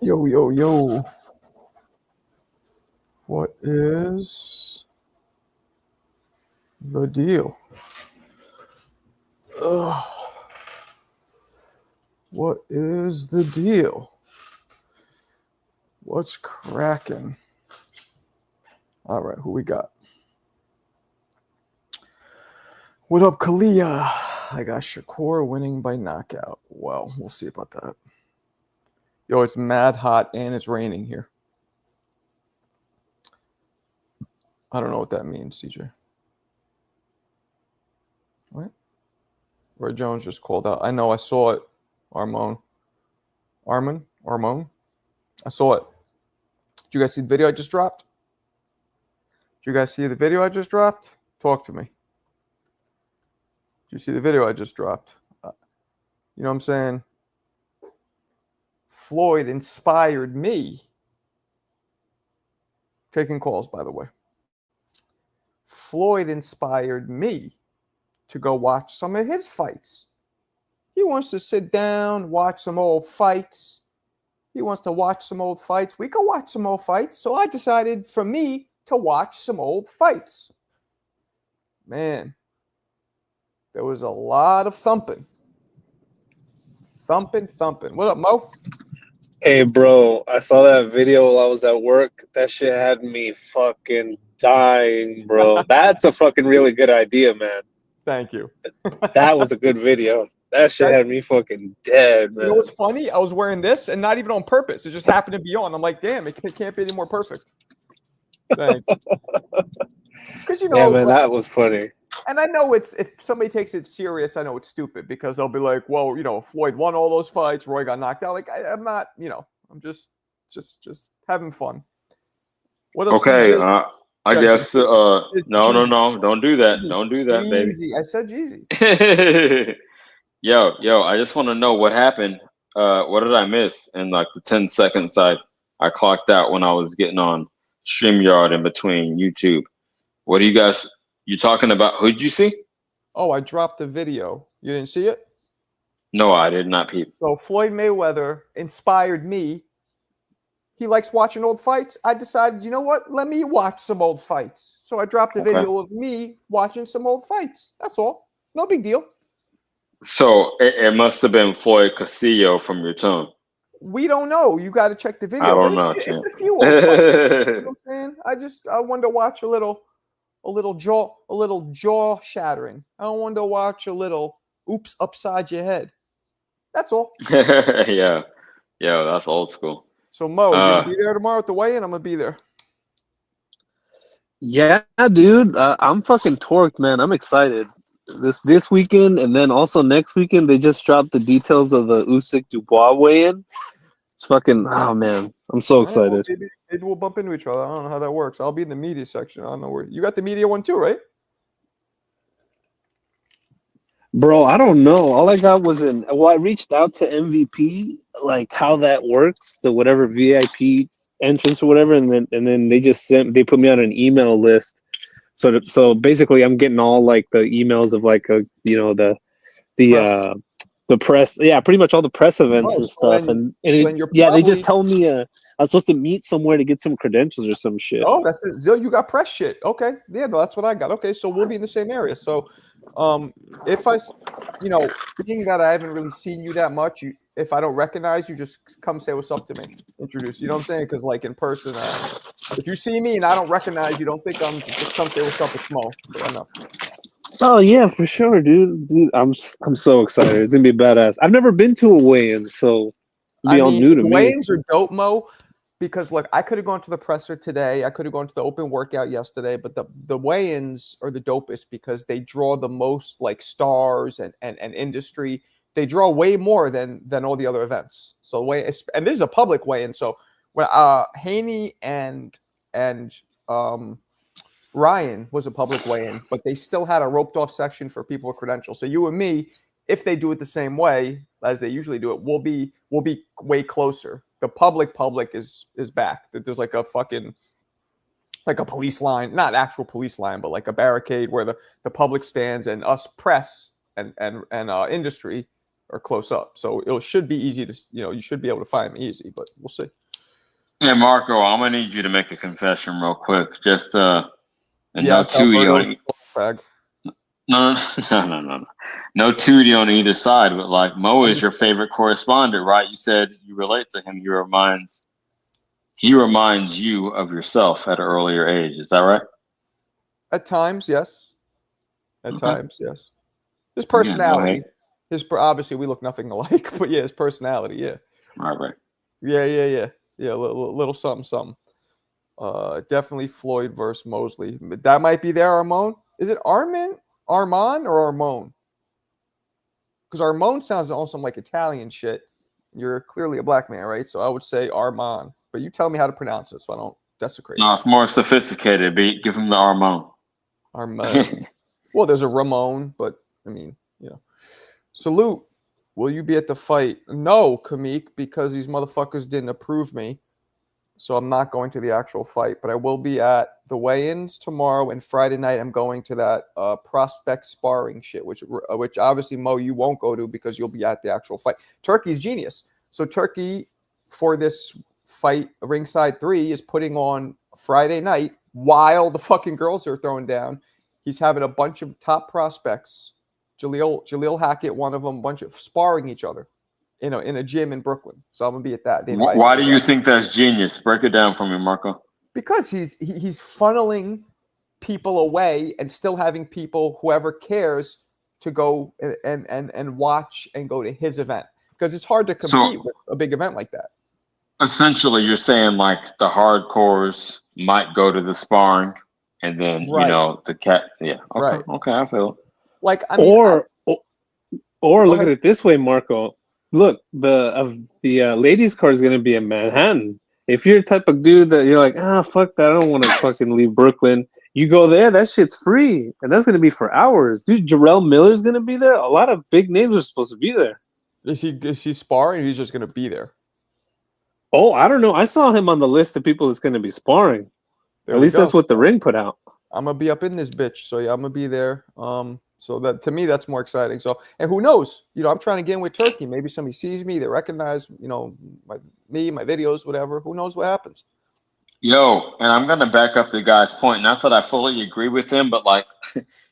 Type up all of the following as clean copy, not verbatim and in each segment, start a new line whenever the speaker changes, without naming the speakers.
Yo, yo, yo. What is the deal? Ugh. What is the deal? What's cracking? All right, who we got? What up, Kalia? I got Shakur winning by knockout. Well, we'll see about that. Yo, it's mad hot and it's raining here. I don't know what that means, CJ. What? Roy Jones just called out. I know, I saw it. Armon. I saw it. Did you guys see the video I just dropped? Did you guys see the video I just dropped? Talk to me. Did you see the video I just dropped? You know what I'm saying? Floyd inspired me. Taking calls, by the way. Floyd inspired me to go watch some of his fights. He wants to sit down, watch some old fights. He wants to watch some old fights. We can watch some old fights. So I decided for me to watch some old fights. Man, there was a lot of thumping. Thumping. What up, Mo?
Hey, bro, I saw that video while I was at work. That shit had me fucking dying, bro. That's a fucking really good idea, man.
Thank you.
That was a good video. That shit had me fucking dead, man.
You know what's funny? I was wearing this and not even on purpose. It just happened to be on. I'm like, damn, it can't be any more perfect. Thanks. Because,
yeah, man, that was funny.
And I know if somebody takes it serious, I know it's stupid because they'll be like, well, Floyd won all those fights. Roy got knocked out. Like, I'm not, I'm just having fun.
What else? Okay, I guess, no, don't do that.
Jeezy.
Don't do that, baby.
Easy. I said Jeezy.
Yo, I just want to know what happened. What did I miss in like the 10 seconds I clocked out when I was getting on StreamYard in between YouTube? What do you talking about? Who'd you see?
Oh, I dropped the video. You didn't see it?
No, I did not, peep.
So Floyd Mayweather inspired me. He likes watching old fights. I decided, you know what? Let me watch some old fights. So I dropped a video of me watching some old fights. That's all. No big deal.
So it must have been Floyd Castillo from your tongue.
We don't know. You got to check the video.
I don't know,
it's a few old fights. You know what I'm saying? I wanted to watch a little jaw shattering. I wanted to watch a little oops upside your head. That's all.
Yeah, that's old school.
So Mo, you gonna be there tomorrow at the weigh-in? I'm gonna be there.
Yeah, dude, I'm fucking torqued, man. I'm excited. This weekend and then also next weekend they just dropped the details of the Usyk Dubois weigh-in. It's fucking man, I'm so excited.
Maybe we'll bump into each other. I don't know how that works. I'll be in the media section. I don't know where you got the media one too, right?
Bro, I don't know. All I got was I reached out to MVP, like how that works, the whatever VIP entrance or whatever, and then they put me on an email list. So basically I'm getting all like the emails of like the press, pretty much all the press events and stuff. They just tell me I was supposed to meet somewhere to get some credentials or some shit.
Oh, that's it. You got press shit. Okay. Yeah, no, that's what I got. Okay, so we'll be in the same area. So if I being that I haven't really seen you that much, if I don't recognize you, just come say what's up to me. Introduce. You know what I'm saying? Because like in person, if you see me and I don't recognize you, don't think I'm just come say what's up with Mo. So I know.
Oh yeah, for sure, dude. I'm so excited. It's gonna be badass. I've never been to a weigh-in, so it'll be all new to me.
Weigh-ins are dope, Mo. Because look, I could have gone to the presser today. I could have gone to the open workout yesterday, but the weigh-ins are the dopest because they draw the most like stars and industry. They draw way more than all the other events. So and this is a public weigh-in. So when Haney and Ryan was a public weigh-in, but they still had a roped off section for people with credentials. So you and me, if they do it the same way as they usually do it, we'll be way closer. The public is back. There's like a fucking like a police line, not actual police line, but like a barricade where the public stands and us press and industry are close up. So it should be easy to, you should be able to find me easy, but we'll see.
Yeah, Marco, I'm gonna need you to make a confession real quick. Just and no
Yes,
tootie
Alberto's
on
a fag.
no, no. No tootie on either side, but like Mo is your favorite correspondent, right? You said you relate to him. He reminds you of yourself at an earlier age. Is that right?
At times, yes. At
Okay.
times, yes. His
Yeah, no
personality.
hate.
Obviously we look nothing alike, but yeah, his personality, yeah.
Right.
Yeah. Little something, something. Definitely Floyd versus Mosley. That might be there, Armon. Is it Armon or Armon? Because Armon sounds also like Italian shit. You're clearly a black man, right? So I would say Armon. But you tell me how to pronounce it so I don't desecrate
No,
it.
it's more sophisticated. Beat. Give him the Armon.
Armon. Well, there's a Ramon, but I mean, Salute. Will you be at the fight? No, Kamik, because these motherfuckers didn't approve me. So I'm not going to the actual fight, but I will be at the weigh-ins tomorrow, and Friday night I'm going to that prospect sparring shit, which obviously Mo you won't go to because you'll be at the actual fight. Turkey's genius. So Turkey for this fight, Ringside 3 is putting on Friday night while the fucking girls are throwing down. He's having a bunch of top prospects, Jaleel Hackett, one of them, a bunch of sparring each other in a gym in Brooklyn. So I'm gonna be at that. They invited
Why
me
do
to
you
that.
think that's genius? Break it down for me, Marco.
Because he's funneling people away and still having people, whoever cares, to go and watch and go to his event. Because it's hard to compete
So
with a big event like that.
essentially, you're saying like the hardcores might go to the sparring, and then
Right.
the cat. Yeah. Okay.
Right.
Okay. I feel it.
Like I mean,
Or
go
look
ahead.
at it this way, Marco. Look, the ladies' card is going to be in Manhattan. If you're the type of dude that you're like, fuck that, I don't want to fucking leave Brooklyn. You go there, that shit's free, and that's going to be for hours. Dude, Jarrell Miller's going to be there. A lot of big names are supposed to be there.
Is he sparring? Or he's just gonna be there.
Oh, I don't know. I saw him on the list of people that's going to be sparring.
There
At
we
least that's
go.
what the ring put out.
I'm gonna be up in this bitch. So yeah, I'm gonna be there. So that to me that's more exciting. So and who knows? I'm trying to get in with Turkey. Maybe somebody sees me, they recognize, my videos, whatever. Who knows what happens?
Yo, and I'm gonna back up the guy's point. Not that I fully agree with him, but like,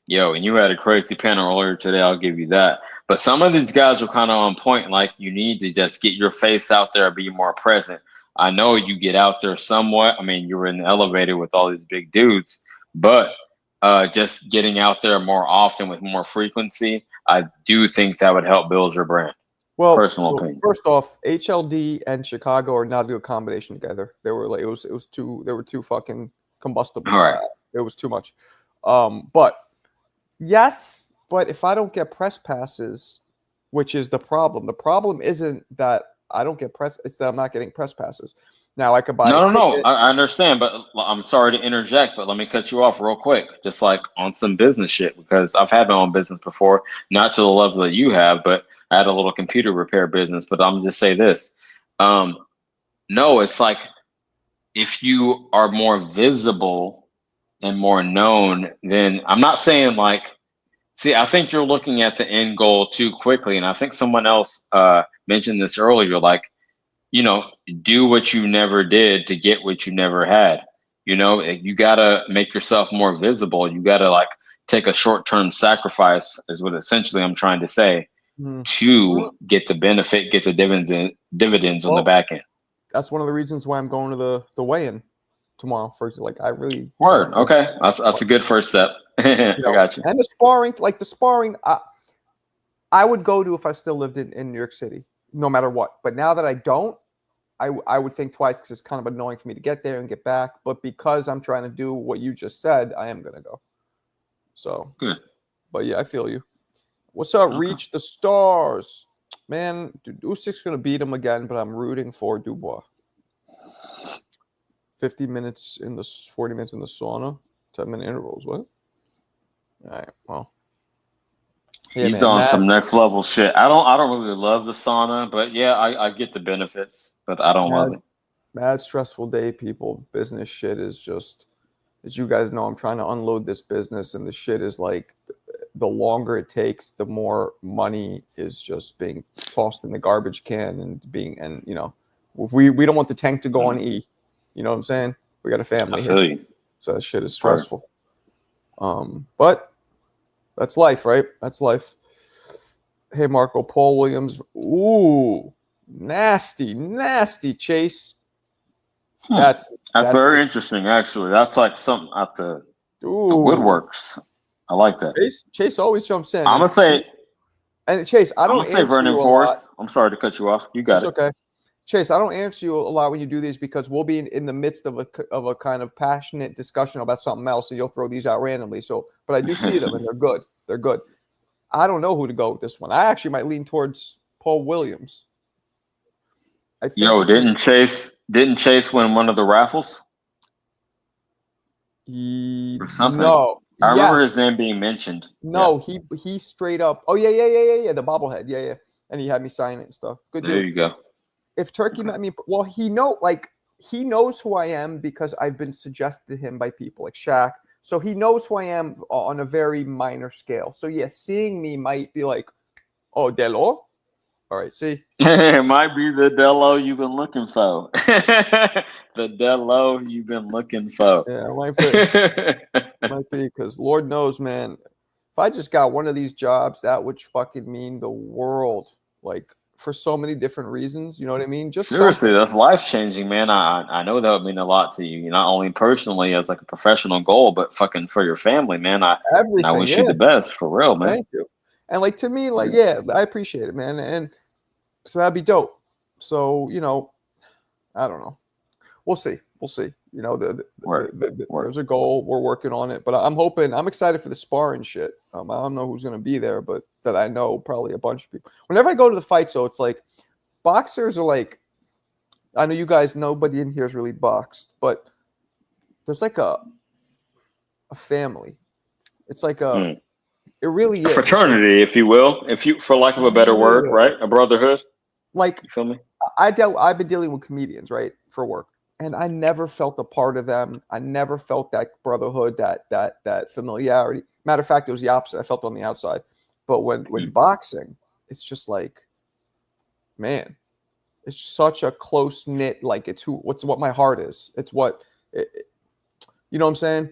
yo, and you had a crazy panel earlier today. I'll give you that. But some of these guys are kind of on point. Like, you need to just get your face out there, be more present. I know you get out there somewhat. I mean, you were in the elevator with all these big dudes, but just getting out there more often with more frequency, I do think that would help build your brand.
Well,
Personal
so
opinion.
first off, HLD and Chicago are not a good combination together. They were like it was too they were too fucking combustible.
All right.
It was too much. But yes, but if I don't get press passes, which is the problem isn't that I don't get press, it's that I'm not getting press passes. Now I could buy a
No.
ticket.
I understand, but I'm sorry to interject, but let me cut you off real quick, just like on some business shit, because I've had my own business before, not to the level that you have, but I had a little computer repair business. But I'm just say this. No, it's like if you are more visible and more known, then I'm not saying like, see, I think you're looking at the end goal too quickly. And I think someone else mentioned this earlier, like, do what you never did to get what you never had. You gotta make yourself more visible. You gotta like take a short-term sacrifice, is what essentially I'm trying to say,
Hmm.
to get the benefit, get the dividends on the
Well,
back end.
that's one of the reasons why I'm going to the weigh-in tomorrow. For like, I really
Word. Okay, that's a good first step. I got you.
and the sparring, I would go to if I still lived in New York City, no matter what. But now that I don't, I would think twice because it's kind of annoying for me to get there and get back. But because I'm trying to do what you just said, I am gonna go. So
Good.
But yeah, I feel you. What's up,
Okay.
Reach the Stars? Man, Usyk's gonna beat him again, but I'm rooting for Dubois. 40 minutes in the sauna, 10-minute intervals. What? All right, well. Yeah,
He's
man,
on some next level shit. I don't really love the sauna, but yeah, I get the benefits, but I don't love it.
Mad stressful day, people. Business shit is just, as you guys know, I'm trying to unload this business, and the shit is like the longer it takes, the more money is just being tossed in the garbage can and we don't want the tank to go on E. You know what I'm saying? We got a family
I feel
here,
you.
so that shit is stressful. But that's life, right? That's life. Hey, Marco, Paul Williams. Ooh, nasty Chase. That's
very interesting, actually. That's like something at the woodworks. I like that.
Chase always jumps in.
I'm gonna say,
and Chase, I
I'm
don't
gonna say
answer
Vernon
you a
Forth.
lot.
I'm sorry to cut you off. You got
It's
it.
okay. Chase, I don't answer you a lot when you do these because we'll be in the midst of a kind of passionate discussion about something else, and you'll throw these out randomly. So, but I do see them, and they're good. They're good. I don't know who to go with this one. I actually might lean towards Paul Williams. I think
Yo, didn't Chase win one of the raffles or something?
No.
I remember
Yes.
his name being mentioned.
No, he straight up. Oh yeah. The bobblehead. Yeah. And he had me sign it and stuff. Good dude.
There you go.
If Turkey met me, well, he knows who I am because I've been suggested to him by people like Shaq. So he knows who I am on a very minor scale. So yeah, seeing me might be like, oh, Delo. All right, see.
It might be the Delo you've been looking for. The Delo you've been looking for.
Yeah, it might be because Lord knows, man. If I just got one of these jobs, that would fucking mean the world. Like for so many different reasons, you know what I mean? Just
Seriously,
something.
that's life changing, man. I know that would mean a lot to you, not only personally as like a professional goal, but fucking for your family, man. I
Everything.
wish you the best for real, man.
Thank you. And like to me, like yeah, I appreciate it, man. And so that'd be dope. So I don't know. We'll see. There's a goal. We're working on it, but I'm excited for the sparring shit. I don't know who's going to be there, but that I know probably a bunch of people. Whenever I go to the fight, so it's like boxers are like, I know you guys, nobody in here is really boxed, but there's like a family. It's like it really is.
Fraternity, if you will, for lack of a better word, right? A brotherhood.
Like,
you feel me?
I've been dealing with comedians, right, for work. And I never felt a part of them. I never felt that brotherhood, that familiarity. Matter of fact, it was the opposite. I felt on the outside. But when boxing, it's just like, man, it's such a close knit. Like it's what my heart is. It's what, you know what I'm saying?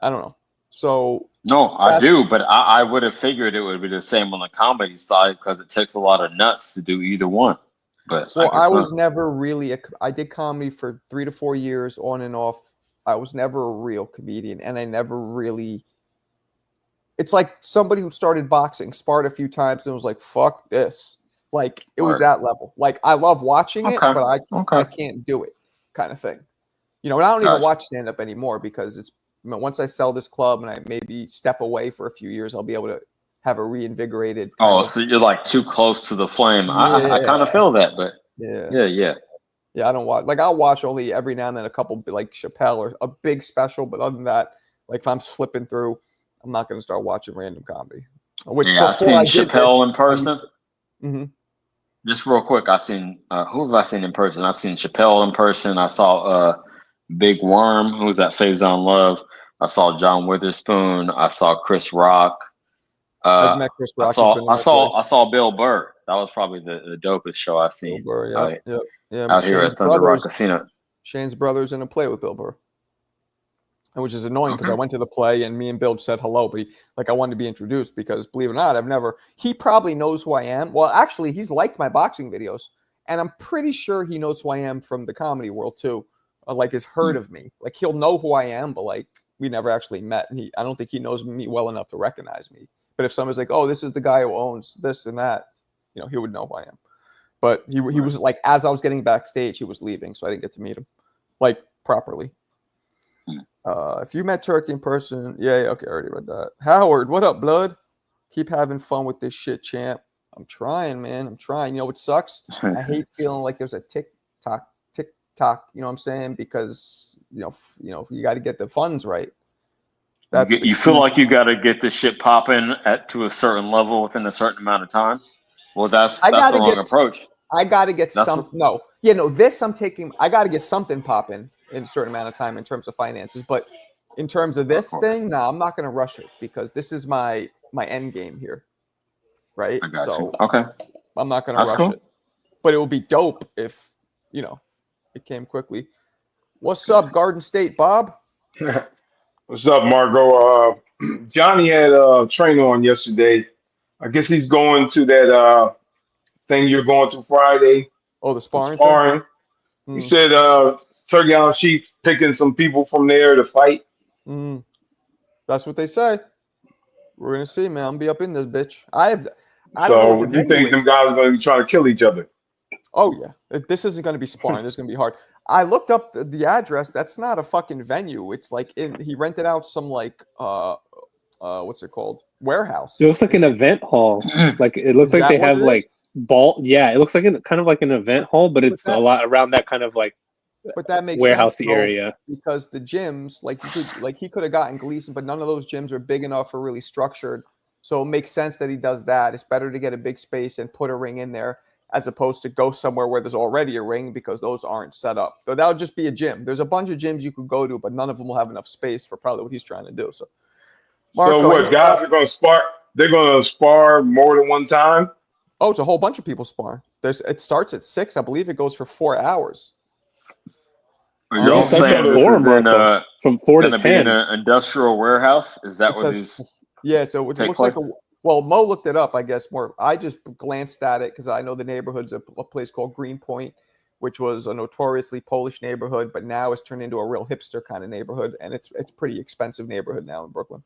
I don't know. So
no, I do, but I would have figured it would be the same on the comedy side because it takes a lot of nuts to do either one. But
I was never really I did comedy for 3 to 4 years on and off. I was never a real comedian, and I never really. It's like somebody who started boxing, sparred a few times, and was like, "Fuck this!" Like it was that level. Like I love watching it, but I can't do it, kind of thing. And I don't even watch stand up anymore because it's once I sell this club and I maybe step away for a few years, I'll be able to have a reinvigorated.
So you're like too close to the flame. Yeah. I kind of feel that, but yeah.
I don't watch. Like I'll watch only every now and then a couple like Chappelle or a big special, but other than that, like if I'm flipping through, I'm not going to start watching random comedy.
I've seen Chappelle in person.
Mm-hmm.
Just real quick, I've seen who have I seen in person? I've seen Chappelle in person. I saw Big Worm, who's at Faison Love. I saw John Witherspoon. I saw Chris Rock.
I've met Chris Rock.
I saw Bill Burr. That was probably the dopest show I've seen.
Bill Burr, yeah.
Out here at Thunder Rock Casino.
Shane's brother's in a play with Bill Burr, which is annoying because I went to the play and me and Bill said hello, but I wanted to be introduced because believe it or not, he probably knows who I am. Well, actually, he's liked my boxing videos, and I'm pretty sure he knows who I am from the comedy world too. Like has heard of me. Like he'll know who I am, but like we never actually met. And I don't think he knows me well enough to recognize me. But if somebody's like, "Oh, this is the guy who owns this and that," he would know who I am. But he was like, as I was getting backstage, he was leaving, so I didn't get to meet him like properly. If you met Turkey in person, okay, I already read that. Howard, what up, blood? Keep having fun with this shit, champ. I'm trying, man. I'm trying. What sucks? I hate feeling like there's a tick-tock. You know what I'm saying? Because you got to get the funds right.
You feel like you got to get this shit popping to a certain level within a certain amount of time. Well, that's the wrong approach.
I got to get something. This I'm taking. I got to get something popping in a certain amount of time in terms of finances. But in terms of this thing, I'm not going to rush it because this is my my end game here, right?
I got
So
you. Okay,
I'm not gonna
that's
rush
cool.
it, but it would be dope if it came quickly. What's up, Garden State, Bob?
What's up, Margo? Johnny had a trainer on yesterday. I guess he's going to that thing you're going to Friday,
Oh, the
the
sparring thing.
sparring. He
Mm,
said Turkey on Sheep picking some people from there to fight.
mm. That's what they say. We're gonna see, man. I'm gonna be up in this bitch. I don't know what
So
the
you
venue
think
is.
them guys are going to be trying to kill each other?
Oh yeah, this isn't gonna be sparring. This is gonna be hard. I looked up the address. That's not a fucking venue. It's like he rented out some like what's it called,
It
warehouse.
looks like an event hall. Like it looks
Is
like
that
they
what
have
it is?
like ball. Yeah, it looks like kind of like an event hall, but
But
it's a
that
lot around that kind of like
but that makes sense
warehousey
though,
area.
because the gyms he could have gotten Gleason, but none of those gyms are big enough or really structured. So it makes sense that he does that. It's better to get a big space and put a ring in there as opposed to go somewhere where there's already a ring because those aren't set up. So that would just be a gym. There's a bunch of gyms you could go to, but none of them will have enough space for probably what he's trying to do. So
So
Marco, any
what? Guys are going to spar. They're going to spar more than one time.
oh, it's a whole bunch of people sparring. It starts at 6. I believe it goes for 4 hours.
Are
No,
y'all
it starts at
saying this
So
4,
is in
Marco. From 4 to
gonna be in
10.
an industrial warehouse? Is that
It
what
says,
is
yeah, so it
take
looks like
place?
well, Mo looked it up, I guess more. I just glanced at it because I know the neighborhood's a place called Greenpoint, which was a notoriously Polish neighborhood, but now it's turned into a real hipster kind of neighborhood, and it's pretty expensive neighborhood now in Brooklyn.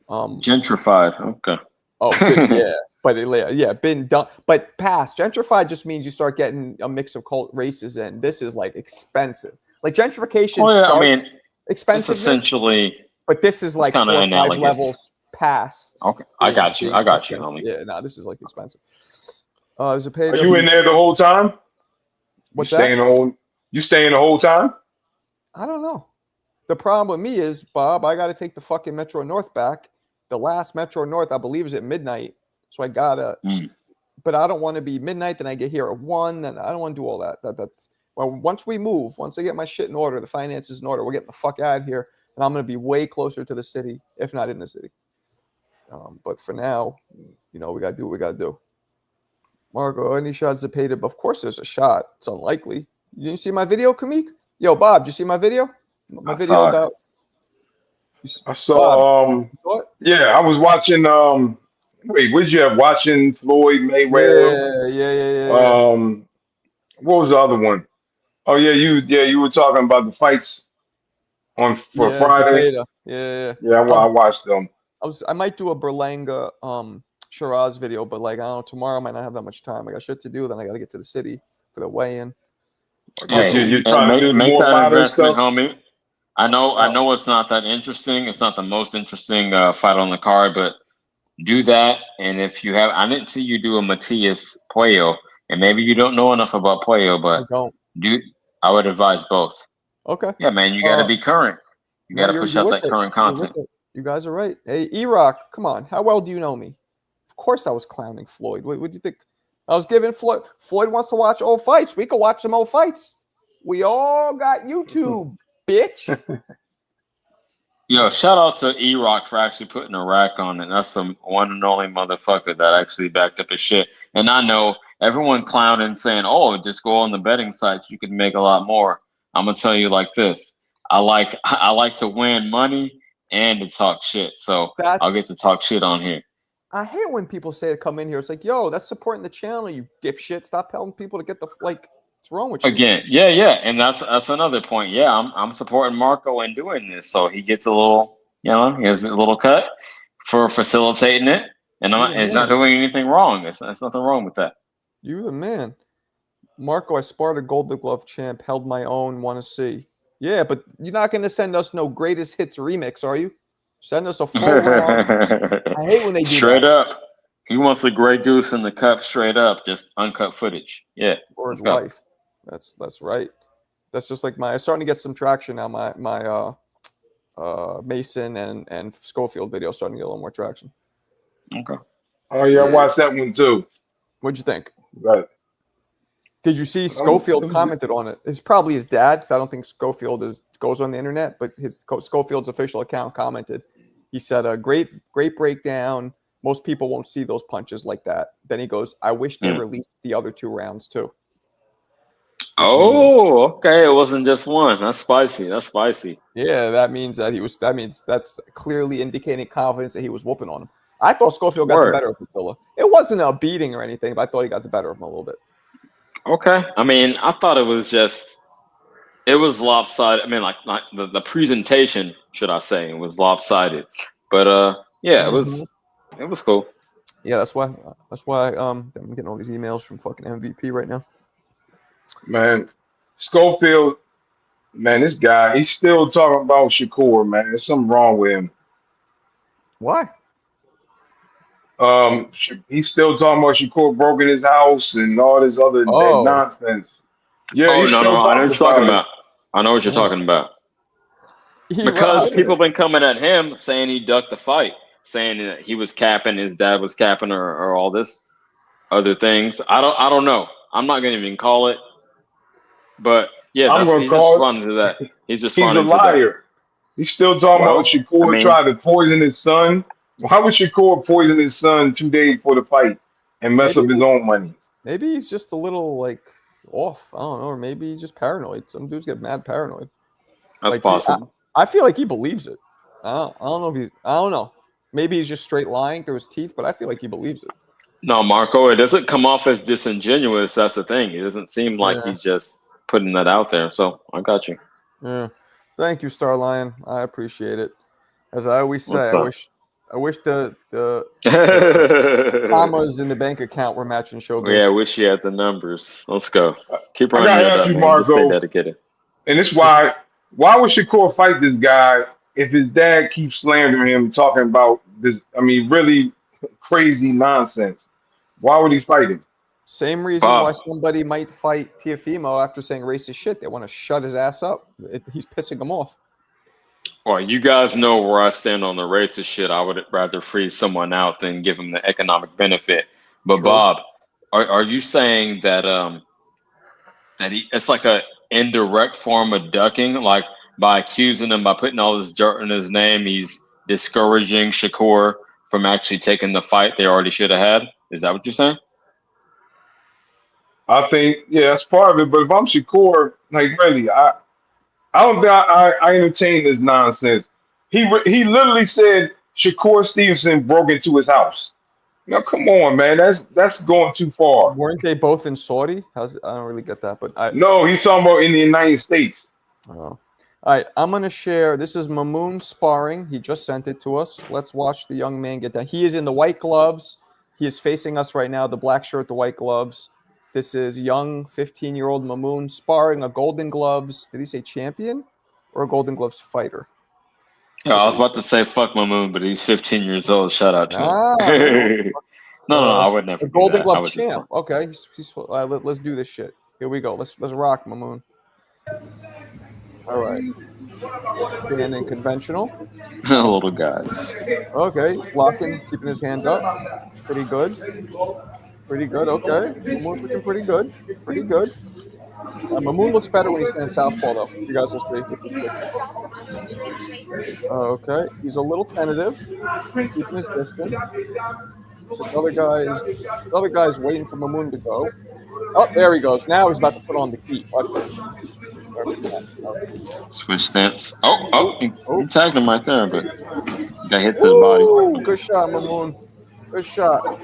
Gentrified. Okay.
Oh, yeah, but been done, but past gentrified just means you start getting a mix of cult races in. This is like expensive. Like gentrification
Oh yeah, I
starts
mean, it's
expensiveness,
essentially
but this is
it's
like
kind of
4 or 5
analogous.
levels past
Okay, I
being
got you. I got you,
expensive.
homie.
Yeah, no, this is like expensive.
are you in
Zepeda,
there the whole time? You
what's that?
staying the whole? You staying the whole time?
I don't know. The problem with me is, Bob, I got to take the fucking Metro North back. The last Metro North, I believe, is at midnight. So I gotta,
Mm.
but I don't want to be midnight. Then I get here at 1. Then I don't want to do all that. That's well. Once we move, once I get my shit in order, the finances in order, we're getting the fuck out of here, and I'm gonna be way closer to the city, if not in the city. But for now, we gotta do what we gotta do. Marco, any shots of paid? Of course, there's a shot. It's unlikely. You didn't see my video, Kamik? Yo, Bob, did you see my video? My
I
video
saw it.
about
I
Bob.
saw.
You saw it?
Yeah, I was watching. Wait, was you watching Floyd Mayweather?
Yeah.
What was the other one? Oh you were talking about the fights on for
Yeah,
Friday.
Zepeda. Yeah.
Yeah, I watched them.
I might do a Berlanga Sheeraz video, but like I don't know, tomorrow I might not have that much time. I got shit to do, then I gotta get to the city for the weigh-in. I
But
got
Hey,
you're
and
trying to do the
make
more
that
modern
investment,
stuff.
homie. I
oh,
know it's not that interesting. It's not the most interesting fight on the card, but do that. And if you have, I didn't see you do a Matias Puello, and maybe you don't know enough about Puello,
I
but
don't.
do. I would advise both.
Okay.
Yeah, man, you got to be current. You
No,
got to
you're
push
you're
out
with
that
it.
current
You're with
content.
it. You guys are right. Hey, E-Rock, come on. How well do you know me? Of course I was clowning Floyd. What do you think? I was giving Floyd wants to watch old fights. We could watch some old fights. We all got YouTube, bitch.
Yo, shout out to E-Rock for actually putting a rack on it. That's the one and only motherfucker that actually backed up his shit. And I know everyone clowning saying, "Oh, just go on the betting sites. You can make a lot more." I'm gonna tell you like this: I like to win money and to talk shit. So I'll get to
That's
talk shit on here.
I hate when people say to come in here. It's like, yo, that's supporting the channel, you dipshit. Stop telling people to get the like. What's wrong with you?
Again, yeah, and that's another point. Yeah, I'm supporting Marco in doing this, so he gets a little, he has a little cut for facilitating it, and
You the
it's not
man.
doing anything wrong. There's nothing wrong with that.
You the man. Marco, I sparred a Gold Glove champ, held my own, want to see. Yeah, but you're not going to send us no greatest hits remix, are you? Send us a full round. I hate when they do
Straight
that.
up, he wants the Grey Goose in the cup. Straight up, just uncut footage. Yeah,
Word
let's go.
life. That's right. That's just like I'm starting to get some traction now. My Mason and Schofield video starting to get a little more traction.
Okay.
Oh yeah, I
Yeah.
watched that one too.
What'd you think?
But
Did you see
it
Schofield
was good.
commented on it? It's probably his dad, because I don't think Schofield goes on the internet, but Schofield's official account commented. He said, "A great breakdown. Most people won't see those punches like that. Then he goes, I wish they
Hmm.
released the other 2 rounds too. Which means,
Oh, okay. It wasn't just one. That's spicy. That's spicy.
yeah, that means that's clearly indicating confidence that he was whooping on him. I thought Schofield got the
Word.
better of Attila. It wasn't a beating or anything, but I thought he got the better of him a little bit.
Okay. I mean, I thought it was lopsided. I mean, like the presentation, should I say, was lopsided. But yeah, it was cool.
Yeah, that's why I'm getting all these emails from fucking MVP right now.
Man, Schofield, man, this guy, he's still talking about Shakur, man. There's something wrong with him.
Why?
He's still talking about Shakur broke in his house and all this other that
Oh,
nonsense. Yeah,
Oh
he's
no,
still
I know what
talking
you're talking
about it.
about. I know what you're talking about. Because people have been coming at him saying he ducked the fight, saying that he was capping, his dad was capping, or all this other things. I don't know. I'm not gonna even call it. But yeah,
I'm gonna
he's just
call
running to that. He's just
he's a
running to that.
liar. He's still talking about
Well, I
Shakur
mean,
tried to poison his son. Why would Shakur poison his son 2 days before the fight and mess
maybe
up his own money?
he's just a little like off. I don't know, or maybe he's just paranoid. Some dudes get mad paranoid.
that's
Like
possible.
I feel like he believes it. I don't know if I don't know. Maybe he's just straight lying through his teeth, but I feel like he believes it.
No, Marco, it doesn't come off as disingenuous. That's the thing. It doesn't seem like
Yeah.
he's just putting that out there. So I got you.
Yeah. Thank you, Star Lion. I appreciate it. As I always say,
What's up?
I wish the
Yeah,
commas in the bank account were matching Showbiz.
I wish you had the numbers. Let's go. Keep
I
running
gotta
it
ask
up,
you,
man. Just stay
Marco,
dedicated.
and it's why would Shakur fight this guy if his dad keeps slandering him, talking about this? I mean, really crazy nonsense. Why would he fight him?
Same reason why
Bob,
somebody might fight Tiafimo after saying racist shit. They want to shut his ass up. He's pissing them off.
well, you guys know where I stand on the racist shit. I would rather free someone out than give him the economic benefit. But
True.
Bob, are you saying that it's like a indirect form of ducking, like by accusing him, by putting all this dirt in his name, he's discouraging Shakur from actually taking the fight they already should have had? Is that what you're saying?
I think, yeah, that's part of it. But if I'm Shakur, like really, I don't think I entertain this nonsense. He literally said Shakur Stevenson broke into his house. Now, come on, man, that's going too far.
Weren't they both in Saudi? I don't really get that, but
No, he's talking about in the United States.
All right, I'm going to share. This is Mamoon Sparring. He just sent it to us. Let's watch the young man get down. He is in the white gloves. He is facing us right now, the black shirt, the white gloves. This is young 15-year-old Mamoon sparring a Golden Gloves. Did he say champion or a Golden Gloves fighter?
I was about to say fuck Mamoon, but he's 15 years old. Shout out to him. No, I would never
a
do
Golden
that.
Glove
I would just
champ. Okay, let's do this shit. Here we go. Let's rock, Mamoon. All right. Standing conventional.
little guys.
Okay, blocking, keeping his hand up. Pretty good. Pretty good. Okay, Mamoon's looking pretty good. Pretty good. Mamoon looks better when he stands southpaw, though. You guys will see with this distance. Okay, he's a little tentative, keeping his distance. This other guy's waiting for Mamoon to go. Oh, there he goes. Now he's about to put on the heat. Watch this.
Switch stance.
Oh.
He tagged him right there, but got hit to the body.
Ooh, good shot, Mamoon. Good shot.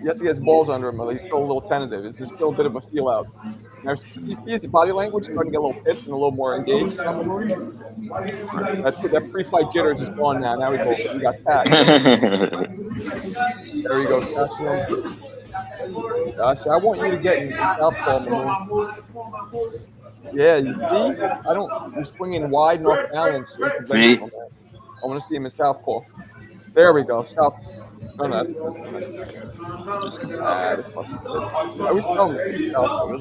He has to get his balls under him. He's still a little tentative. It's just still a bit of a feel out. Now, you see his body language starting to get a little pissed and a little more engaged on Mamoon. That pre-fight jitters is gone now. Now he got tagged. There he goes, catching him. See, I want you to get in southpaw, Mamoon. Yeah, you see? You're swinging wide and off balance.
See?
I want to see him in southpaw. There we go. South. Oh, no, that's this fucking kid. I was telling him to stay southpaw.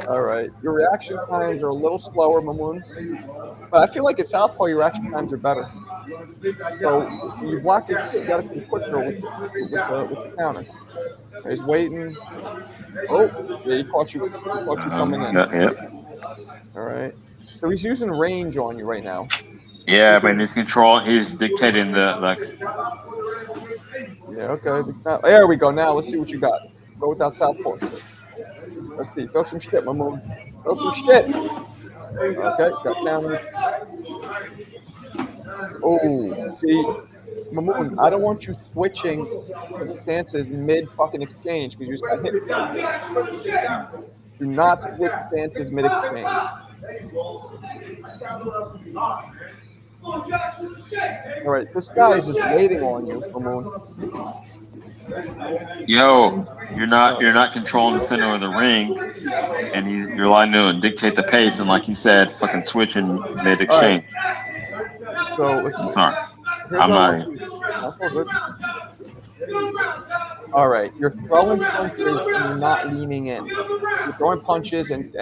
All right. Your reaction times are a little slower, Mamoon. But I feel like at southpaw, your reaction times are better. So when you block your kick, you got to come quicker with the counter. He's waiting. Oh, yeah, he caught you coming in.
Yeah.
All right. So he's using range on you right now.
Yeah, I mean, he's controlling. He's dictating the like.
Yeah, okay. Now, there we go. Now let's see what you got. Go with that southpaw shit. Let's see. Throw some shit, Mamoon. Throw some shit. Okay, got countered. Oh, see, Mamoon, I don't want you switching stances mid fucking exchange because you just got hit again. Do not switch stances mid exchange. All right, this guy is just waiting on you, Mamoon.
Yo, you're
All
not
right.
you're not controlling the center of the ring, and you're letting him dictate the pace. And like you said, fucking switching mid
All right.
exchange.
So let's
I'm
see.
sorry.
Here's
I'm
what I
not
want
even.
you. That's all good. All right, you're throwing punches and you're not leaning in. You're throwing punches and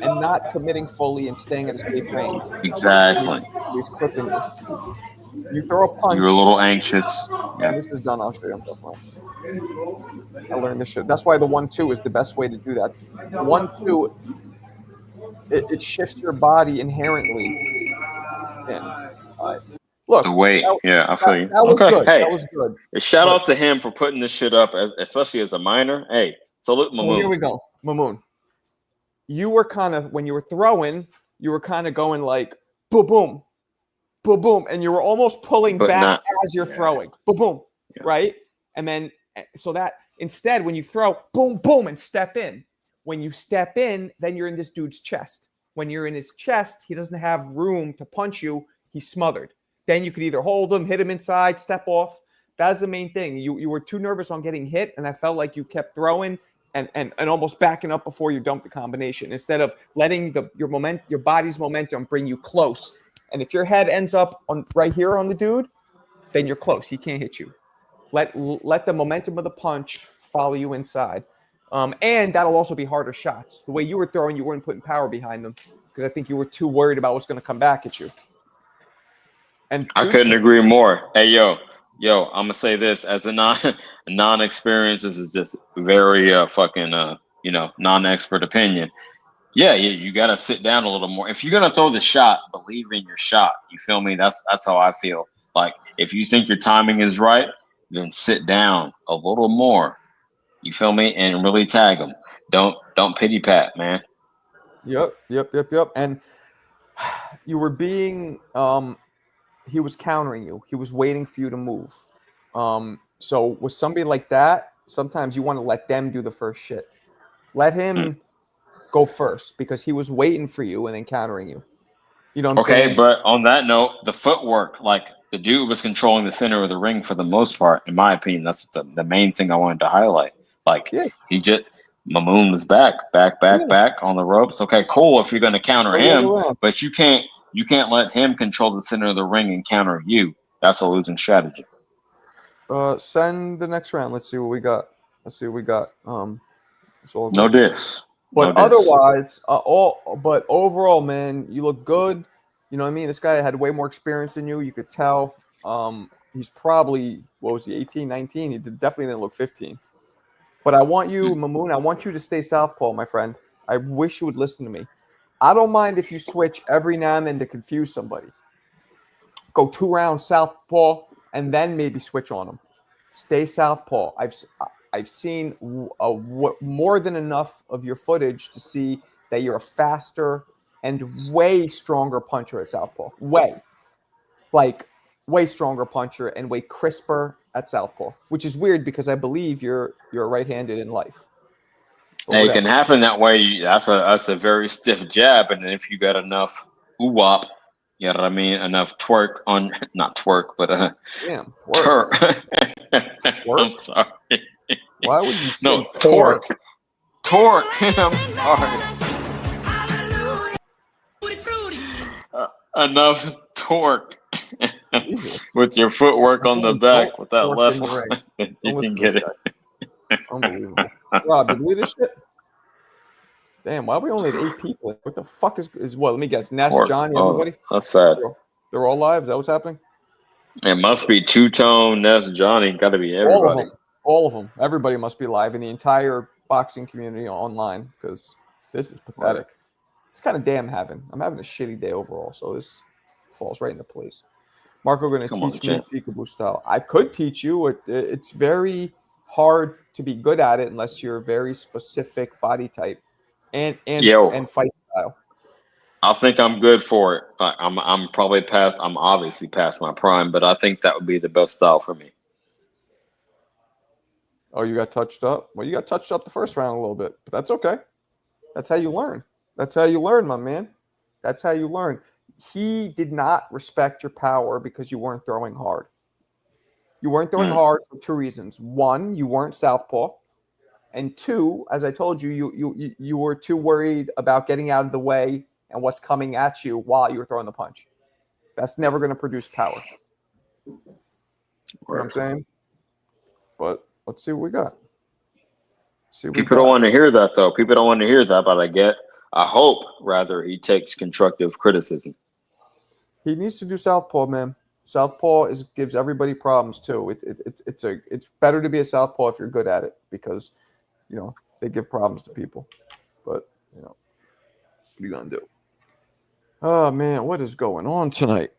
not committing fully and staying at a safe range.
Exactly.
He's clipping you. You throw a
You're a
punch,
little anxious.
and
Yeah.
this is done. I'll show you. I'm definitely. I learned this shit. That's why the 1-2 is the best way to do that. 1-2, it shifts your body inherently in. All right. Look,
The weight. Yeah, I feel you.
that was
Okay.
good.
Hey,
That was good.
shout
But
out to him for putting this shit up, especially as a minor. Hey, salute
so here
Mamoon.
we go, Mamoon. You were kind of when you were throwing, you were kind of going like boom, boom, boom, boom, and you were almost pulling
But
back
not.
as you're
Yeah.
throwing, boom, boom,
Yeah.
right? And then so that instead, when you throw, boom, boom, and step in. When you step in, then you're in this dude's chest. When you're in his chest, he doesn't have room to punch you. He's smothered. Then you could either hold him, hit him inside, step off. That's the main thing. You were too nervous on getting hit, and I felt like you kept throwing and almost backing up before you dumped the combination instead of letting your body's momentum bring you close. And if your head ends up on right here on the dude, then you're close. He can't hit you. Let the momentum of the punch follow you inside. And that'll also be harder shots. The way you were throwing, you weren't putting power behind them because I think you were too worried about what's going to come back at you. And
I
dudes
couldn't
can,
agree more. Hey, yo, I'm gonna say this as a non-experience. This is just very fucking non-expert opinion. Yeah, you got to sit down a little more. If you're gonna throw the shot, believe in your shot. You feel me? That's how I feel. Like if you think your timing is right, then sit down a little more. You feel me? And really tag them. Don't pity pat, man.
Yep. And you were being he was countering you. He was waiting for you to move. So with somebody like that, sometimes you want to let them do the first shit. Let
Hmm.
him go first because he was waiting for you and then countering you. You know what I'm
Okay,
saying?
but on that note, the footwork, like the dude was controlling the center of the ring for the most part, in my opinion. That's the main thing I wanted to highlight. Like
Yeah,
he just Mamoon was back
yeah.
on the ropes. Okay, cool if you're gonna counter
Go the other
him,
round.
but you can't let him control the center of the ring and counter you. That's a losing strategy.
Send the next round. Let's see what we got. It's all
No
good.
diss. No
But
diss.
otherwise, but overall, man, you look good. You know what I mean? This guy had way more experience than you. You could tell. He's probably what was he, 18, 19? Definitely didn't look 15. But I want you, Mamoon, I want you to stay southpaw, my friend. I wish you would listen to me. I don't mind if you switch every now and then to confuse somebody. Go 2 rounds southpaw and then maybe switch on them. Stay southpaw. I've seen more than enough of your footage to see that you're a faster and way stronger puncher at southpaw. Like way stronger puncher and way crisper at southpaw, which is weird because I believe you're right-handed in life. But
Hey, it can
whatever.
happen that way. That's a very stiff jab, and if you got enough wop, you know what I mean, enough twerk on not twerk, but
Damn, work,
Turk. I'm
work.
sorry.
Why would you say
No,
pork?
torque. Torque. I'm sorry. Enough torque
Jesus.
with your footwork on the
Don't
back with that
work in
left
the ring.
one. You
Don't
can
listen to this
get it.
guy. Unbelievable. Rob, did we do this shit? Damn, why are we only at 8 people? What the fuck is what? Let me guess. Ness,
Torque.
Johnny,
Oh,
everybody?
that's sad.
They're all live? Is that what's happening?
It must be Two Tone, Ness, Johnny. Got to be
All of
everybody.
them. All of them. Everybody must be live in the entire boxing community online because this is pathetic. It's kind of damn I'm having a shitty day overall. So this falls right into place. Marco going to
Come on,
teach me
champ.
peekaboo style. I could teach you. It's very hard to be good at it unless you're a very specific body type and
Yo,
fight style.
I think I'm good for it. I'm probably past. I'm obviously past my prime, but I think that would be the best style for me.
Oh, you got touched up? Well, you got touched up the first round a little bit, but that's okay. That's how you learn. That's how you learn, my man. That's how you learn. He did not respect your power because you weren't throwing hard. You weren't throwing hard for two reasons. One, you weren't southpaw, and two, as I told you, you were too worried about getting out of the way and what's coming at you while you were throwing the punch. That's never going to produce power. You know what I'm saying? But let's see what we got.
People don't want to hear that, though. People don't want to hear that, but I hope, rather, he takes constructive criticism.
He needs to do southpaw, man. Southpaw gives everybody problems too. It's better to be a southpaw if you're good at it because, you know, they give problems to people. But you know, what are you gonna do? Oh man, what is going on tonight?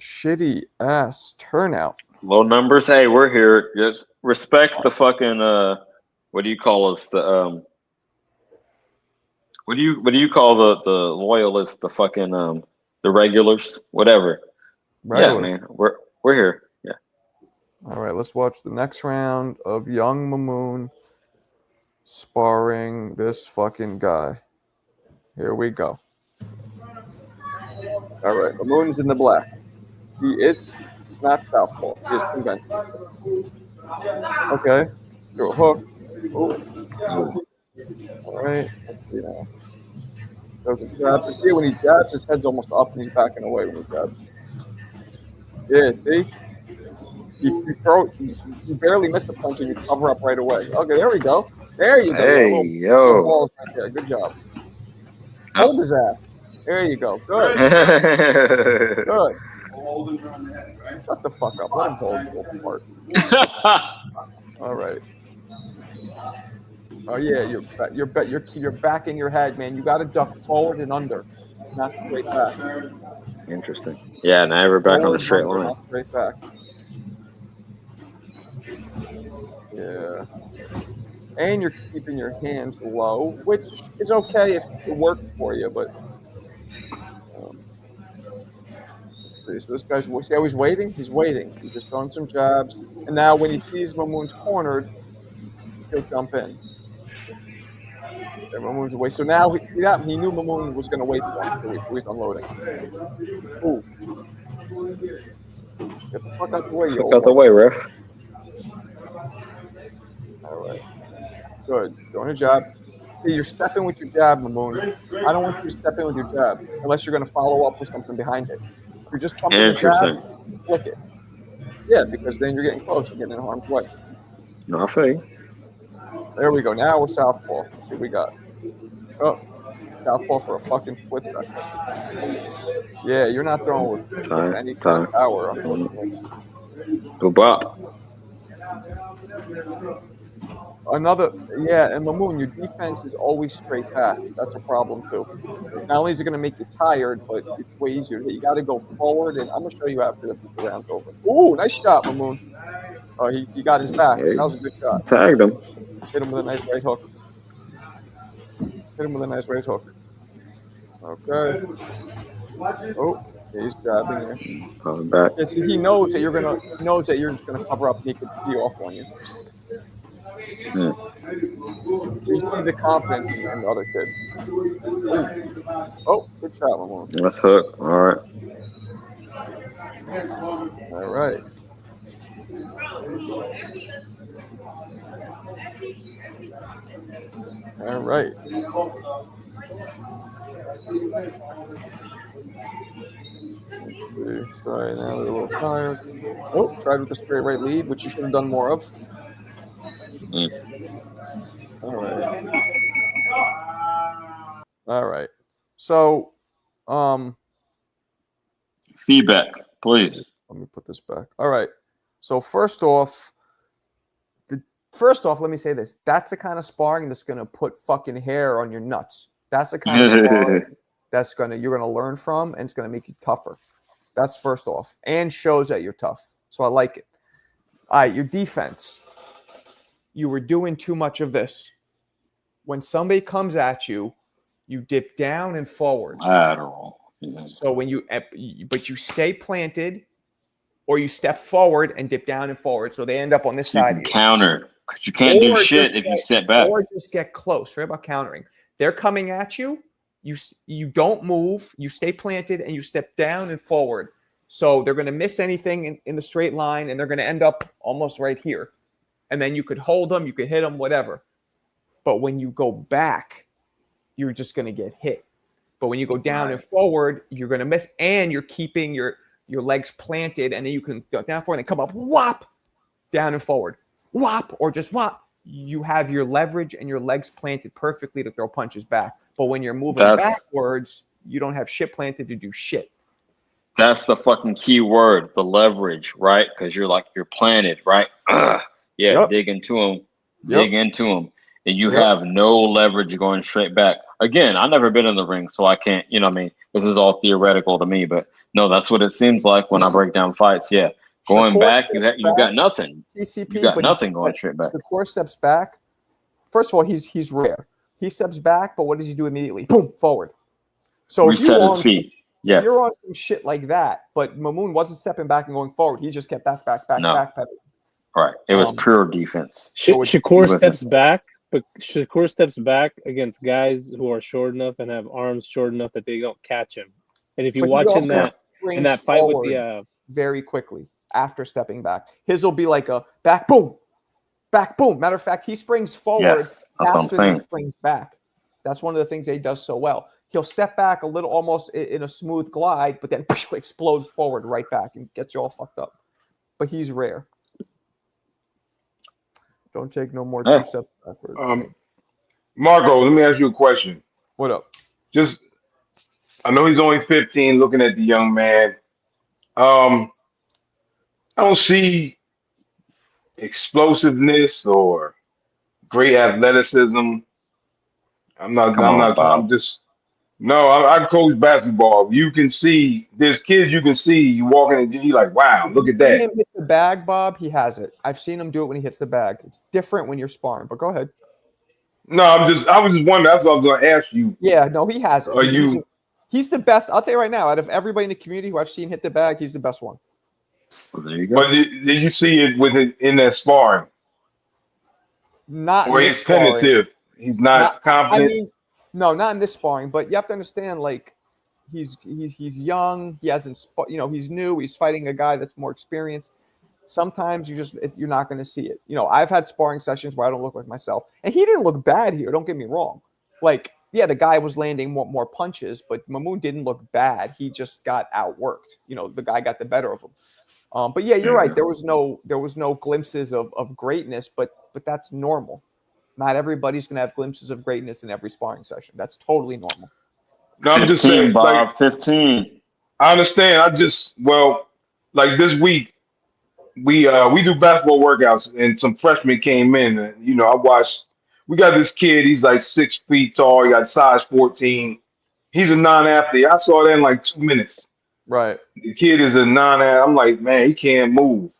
Shitty ass turnout.
Low numbers. Hey, we're here. Just respect the fucking what do you call us? The what do you call the loyalists? The fucking the regulars, whatever.
Regulars.
Yeah, man. We're here. Yeah.
All right, let's watch the next round of Young Mamoon sparring this fucking guy. Here we go. All right, Mamoon's in the black. He is not southpaw. He is conventional. Okay. Through a hook. Oh. All right. Let's see now. Throws a jab. You see when he jabs, his head's almost up and he's backing away when he jabs. Yeah, see? You barely miss a punch and you cover up right away. Okay, there we go. There you go.
Hey,
little balls right there. Good job. Hold his ass. There you go. Good. Good. Shut the fuck up. Let him hold the part. All right. Oh yeah, you're back in your head, man. You got to duck forward and under, not straight back.
Interesting. Yeah, now we're back on the straight line.
Not straight back. Yeah. And you're keeping your hands low, which is okay if it works for you, but let's see. So this guy's see how he's waiting? He's waiting. He's just throwing some jabs. And now when he sees Mamoon's cornered, he'll jump in. And Mamoon's away. So now see that he knew Mamoon was going to wait for him, so he's unloading. Ooh. Get the fuck out the way,
Fuck out the way, ref.
All right. Good. Throwing a jab. See, you're stepping with your jab, Mamoon. I don't want you to step in with your jab unless you're going to follow up with something behind it. If you're just pumping the jab, flick it. Yeah, because then you're getting close. You're getting in harm's way.
No, I feel you.
There we go. Now we're southpaw. Let's see what we got. Oh, southpaw for a fucking split second. Yeah, you're not throwing with any kind of power, unfortunately. Another, yeah, and Mamoon, your defense is always straight back. That's a problem too. Not only is it going to make you tired, but it's way easier. You got to go forward, and I'm going to show you after the round's over. Ooh, nice shot, Mamoon. Oh, he got his back. That was a good shot.
Tagged him.
Hit him with a nice right hook. Hit him with a nice right hook. Okay. Oh, yeah, he's jabbing you.
Coming back.
Yeah, see, he knows that you're just gonna cover up and he could be off on you. You see the confidence in the other kid. Oh, good shot, Mamoon.
Let's hook. All right.
All right. All right. Let's see. Sorry, now they're a little tired. Oh, tried with the straight right lead, which you should have done more of. All right. All right. So,
feedback, please.
Let me put this back. All right. So first off, let me say this. That's the kind of sparring that's going to put fucking hair on your nuts. That's the kind of sparring you're going to learn from, and it's going to make you tougher. That's first off, and shows that you're tough. So I like it. All right, your defense. You were doing too much of this. When somebody comes at you, you dip down and forward.
Lateral. Yeah.
So when but you stay planted, or you step forward and dip down and forward. So they end up on this
So you
side.
can counter. Because you can't do shit if you sit back.
Or just get close. Forget about countering. They're coming at you. You don't move. You stay planted and you step down and forward. So they're going to miss anything in the straight line, and they're going to end up almost right here. And then you could hold them, you could hit them, whatever. But when you go back, you're just going to get hit. But when you go down and forward, you're going to miss, and you're keeping your legs planted, and then you can go down forward and come up, whop, down and forward, whop, or just whop. You have your leverage and your legs planted perfectly to throw punches back. But when you're moving backwards, you don't have shit planted to do shit.
That's the fucking key word, the leverage, right? Because you're planted, right? Dig into them, and you have no leverage going straight back. Again, I've never been in the ring, so I can't, you know what I mean? This is all theoretical to me, but no, that's what it seems like when I break down fights. Yeah. Going back, you got nothing.
TCP,
you got nothing going straight back.
Shakur steps back. First of all, he's rare. He steps back, but what does he do immediately? Boom, forward. So
reset his feet. Yes.
If you're on some shit like that, but Mamoon wasn't stepping back and going forward. He just kept back.
Right. It was pure defense.
Shakur steps back, but Shakur steps back against guys who are short enough and have arms short enough that they don't catch him. And if you watch in that fight with the
very quickly after stepping back, his will be like a back boom. Matter of fact, he springs forward faster than he springs back. That's one of the things he does so well. He'll step back a little, almost in a smooth glide, but then explodes forward right back and gets you all fucked up. But he's rare. Don't take no more 2 steps backward.
Marco, let me ask you a question.
What up?
I know he's only 15, looking at the young man. I don't see explosiveness or great athleticism. I coach basketball. You can see, there's kids you can see, you walking and you're like, wow, look at that.
Him hit the bag, Bob, he has it. I've seen him do it when he hits the bag. It's different when you're sparring, but go ahead.
No, I was just wondering, that's what I was going to ask you.
Yeah, no, he has it. He's the best. I'll tell you right now, out of everybody in the community who I've seen hit the bag, he's the best one.
Well, there you go.
But did you see it in that sparring?
Not
or he's tentative. He's not confident.
I mean, no, not in this sparring. But you have to understand, like, he's young. He hasn't, he's new. He's fighting a guy that's more experienced. Sometimes you're not going to see it. I've had sparring sessions where I don't look like myself, and he didn't look bad here. Don't get me wrong. Like, yeah, the guy was landing more punches, but Mamoon didn't look bad. He just got outworked. The guy got the better of him. But yeah, you're right. There was no glimpses of greatness, but that's normal. Not everybody's going to have glimpses of greatness in every sparring session. That's totally normal.
No, I'm just saying,
Bob,
like,
15.
I understand. Like this week, we do basketball workouts, and some freshmen came in, and I watched. We got this kid. He's like 6 feet tall. He got size 14. He's a non-athlete. I saw that in like 2 minutes.
Right.
The kid is a non-athlete. I'm like, man, he can't move.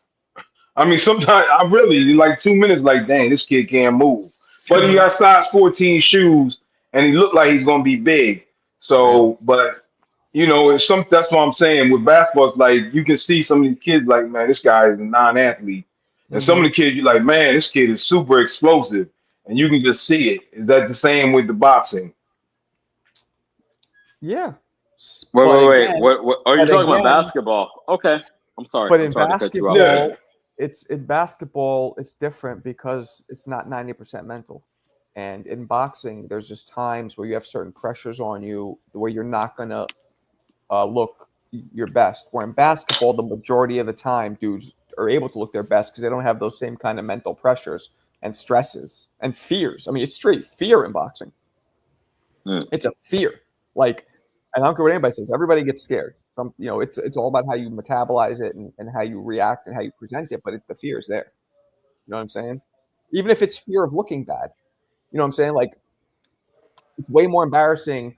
I mean, sometimes I really like 2 minutes. Like, dang, this kid can't move. But he got size 14 shoes, and he looked like he's gonna be big. So, but it's that's what I'm saying. With basketball, it's like you can see some of these kids, like, man, this guy is a non-athlete, and some of the kids, you're like, man, this kid is super explosive, and you can just see it. Is that the same with the boxing?
Yeah.
Wait. What are you talking about? Basketball? Okay, I'm sorry.
But
I'm
in
sorry
basketball,
to cut you off.
It's different because it's not 90% mental. And in boxing, there's just times where you have certain pressures on you where you're not going to look your best. Where in basketball, the majority of the time, dudes are able to look their best because they don't have those same kind of mental pressures and stresses and fears. I mean, it's straight fear in boxing. It's a fear. Like, and I don't care what anybody says. Everybody gets scared. It's all about how you metabolize it and how you react and how you present it. But the fear is there. You know what I'm saying? Even if it's fear of looking bad. You know what I'm saying? Like, it's way more embarrassing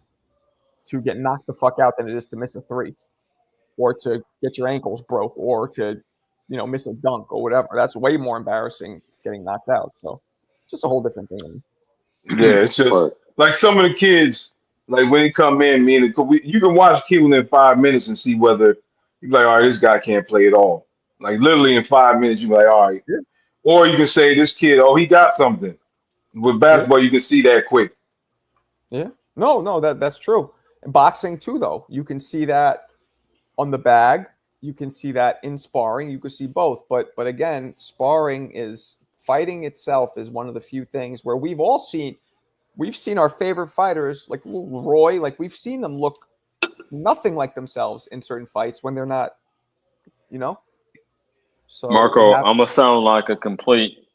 to get knocked the fuck out than it is to miss a 3. or to get your ankles broke, or to, miss a dunk or whatever. That's way more embarrassing getting knocked out. So it's just a whole different thing.
Yeah, it's just
But
like some of the kids, like when they come in, you can watch a kid within 5 minutes and see whether you're like, all right, this guy can't play at all. Like literally in 5 minutes, you're like, all right.
Yeah.
Or you can say this kid, oh, he got something. With
Yeah.
basketball, you can see that quick.
Yeah. No, that's true. In boxing too, though, you can see that on the bag. You can see that in sparring. You can see both. But again, fighting itself is one of the few things where we've seen our favorite fighters like Roy, like we've seen them look nothing like themselves in certain fights when they're not, So it
Marco, I'm
happens.
gonna sound like a complete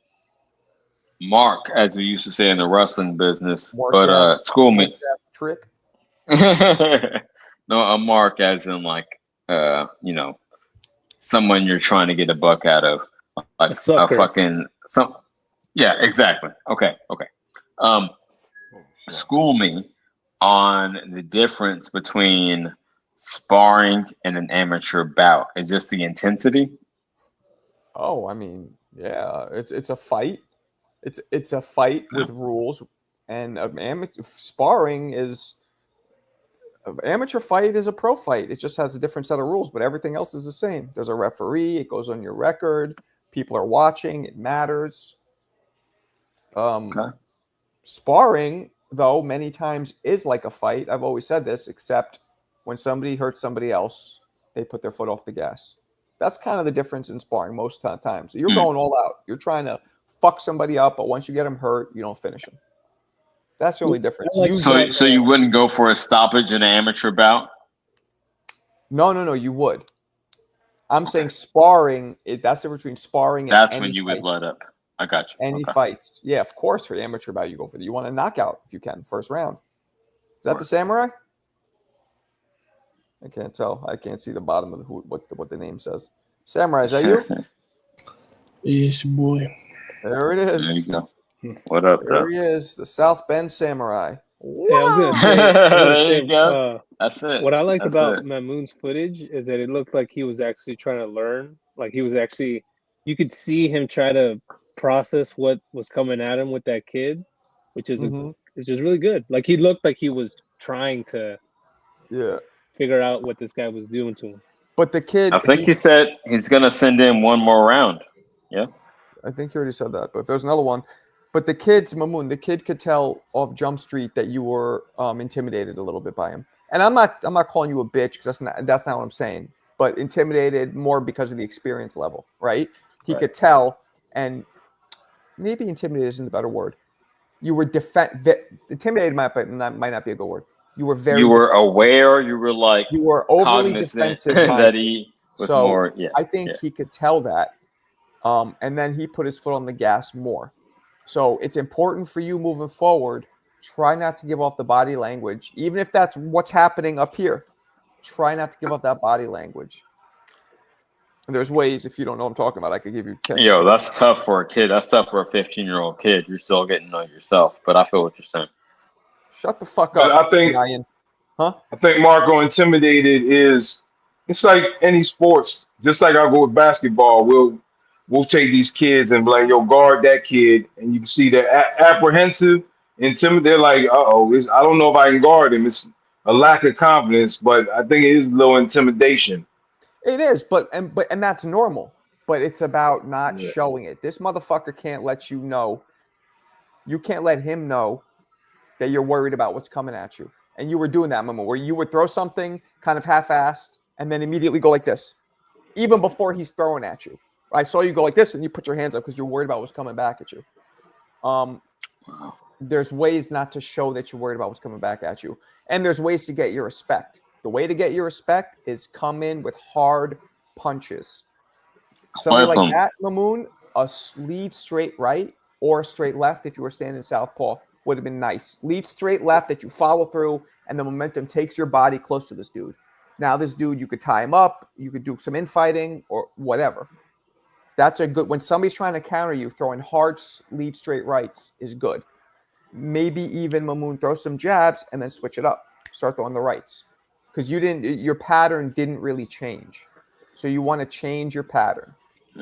mark, as we used to say in the wrestling business.
Mark
But
ass,
school
mark
me.
ass trick.
No, a mark as in like someone you're trying to get a buck out of, like
A
a
sucker.
fucking some. Yeah, exactly. Okay. Um, School me on the difference between sparring and an amateur bout. Is just the intensity?
Oh, I mean, yeah, it's a fight. It's a fight with rules, and amateur sparring is an amateur fight is a pro fight. It just has a different set of rules, but everything else is the same. There's a referee. It goes on your record. People are watching. It matters.
Okay.
Sparring, though, many times is like a fight. I've always said this, except when somebody hurts somebody else, they put their foot off the gas. That's kind of the difference in sparring most times. You're going all out. You're trying to fuck somebody up, but once you get them hurt, you don't finish them. That's the only difference.
like
Usually,
So you wouldn't go for a stoppage in an amateur bout?
no, you would. I'm saying sparring. That's the difference between sparring and
That's
any
when you would
fights.
let up. I got you.
Any
Okay.
fights. Yeah, of course, for the amateur bout, you go for it. You want a knockout if you can, first round. Is that the samurai? I can't tell. I can't see the bottom of what the name says. Samurai, is that you?
Yes, boy.
There it
There
is.
you go. What up,
There
though?
he is, the South Bend Samurai.
Yeah, I was gonna say,
There you go. That's it.
what I liked
That's
about
it.
Mamoon's footage is that it looked like he was actually trying to learn. Like he was actually, you could see him try to process what was coming at him with that kid, which is really good. Like he looked like he was trying to figure out what this guy was doing to him.
But the kid,
I think he said he's gonna send in one more round. Yeah.
I think he already said that. But if there's another one, but the Mamoon, the kid could tell off Jump Street that you were intimidated a little bit by him. And I'm not calling you a bitch because that's not what I'm saying. But intimidated more because of the experience level, right? He could tell, and maybe intimidated isn't the better word. You were intimidated might not be a good word. You were
You were aware. You were like
you were overly
cognizant
defensive
that he was more. Yeah.
I think he could tell that. And then he put his foot on the gas more. So it's important for you moving forward. Try not to give off the body language, even if that's what's happening up here. Try not to give off that body language. And there's ways, if you don't know what I'm talking about, I could give you tips.
Yo, that's tough for a kid. That's tough for a 15-year-old kid. You're still getting to know yourself. But I feel what you're saying.
Shut the fuck
But
up,
I think
Ryan. Huh?
I think Marco intimidated is it's like any sports. Just like I go with basketball, we'll take these kids and be like, yo, guard that kid, and you can see they're apprehensive, intimidated. They're like, I don't know if I can guard him. It's a lack of confidence, but I think it is a little intimidation.
It is, but that's normal. But it's about not showing it. This motherfucker can't let you know. You can't let him know that you're worried about what's coming at you. And you were doing that moment where you would throw something kind of half-assed and then immediately go like this, even before he's throwing at you. I saw you go like this and you put your hands up because you're worried about what's coming back at you. There's ways not to show that you're worried about what's coming back at you. And there's ways to get your respect. The way to get your respect is come in with hard punches. Somebody like that, Mamoon, a lead straight right or a straight left if you were standing southpaw would have been nice. Lead straight left that you follow through and the momentum takes your body close to this dude. Now this dude, you could tie him up, you could do some infighting or whatever. That's a good, when somebody's trying to counter you, throwing hard lead straight rights is good. Maybe even Mamoon throw some jabs and then switch it up. Start throwing the rights. because your pattern didn't really change. So you want to change your pattern.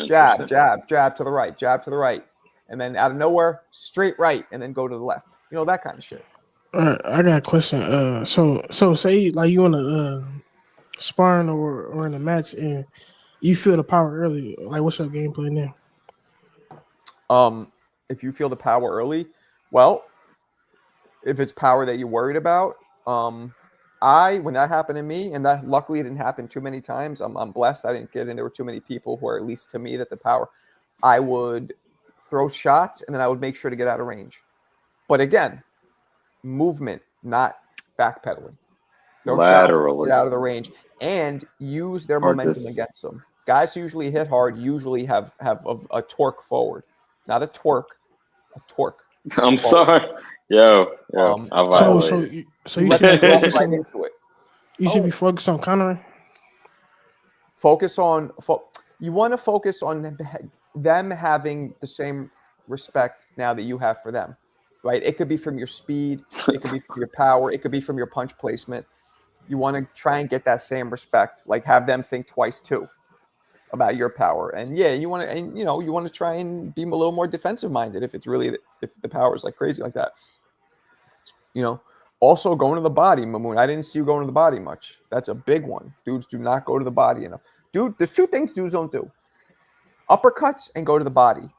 Jab,
Interesting.
jab to the right, jab to the right. And then out of nowhere, straight right, and then go to the left. You know, that kind of shit.
All right, I got a question. So say like you in a sparring or in a match and you feel the power early. Like, what's your game plan there?
If you feel the power early, well, if it's power that you're worried about, when that happened to me, and that luckily it didn't happen too many times. I'm blessed. I didn't get in. There were too many people who are, at least to me, that the power. I would throw shots and then I would make sure to get out of range. But again, movement, not backpedaling. Throw shots,
Laterally.
get out of the range, and use their
Or
momentum
this-
against them. Guys who usually hit hard usually have a torque forward, not a twerk, a torque.
I'm
forward.
sorry. Yo, I
So
violated.
you
Let
should be
them run right
focusing.
into it.
You should be focused on countering.
Focus on. You want to focus on them having the same respect now that you have for them, right? It could be from your speed, it could be from your power, it could be from your punch placement. You want to try and get that same respect, like have them think twice too about your power. And yeah, you want to try and be a little more defensive minded if the power is like crazy like that. Also going to the body, Mamoon. I didn't see you going to the body much. That's a big one. Dudes do not go to the body enough. Dude, there's two things dudes don't do: uppercuts and go to the body.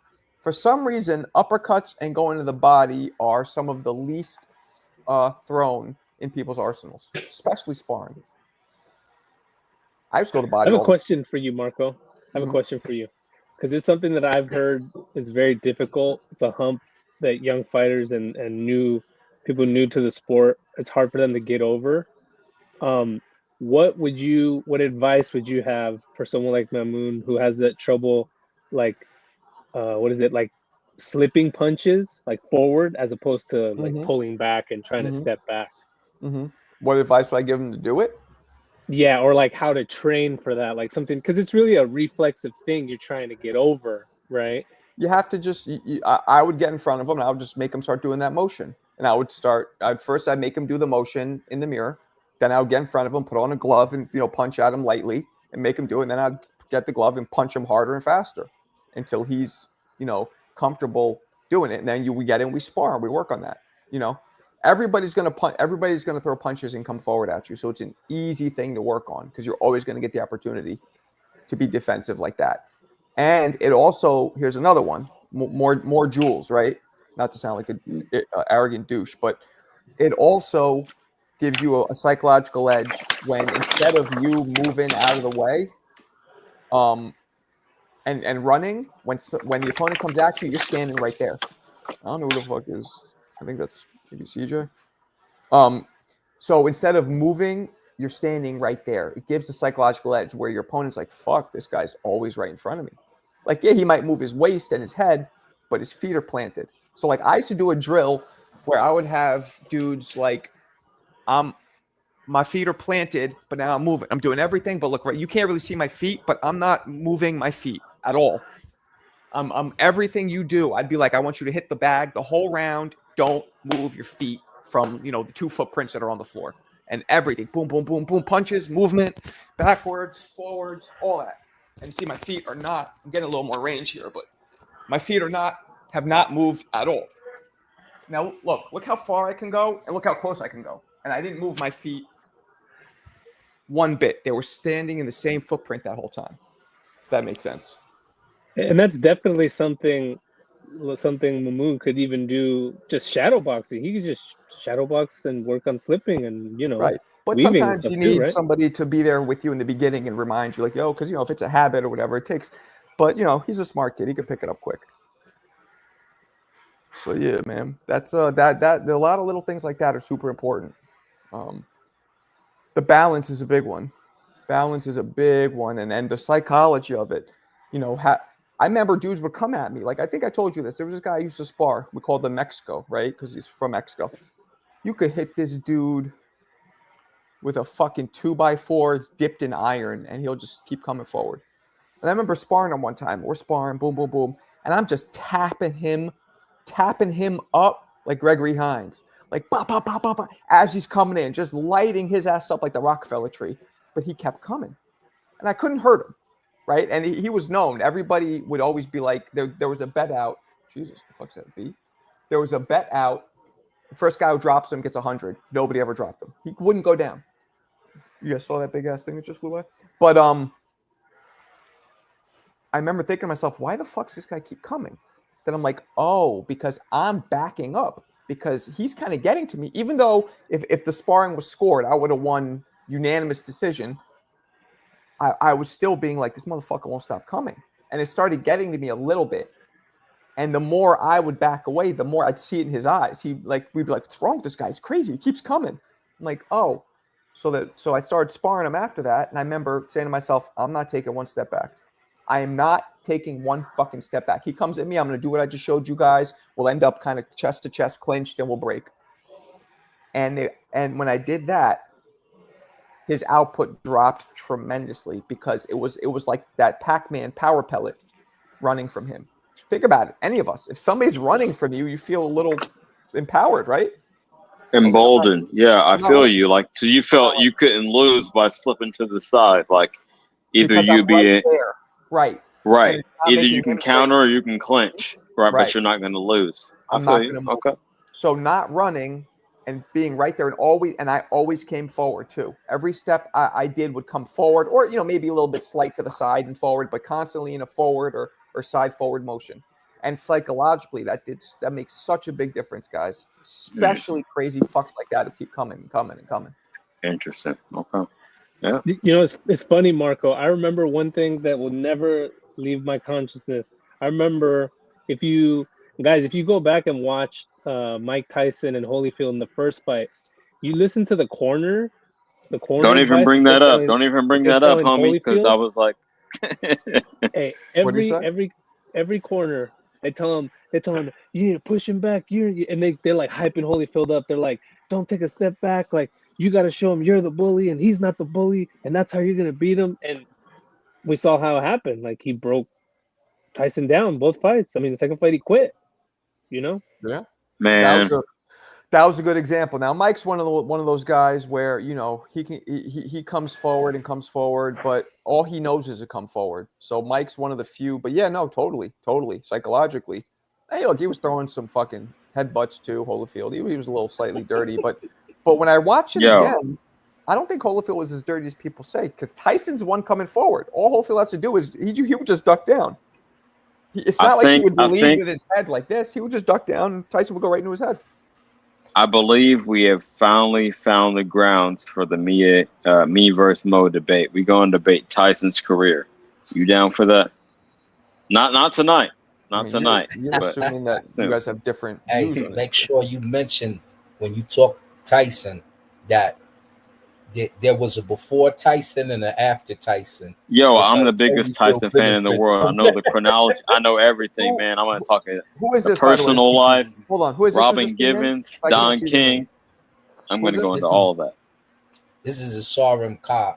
For some reason, uppercuts and going to the body are some of the least thrown in people's arsenals, especially sparring. I just go to the body.
I have a question for you, Marco. I have a question for you, because it's something that I've heard is very difficult. It's a hump that young fighters and people new to the sport, it's hard for them to get over. What advice would you have for someone like Mamoon who has that trouble, like like slipping punches like forward as opposed to like pulling back and trying to step back?
What advice would I give them to do it?
Yeah, or like how to train for that, like something, because it's really a reflexive thing you're trying to get over, right?
You have to just. I would get in front of them and I would just make them start doing that motion. And I'd make them do the motion in the mirror. Then I would get in front of him, put on a glove, and punch at him lightly and make him do it. And then I'd get the glove and punch him harder and faster until he's comfortable doing it. And then we get in, we spar, and we work on that. Everybody's gonna punch. Everybody's gonna throw punches and come forward at you. So it's an easy thing to work on because you're always gonna get the opportunity to be defensive like that. And it also, here's another one, more jewels, right? Not to sound like an arrogant douche, but it also gives you a psychological edge when instead of you moving out of the way, and running, when the opponent comes at you, you're standing right there. I don't know who the fuck is. I think that's maybe CJ. So instead of moving, you're standing right there. It gives the psychological edge where your opponent's like, fuck, this guy's always right in front of me. Like, yeah, he might move his waist and his head, but his feet are planted. So like I used to do a drill where I would have dudes like, my feet are planted, but now I'm moving. I'm doing everything, but look, right, you can't really see my feet, but I'm not moving my feet at all. I'm everything you do. I'd be like, I want you to hit the bag the whole round. Don't move your feet from the 2 footprints that are on the floor, and everything. Boom, boom, boom, boom. Punches, movement, backwards, forwards, all that. And you see, my feet are not. I'm getting a little more range here, but my feet have not moved at all. Now look how far I can go, and look how close I can go. And I didn't move my feet one bit. They were standing in the same footprint that whole time. If that makes sense.
And that's definitely something Mamoon could even do, just shadow boxing. He could just shadow box and work on slipping and
right. But sometimes you need somebody to be there with you in the beginning and remind you, like, because if it's a habit or whatever it takes. But he's a smart kid. He can pick it up quick. So yeah, man, that's that a lot of little things like that are super important. The balance is a big one. And then the psychology of it. I remember dudes would come at me. Like, I think I told you this. There was this guy I used to spar. We called him Mexico, right? Because he's from Mexico. You could hit this dude with a fucking 2x4 dipped in iron, and he'll just keep coming forward. And I remember sparring him one time. We're sparring, boom, boom, boom. And I'm just tapping him up like Gregory Hines. like bah, bah, bah, bah, bah, as he's coming in, just lighting his ass up like the Rockefeller tree. But he kept coming, and I couldn't hurt him, right? And he was known. Everybody would always be like, there was a bet out. Jesus, the fuck's that be? There was a bet out. The first guy who drops him gets 100. Nobody ever dropped him. He wouldn't go down. You guys saw that big ass thing that just flew by? But I remember thinking to myself, why the fuck does this guy keep coming? Then I'm like, oh, because I'm backing up because he's kind of getting to me. Even though if the sparring was scored, I would have won unanimous decision. I was still being like, this motherfucker won't stop coming. And it started getting to me a little bit. And the more I would back away, the more I'd see it in his eyes. We'd be like, what's wrong with this guy? He's crazy. He keeps coming. I'm like, oh. So I started sparring him after that. And I remember saying to myself, I'm not taking one step back. I am not taking one fucking step back. He comes at me. I'm going to do what I just showed you guys. We'll end up kind of chest to chest clinched and we'll break. And when I did that, his output dropped tremendously because it was like that Pac-Man power pellet running from him. Think about it. Any of us, if somebody's running from you, you feel a little empowered, right?
Emboldened. Yeah, I feel you. Like, so you felt you couldn't lose by slipping to the side. Like, either
because
you
I'm
be
right there. Right.
right. Either you can counter or you can clinch. Right, but you're not going to lose.
I'm not going to move.
Okay.
So not running and being right there and I always came forward too. Every step I did would come forward or, maybe a little bit slight to the side and forward, but constantly in a forward or side forward motion. And psychologically, that makes such a big difference, guys. Especially crazy fucks like that who keep coming and coming and coming.
Interesting. Okay. Yeah.
It's funny, Marco. I remember one thing that will never leave my consciousness. I remember if you go back and watch Mike Tyson and Holyfield in the first fight, you listen to the corner.
Don't even bring that up. Don't even bring that up, homie, because I was like,
hey, every corner. They tell him you need to push him back. And they're like hyping Holyfield up. They're like, don't take a step back. Like, you got to show him you're the bully and he's not the bully, and that's how you're gonna beat him. And we saw how it happened. Like, he broke Tyson down both fights. I mean, the second fight he quit.
Yeah,
man,
that was a good example. Now Mike's one of those guys where he comes forward, but all he knows is to come forward. So Mike's one of the few. But yeah, no, totally psychologically. Hey, look, he was throwing some fucking headbutts too. Holyfield, he was a little slightly dirty, but when I watch it again, I don't think Holyfield was as dirty as people say because Tyson's the one coming forward. All Holyfield has to do is he would just duck down. It's not he would lead with his head like this. He would just duck down and Tyson would go right into his head.
I believe we have finally found the grounds for the me versus Mo debate. We go and debate Tyson's career. You down for that? Not tonight. Not tonight.
You're assuming that you guys have different views on
make sure you mention when you talk Tyson that there was a before Tyson and an after Tyson.
Yo, I'm the biggest Tyson fan in the world. I know the chronology. I know everything, man. I want to talk
who is this,
personal life.
Hold on. Who is this?
Robin Givens, Don King. I'm going to go into all of that.
This is a Sarim Ka.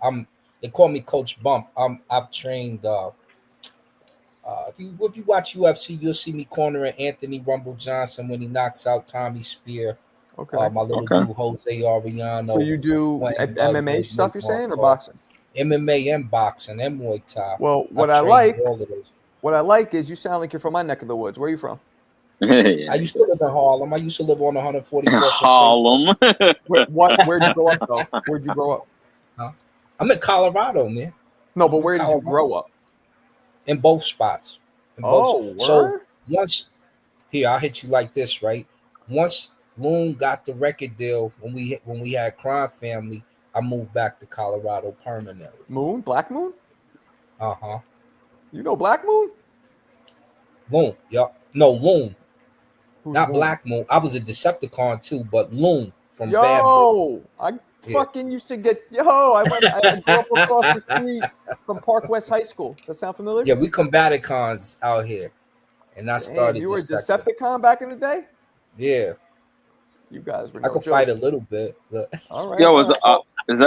They call me Coach Bump. I've trained. If you watch UFC, you'll see me cornering Anthony Rumble Johnson when he knocks out Tommy Spear.
Okay.
My little dude Jose Ariano.
So you do MMA stuff, you're saying, or boxing?
MMA and boxing and Muay Thai.
Well, what I like is you sound like you're from my neck of the woods. Where are you from?
I used to live in Harlem. I used to live on 144th.
Harlem.
Where'd you grow up, though? Where'd you grow up?
Huh? I'm in Colorado, man.
No, but where did you grow up?
In both spots. So once here, I'll hit you like this, right? Once Loon got the record deal when we had Crime Family, I moved back to Colorado permanently.
Moon? Black Moon?
Uh-huh.
You know Black Moon?
Loon, yeah. No, Loon.
Who's
Not
Moon?
Black Moon. I was a Decepticon too, but Loon from Bad
Boy. I fucking used to get I grew up across the street from Park West High School. That sound familiar?
Yeah, we Combaticons out here. And I started.
You were a Decepticon back in the day?
Yeah.
You guys were
I could fight a little bit, but
all right.
Yo, is that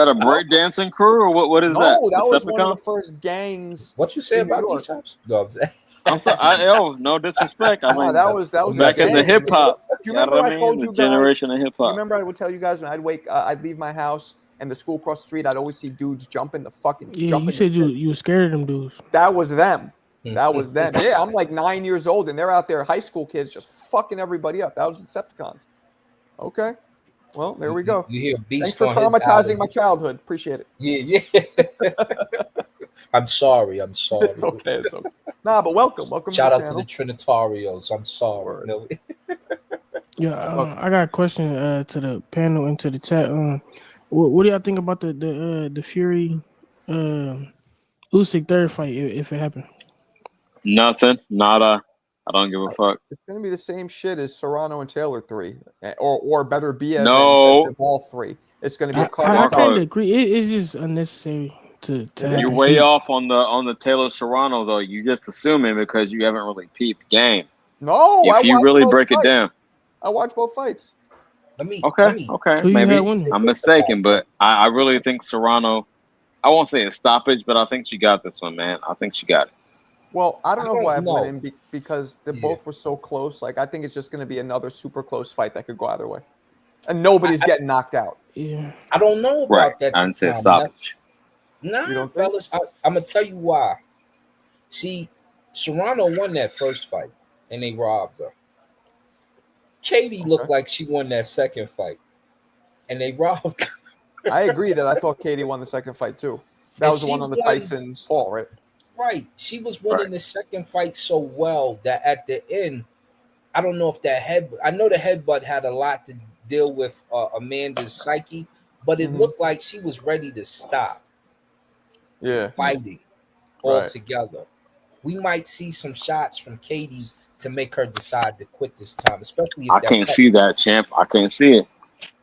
a breakdancing crew or what is that?
No, that was one of the first gangs.
What you say about these types? No, I'm saying.
No disrespect. I mean,
that was
back in the hip hop.
you
know
remember
what
I told
The
you guys?
generation of hip
You
hop.
remember I would tell you guys when I'd leave my house and the school across the street, I'd always see dudes jumping the fucking.
Yeah,
jumping
you said
the
you were scared of them dudes.
That was them. That was them. Yeah, I'm like 9 years old, and they're out there, high school kids, just fucking everybody up. That was Decepticons. Okay. Well, there we go.
You hear
Thanks
Beast
for
on his
traumatizing
album.
my childhood. Appreciate it.
Yeah. I'm sorry.
It's okay. It's okay. Nah, but welcome
Shout
to
out
the
to the
channel.
Trinitarios. I'm sorry.
Word.
No.
Yeah, I got a question to the panel and to the chat. What do y'all think about the Fury Usyk third fight if it happened?
Nothing. Nada. I don't give a fuck.
It's going to be the same shit as Serrano and Taylor 3, or better be than
No.
all 3. It's going to be a cut.
I kind
Marco.
of agree. It's just unnecessary to have
You're
the
way
heat.
off on the Taylor Serrano though. You just assuming because you haven't really peeped game.
No,
If you really break it down.
I watched both fights.
Okay,
Who you
maybe
had winning?
I'm mistaken, but I really think Serrano. I won't say a stoppage, but I think she got this one, man. I think she got it.
Well, I don't know who I have
know.
winning because they both were so close. Like, I think it's just going to be another super close fight that could go either way, and nobody's getting knocked out.
Yeah,
I don't know about that.
I didn't say a
time.
stoppage.
Nah,
You don't think?
fellas, I'm gonna tell you why. See, Serrano won that first fight, and they robbed her. Katie looked like she won that second fight, and they robbed her.
I agree that I thought Katie won the second fight too. That was the one on the Tyson's fall, right?
Right. She was winning the second fight so well that at the end, I don't know if I know the headbutt had a lot to deal with Amanda's psyche, but it looked like she was ready to stop fighting altogether. We might see some shots from Katie to make her decide to quit this time, especially if
I can't see that, champ. I can't see it.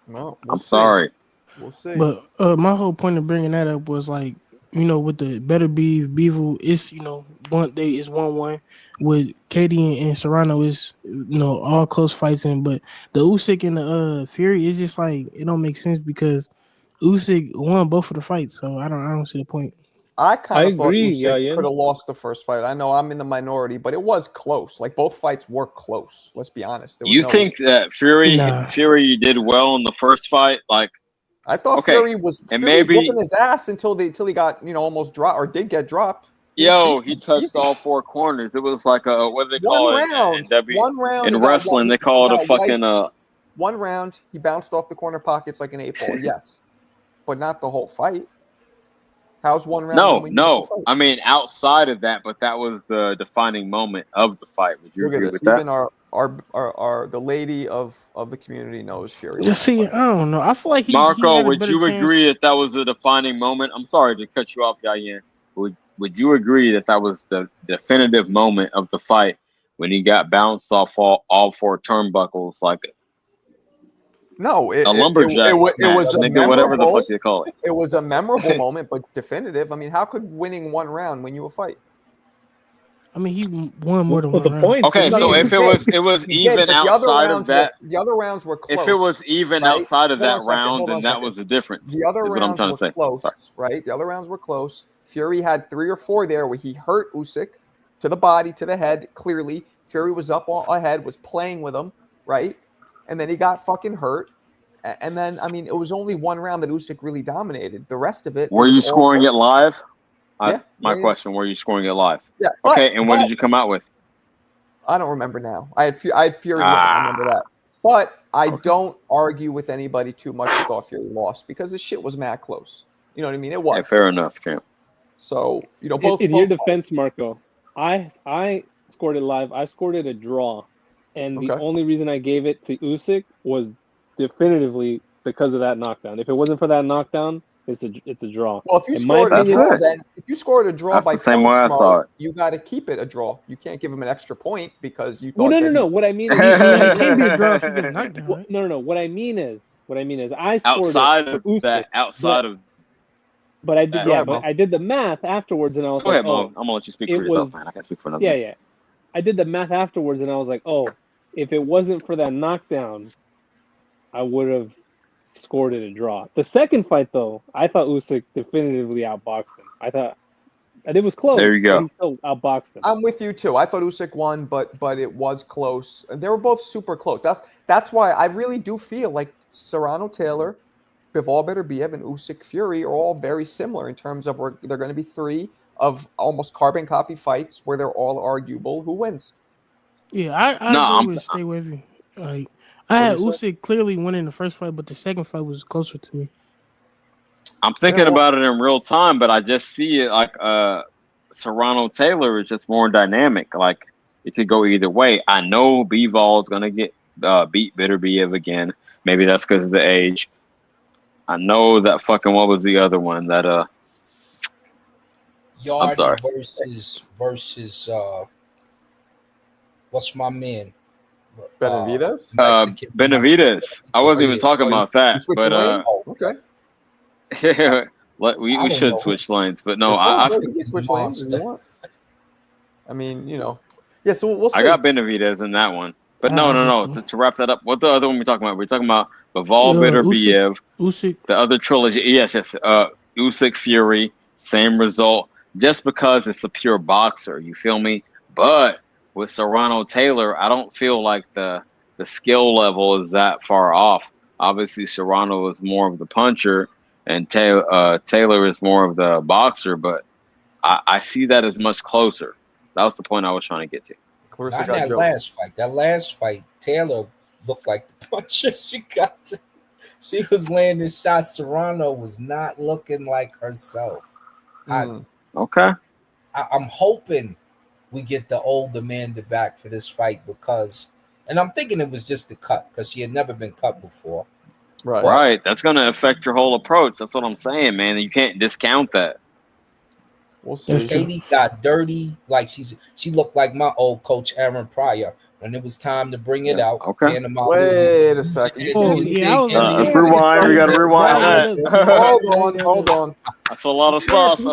Well,
I'm sorry.
We'll see.
But my whole point of bringing that up was like, with the better Beevil, it's 1-1 with Katie and Serrano is all close fights but the Usyk and the Fury is just like it don't make sense because Usyk won both of the fights, so I don't see the point.
I kind of thought
agree,
Usyk could have lost the first fight. I know I'm in the minority, but it was close. Like both fights were close. Let's be honest.
You think that Fury did well in the first fight? Like,
I thought Fury was whooping his ass until he got almost dropped or did get dropped.
Yo, he touched all four corners. It was like a what do they call it
one round
in wrestling? They call it a fucking
1 round. He bounced off the corner pockets like an 8-ball. Yes, but not the whole fight. How's 1 round?
No. I mean, outside of that, but that was the defining moment of the fight. Would you agree with that?
Even our the lady of the community knows Fury.
See, I don't know. I feel like
Marco,
would
you agree that was a defining moment? I'm sorry to cut you off, Yayan. Would you agree that was the definitive moment of the fight when he got bounced off all four turnbuckles like
no,
a lumberjack?
It was
whatever the fuck you call it.
It was a memorable moment, but definitive. I mean, how could winning 1 round win you a fight?
I mean, he won more than one round.
Points. Okay, so if it was even outside of that,
the other rounds were close.
If it was even outside of that round, then that was the difference.
The other rounds were close, right? The other rounds were close. Fury had 3 or 4 there where he hurt Usyk to the body, to the head. Clearly, Fury was up ahead, was playing with him, right? And then he got fucking hurt. And then, I mean, it was only 1 round that Usyk really dominated. The rest of it.
Were you scoring it live?
My
question: were you scoring it live?
Yeah.
Okay, and what did you come out with?
I don't remember now. I had Fury. I remember that. But I don't argue with anybody too much who thought Fury lost because this shit was mad close. You know what I mean? It was.
Yeah, fair enough, champ.
So both.
In your defense, Marco, I scored it live. I scored it a draw, and the only reason I gave it to Usyk was definitively because of that knockdown. If it wasn't for that knockdown, it's a draw.
Well, if you scored a draw, then if you scored a draw by point mode, you got to keep it a draw. You can't give him an extra point because you thought.
No. What I mean is,
it can't be a draw if you get a knockdown. Right?
No. What I mean is, I scored
outside of that.
But I did, but I did the math afterwards, and I was
Go
like,
ahead, Mo. I'm gonna let you speak for yourself, man. I can't speak for another.
Yeah. I did the math afterwards, and I was like, if it wasn't for that knockdown, I would have scored it a draw. The second fight, though, I thought Usyk definitively outboxed him. I thought And it was close.
There you go.
But he still outboxed him.
I'm with you too. I thought Usyk won, but it was close. They were both super close. That's why I really do feel like Serrano Taylor, Bivol Beterbiev, and Usyk Fury are all very similar in terms of they're going to be three of almost carbon copy fights where they're all arguable. Who wins?
Yeah, I agree with stay with you. Like I had Usyk clearly winning the first fight, but the second fight was closer to me.
I'm thinking about it in real time, but I just see it like Serrano Taylor is just more dynamic. Like it could go either way. I know Bivol is gonna get beat Beterbiev again. Maybe that's because of the age. I know that fucking what was the other one that
Yardy versus what's my man?
Benavidez?
Benavidez. I wasn't even talking about that, but
okay.
we should switch lanes, but no,
I switch lanes if you want. I mean, yeah. So we'll see.
I got Benavidez in that one, but no. To wrap that up, what the other one we talking about? We're talking about Bivol Beterbiev,
Usyk.
The other trilogy. Yes. Usyk Fury, same result. Just because it's a pure boxer, you feel me? But with Serrano Taylor, I don't feel like the skill level is that far off. Obviously, Serrano is more of the puncher, and Taylor is more of the boxer. But I see that as much closer. That was the point I was trying to get to.
Not that last fight, Taylor looked like the puncher. She was landing shots. Serrano was not looking like herself.
Okay.
I'm hoping we get the old Amanda back for this fight and I'm thinking it was just the cut because she had never been cut before.
Right. That's going to affect your whole approach. That's what I'm saying, man. You can't discount that.
We'll see.
Katie got dirty. Like she looked like my old coach Aaron Pryor when it was time to bring it out.
Okay.
Wait a second.
Let's rewind. We got to rewind that.
Hold on.
That's a lot of sauce.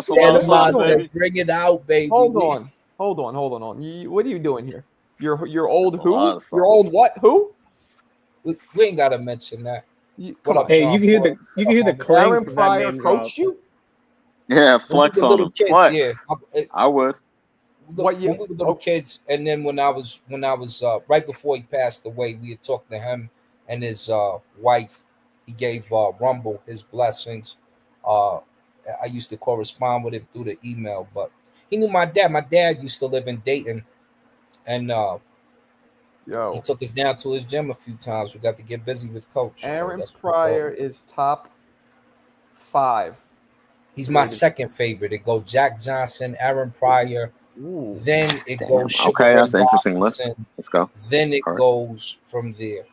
Baby.
Bring it out, baby.
Hold on. What are you doing here? You're old who? You're old what? Who?
We ain't got to mention that.
Come on. Hey, you can hear the clang.
Aaron Pryor coached you?
Yeah, flex on them.
Kids,
flex.
Yeah,
I would.
When we were little kids, and then when I was right before he passed away, we had talked to him and his wife. He gave Rumble his blessings. I used to correspond with him through the email, but he knew my dad. My dad used to live in Dayton, and he took us down to his gym a few times. We got to get busy with Coach.
Aaron Pryor is top 5.
He's my second favorite. It goes Jack Johnson, Aaron Pryor.
Ooh.
Then it goes Sugar
Okay, that's an interesting
Robinson.
list. Let's go.
Then it goes from there.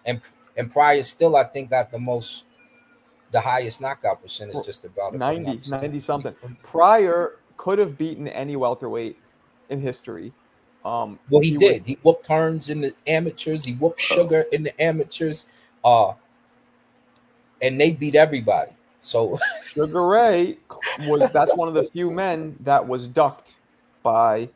And Pryor still, I think, got the highest knockout percentage, just about
90 something. Pryor could have beaten any welterweight in history.
Well, he did. He whooped Hearns in the amateurs. He whooped Sugar in the amateurs. And they beat everybody. So
Sugar Ray that's one of the few men that was ducked by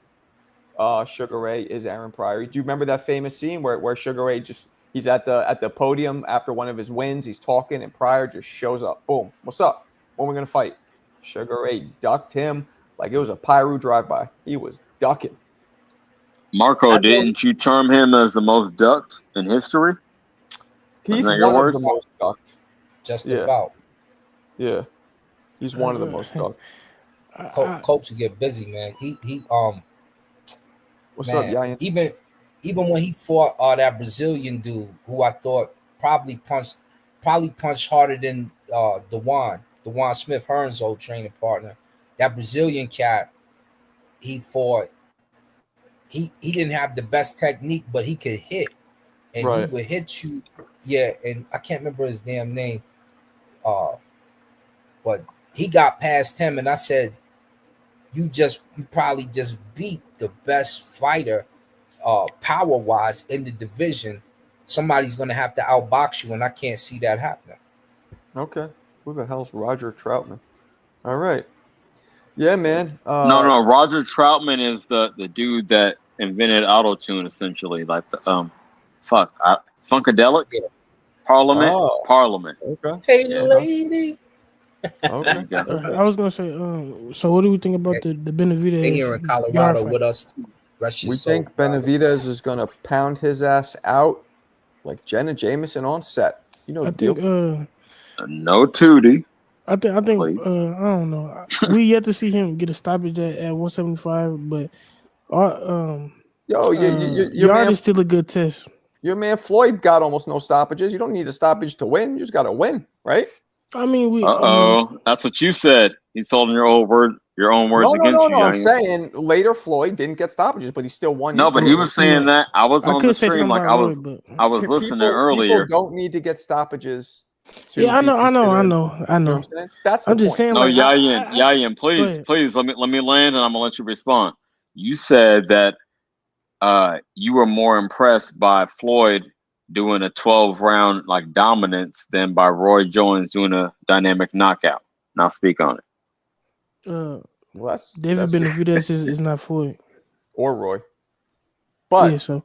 Sugar Ray is Aaron Pryor. Do you remember that famous scene where Sugar Ray he's at the podium after one of his wins, he's talking and Pryor just shows up. Boom. What's up? When are we gonna fight? Sugar Ray ducked him like it was a Pyro drive-by. He was ducking.
Marco, didn't you term him as the most ducked in history?
He's one of the most ducked.
Just about.
Yeah, he's one of the most ducked.
Coach will get busy, man. He
What's up, Yayan?
Even when he fought that Brazilian dude who I thought probably punched harder than Dewan Smith, Hearns' old training partner. That Brazilian cat, he fought. He didn't have the best technique, but he could hit, and he would hit you. Yeah, and I can't remember his damn name. But he got past him, and I said, you probably just beat the best fighter, power wise in the division. Somebody's gonna have to outbox you, and I can't see that happening.
Okay, who the hell's Roger Troutman? All right, yeah, man.
No, Roger Troutman is the dude that invented auto-tune, essentially, like the Funkadelic.
Yeah.
Parliament.
Okay.
Hey, lady.
Okay.
I was gonna say, so what do we think about the
They
Benavidez
here in
yard
Colorado
fight?
with us too. Rest your
We
soul,
think
brother.
Benavidez is gonna pound his ass out like Jenna Jameson on set. You know
I
the deal.
think,
No Tootie,
I think,
please.
I don't know. We yet to see him get a stoppage at 175, but
Yo, your
yard
man,
is still a good test.
your man Floyd got almost no stoppages. You don't need a stoppage to win. You just got to win, right?
I mean,
That's what you said. He's holding your own words
No, no,
against
no,
you,
no. I'm
young.
saying later Floyd didn't get stoppages, but he still won
No, but he
yesterday.
well,
was saying that I was
I
on the
could say
stream,
something
like
about Roy, but
I was listening
People
earlier.
don't need to get stoppages to
yeah, I
be
know, I know, I
considered.
know, I
You know
know.
what I'm saying? That's the
I'm just
point.
saying,
No,
like,
Yayin,
go
please,
ahead.
let me land, and I'm gonna let you respond. You said that you were more impressed by Floyd doing a 12-round like dominance than by Roy Jones doing a dynamic knockout. Now speak on it.
Well,
David
that's just
Benavidez is not Floyd.
or Roy,
Yeah,
but
so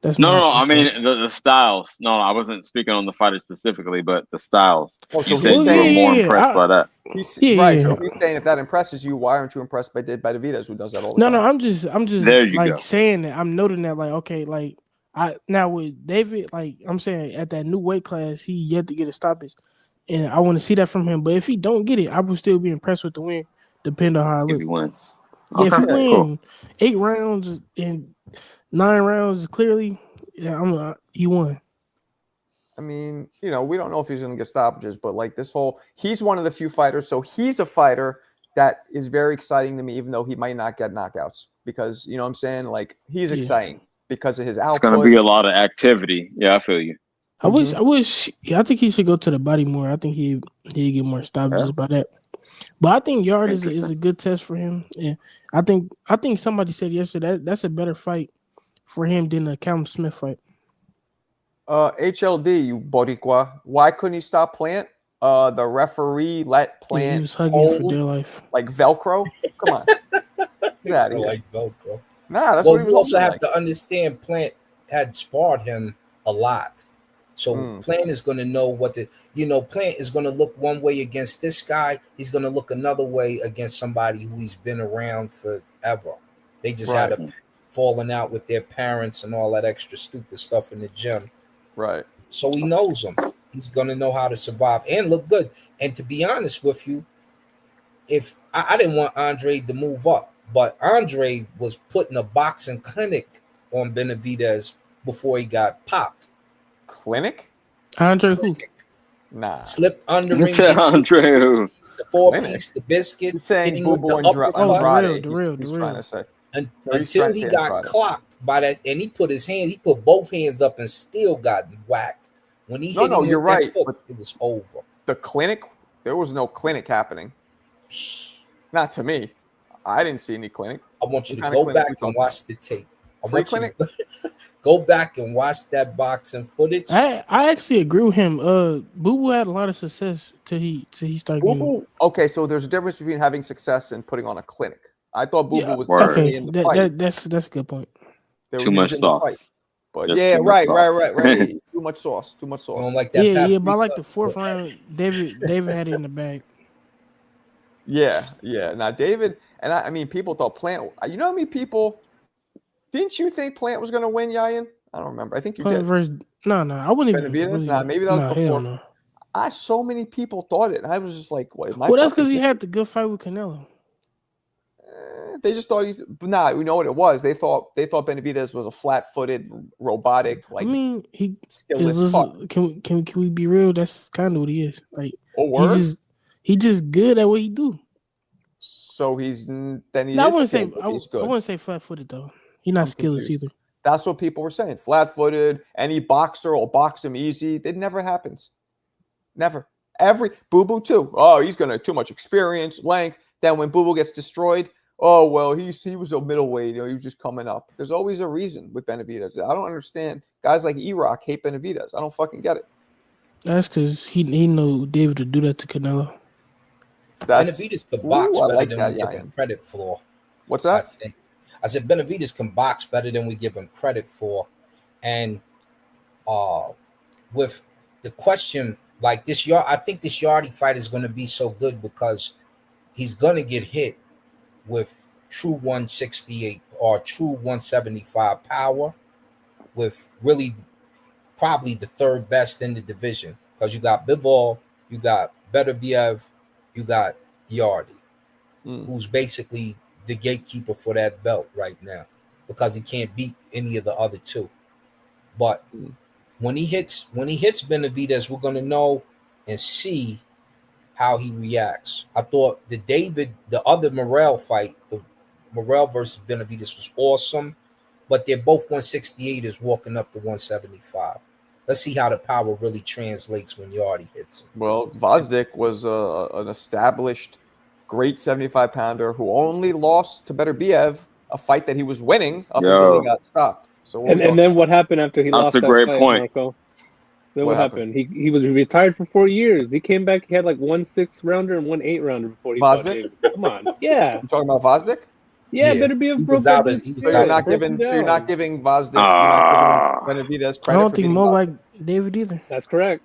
that's
No,
my
no, no. I
response.
mean the styles. No, I wasn't speaking on the fighter specifically, but the styles.
oh,
You
so
said
he's
Well,
you were
saying
more impressed by that.
he's
Yeah,
right.
yeah.
So he's saying if that impresses you, why aren't you impressed by Benavidez, who does that all the
No,
time?
I'm just
There you
like
go.
saying that. I'm noting that, like, okay, like I now with David, like I'm saying at that new weight class, he yet to get a stoppage, and I want to see that from him. But if he don't get it, I would still be impressed with the win, depending on how I
If
look.
he wins.
Yeah, if
Okay,
he
Yeah,
cool.
win 8 rounds and 9 rounds, clearly, yeah, he won.
I mean, we don't know if he's going to get stoppages, but like he's one of the few fighters. So he's a fighter that is very exciting to me, even though he might not get knockouts because, you know what I'm saying? Like he's
Yeah.
exciting because of his
It's gonna
output.
be a lot of activity. Yeah, I feel you.
I wish. Yeah, I think he should go to the body more. I think he'd get more stoppages by that. But I think yard is a good test for him. Yeah, I think somebody said yesterday that's a better fight for him than a Callum Smith fight.
HLD, you Boricua. Why couldn't he stop Plant? The referee let Plant
Yeah, he was hugging for dear life.
like Velcro. Come on. Get out of here.
Like Velcro.
Nah, that's what he was
you also have
like.
to understand Plant had sparred him a lot. So Plant is going to know Plant is going to look one way against this guy. He's going to look another way against somebody who he's been around forever. They just had a falling out with their parents and all that extra stupid stuff in the gym.
Right.
So he knows them. He's going to know how to survive and look good. And to be honest with you, if I didn't want Andre to move up, but Andre was putting a boxing clinic on Benavidez before he got popped.
Clinic?
Andre who?
Nah.
Slipped underneath
Andre.
4-piece, the biscuit.
He's saying Boo Boo Andrade. He's trying to say.
Until he got clocked by that, and he put both hands up and still got whacked. When he hit him with that hook, it was over.
The clinic, there was no clinic happening. Not to me. I didn't see any clinic.
I want you to go back and watch the tape.
Free clinic?
Go back and watch that boxing footage.
I actually agree with him. Boo Boo had a lot of success till he started
Boo Boo. Okay, so there's a difference between having success and putting on a clinic. I thought Boo Boo was definitely in the fight.
That's a good point.
Too much sauce.
But yeah, right. Too much sauce. Too much sauce.
I don't like that.
Yeah. But I like the fourth round. David had it in the bag.
Yeah. Now David and I mean, people thought Plant. You know how many people? Didn't you think Plant was going to win, Yayin? I don't remember. I think you did.
No, I wouldn't even.
Benavidez? Nah, maybe that was before.
No.
So many people thought it, and I was just like, "What?"
Well, that's because he had the good fight with Canelo.
They just thought he's. Nah, you know what it was? They thought Benavidez was a flat-footed, robotic. Like,
I mean, he.
fuck.
Can we be real? That's kind of what he is. Like,
He
just good at what he do.
So he's then he.
No,
is skilled,
I wouldn't say flat-footed though. He's not skillless either.
That's what people were saying. Flat-footed, any boxer will box him easy. It never happens. Never. Boo Boo too. Oh, he's gonna too much experience, length. Then when Boo Boo gets destroyed, oh well, he was a middleweight. He was just coming up. There's always a reason with Benavidez. I don't understand. Guys like E-Rock hate Benavidez. I don't fucking get it.
That's because he know David to do that to Canelo.
Benavidez could box better
like
than we give him credit for.
What's that?
I said Benavidez can box better than we give him credit for. And with the question Like this yard, I think this Yardy fight is going to be so good because he's going to get hit with true 168 or true 175 power, with really probably the third best in the division, because you got Bivol, you got Beterbiev, you got Yardy, who's basically the gatekeeper for that belt right now, because he can't beat any of the other two. But when he hits Benavidez, we're gonna know and see how he reacts. I thought the other Morrell fight, the Morrell versus Benavidez, was awesome, but they're both 168ers walking up to 175. Let's see how the power really translates when Yardy hits him.
Well, Vazdik was an established great 75-pounder who only lost to Beterbiev, a fight that he was winning up until he got stopped. So
and then what happened after he lost
a
that
great
fight,
point.
Marco? Then what happened? He was retired for 4 years. He came back. He had like 1 6-rounder and 1 8-rounder before he fought David. Come on, yeah.
You talking about Vazdik?
Yeah, Beterbiev broke that dude's
So you're not giving Vazdik, you're not giving Benavidez credit.
I don't think Mo like David either.
That's correct.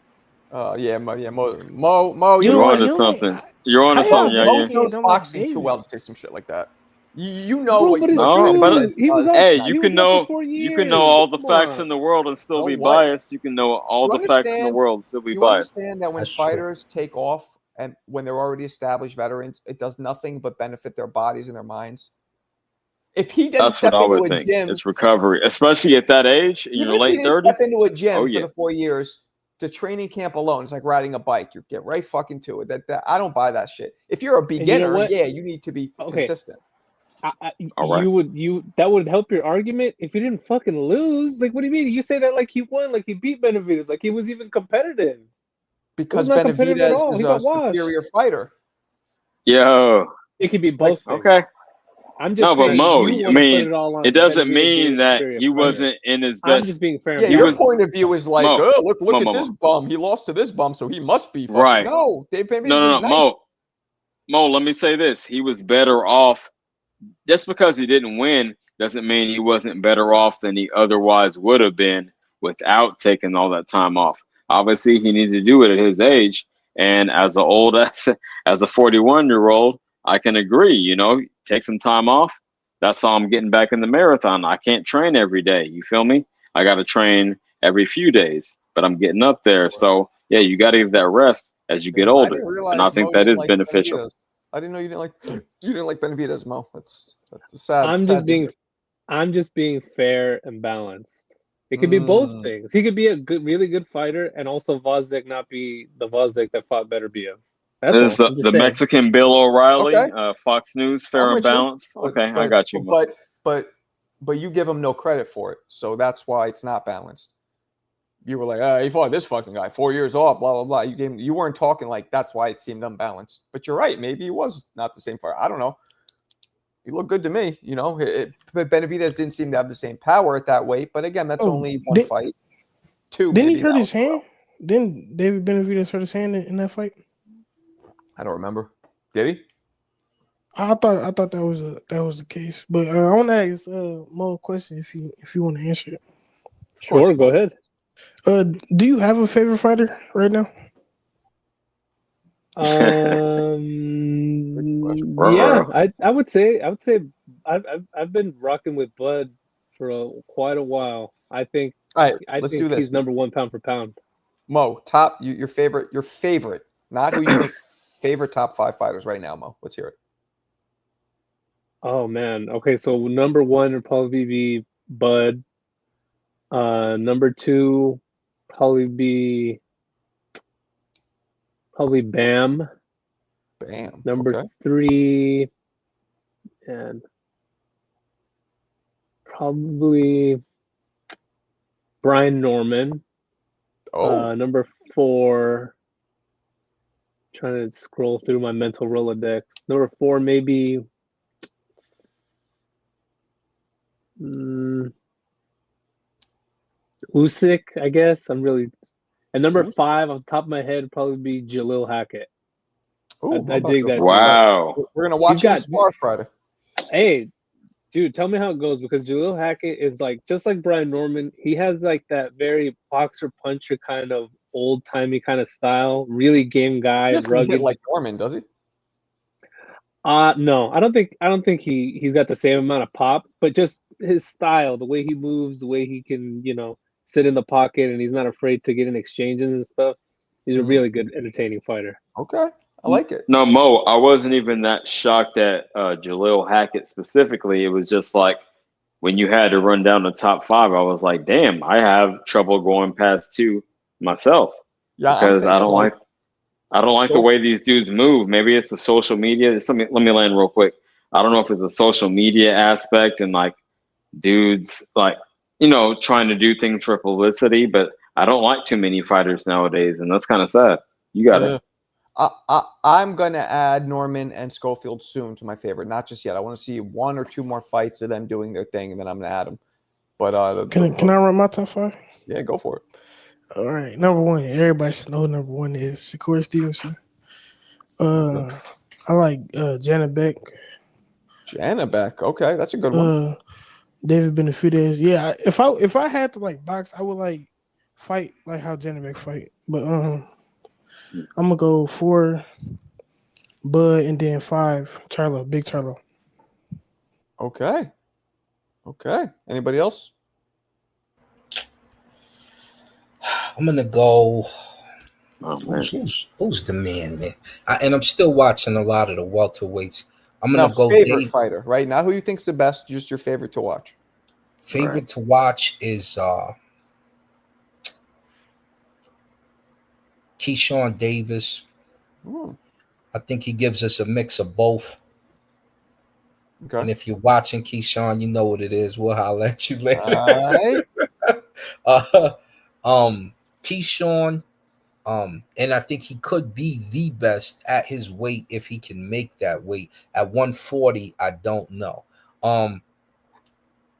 Mo,
You're
onto
something. You're onto something,
Mo
young.
knows boxing too well to say some shit like that. You know
Bro,
what?
but it's
No,
true.
but
He was up,
hey,
he
you
was
can
up
know
for 4 years.
you can know all the
Come
facts
on.
in the world and still
Know
be
what?
biased. You can know all the facts in the world and still be
You
biased.
understand that when
That's true.
fighters take off and when they're already established veterans, it does nothing but benefit their bodies and their minds. If he didn't
That's
step
what I
into
would
a
think.
gym,
It's recovery, especially at that age, in your
even if he
late
didn't
30s.
step into a gym
Oh,
for
yeah.
the 4 years, the training camp alone is like riding a bike. You get right fucking to it. That I don't buy that shit. If you're a beginner,
what?
you need to be consistent.
All right.
That would help your argument if you didn't fucking lose. Like, what do you mean? You say that like he won, like he beat Benavidez, like he was even competitive.
Because
not competitive at
Benavidez
all.
is
He
a
got washed.
superior fighter.
Yo.
It could be both things.
Okay.
I'm just
No, but
saying
Mo,
you
I
want to put
mean,
it all on
it doesn't
Benavidez being
mean
a
that
superior
he
fighter.
wasn't in his
I'm
best.
just being fair.
Yeah, your point of view is like,
Mo,
look
Mo,
at this bum. He lost to this bum, so he must be fucking.
Right.
No, Dave Benavidez
No,
is nice.
Mo, let me say this. He was better off. Just because he didn't win doesn't mean he wasn't better off than he otherwise would have been without taking all that time off. Obviously, he needs to do it at his age. And as a 41-year-old, I can agree, take some time off. That's how I'm getting back in the marathon. I can't train every day. You feel me? I got to train every few days, but I'm getting up there. So, yeah, you got to give that rest as you get older. And I think that is beneficial.
Benavidez. I didn't know you didn't like Benavidez, Mo. That's a sad.
I'm just being fair and balanced. It could be both things. He could be a really good fighter, and also Vazdik not be the Vazdik that fought Beterbiev. That's all.
The Mexican Bill O'Reilly,
Okay.
Fox News, fair and balanced. Okay, I got you. Mo.
But you give him no credit for it, so that's why it's not balanced. You were like, he fought this fucking guy, 4 years off, blah blah blah. You weren't talking like that's why it seemed unbalanced. But you're right, maybe he was not the same fighter. I don't know. He looked good to me, But Benavidez didn't seem to have the same power at that weight. But again, that's only one fight. Two.
Didn't he hurt his hand? Didn't David Benavidez hurt his hand in that fight?
I don't remember. Did he?
I thought that was the case. But I want to ask Mo a question if you want to answer it.
Sure, go ahead.
Do you have a favorite fighter right now?
Yeah, I would say I've been rocking with Bud for quite a while. I think
let's do this.
He's number one pound for pound.
Mo, top your favorite, not who you think favorite top 5 fighters right now. Mo, let's hear it.
Oh man, okay, so number 1 would probably be Bud. Number 2 probably Bam. Number 3, and probably Brian Norman. Number 4. Trying to scroll through my mental Rolodex. Number 4, maybe. Usyk, I guess. And number 5 off the top of my head would probably be Jalil Hackett. I dig that.
Wow.
We're gonna watch him spar Friday.
Hey, Dude, tell me how it goes, because Jalil Hackett is like, just like Brian Norman, he has like that very boxer puncher kind of old timey kind of style, really game guy,
He doesn't hit
rugged.
like Norman, does he?
No, I don't think he's got the same amount of pop, but just his style, the way he moves, the way he can, sit in the pocket, and he's not afraid to get in exchanges and stuff. He's a really good, entertaining fighter.
Okay. I like it.
No, Mo, I wasn't even that shocked at Jalil Hackett specifically. It was just like when you had to run down the top 5, I was like, damn, I have trouble going past 2 myself.
Yeah,
because I don't like the way these dudes move. Maybe it's the social media. Let me land real quick. I don't know if it's a social media aspect and like dudes like, trying to do things for publicity, but I don't like too many fighters nowadays, and that's kind of sad. You got it.
I'm going to add Norman and Schofield soon to my favorite. Not just yet. I want to see 1 or 2 more fights of them doing their thing, and then I'm going to add them. But
can I run my top 5?
Yeah, go for it.
All right, number 1. Everybody should know who number 1 is. Shakur Stevenson. I like Janet Beck.
Janet Beck. Okay, that's a good one.
David Benavidez. Yeah, if I had to like box, I would like fight like how Janet Beck fight. But I'm gonna go 4 Bud, and then 5 Charlo, Big Charlo.
Okay. Anybody else?
I'm gonna go. Who's the man? And I'm still watching a lot of the welterweights. I'm gonna go
favorite fighter, right? Not who you think's the best, just your favorite to watch.
Favorite to watch is Keyshawn Davis. I think he gives us a mix of both. Okay. And if you're watching Keyshawn, you know what it is. We'll holler at you later. Keyshawn, and I think he could be the best at his weight if he can make that weight. At 140, I don't know.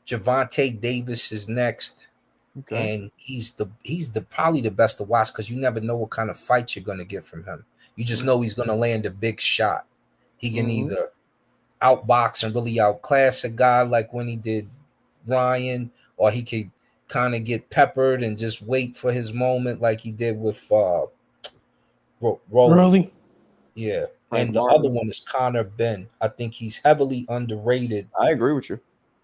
Gervonta Davis is next. Okay. And he's probably the best to watch because you never know what kind of fight you're gonna get from him. You just know he's gonna land a big shot. He can either outbox and really outclass a guy like when he did Ryan, or he could kind of get peppered and just wait for his moment like he did with Rolly. Yeah. And the other one is Connor Ben. I think he's heavily underrated.
I agree with you.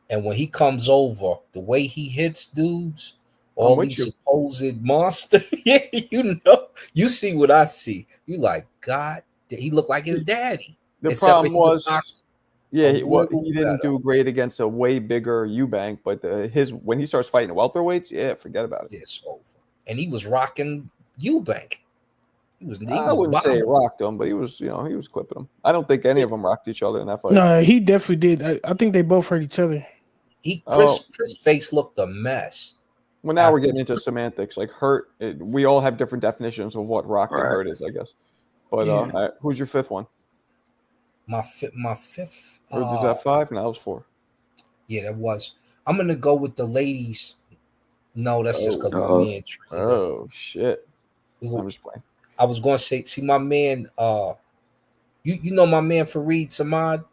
And when he comes over, the way he hits dudes, all these supposed monsters, you see what I see. You like, God, he looked like his daddy.
The problem was, he didn't do great against a way bigger Eubank, but when he starts fighting welterweights, forget about it.
It's over. And he was rocking Eubank.
I wouldn't say he rocked him, but he was clipping him. I don't think any of them rocked each other in that fight.
No, he definitely did. I think they both hurt each other.
Chris' face looked a mess.
Well, now we're getting into semantics. Like hurt, we all have different definitions of what rocked and hurt is, I guess. But who's your fifth one?
My fifth.
Or was that 5? No, that was 4.
Yeah, that was. I'm gonna go with the ladies. No, that's just because my man.
Oh shit! I'm just playing.
I was going to say, see my man. You know my man Fareed Samad.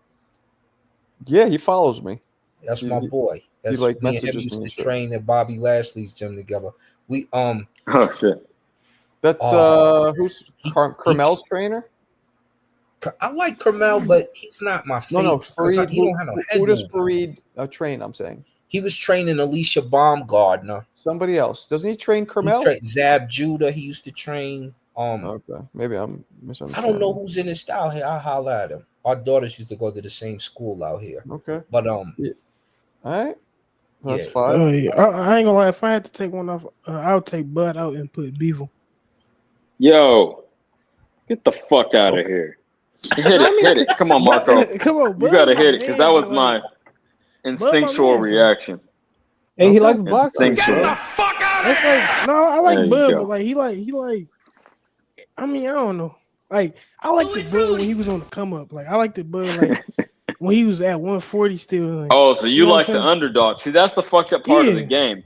Yeah, he follows me.
That's my boy. That's
like
me and him used to train at Bobby Lashley's gym together. We
Oh shit.
That's who's Carmel's trainer?
I like Carmel, but he's not my favorite.
No, Fareed.
He don't have no head.
Who does Fareed train? I'm saying
he was training Alicia Baumgardner.
Somebody else. Doesn't he train Carmel?
Zab Judah. He used to train.
Okay, maybe I'm misunderstanding.
I don't know who's in his style here. I'll holler at him. Our daughters used to go to the same school out here.
Okay,
but
all right. That's 5.
I ain't gonna lie. If I had to take one off, I would take Bud out and put Beaver.
Yo, get the fuck out of here! Hit it! Come on, Marco.
Come on,
you gotta hit it because that was my instinctual reaction.
Hey, he likes boxing.
Get
the fuck out of here! I like Bud, but like he like. I mean, I don't know. Like I like the Bud when he was on the come up. Like I like the Bud like when he was at 140 still. Like,
so you like the underdog? See, that's the fucked up part of the game.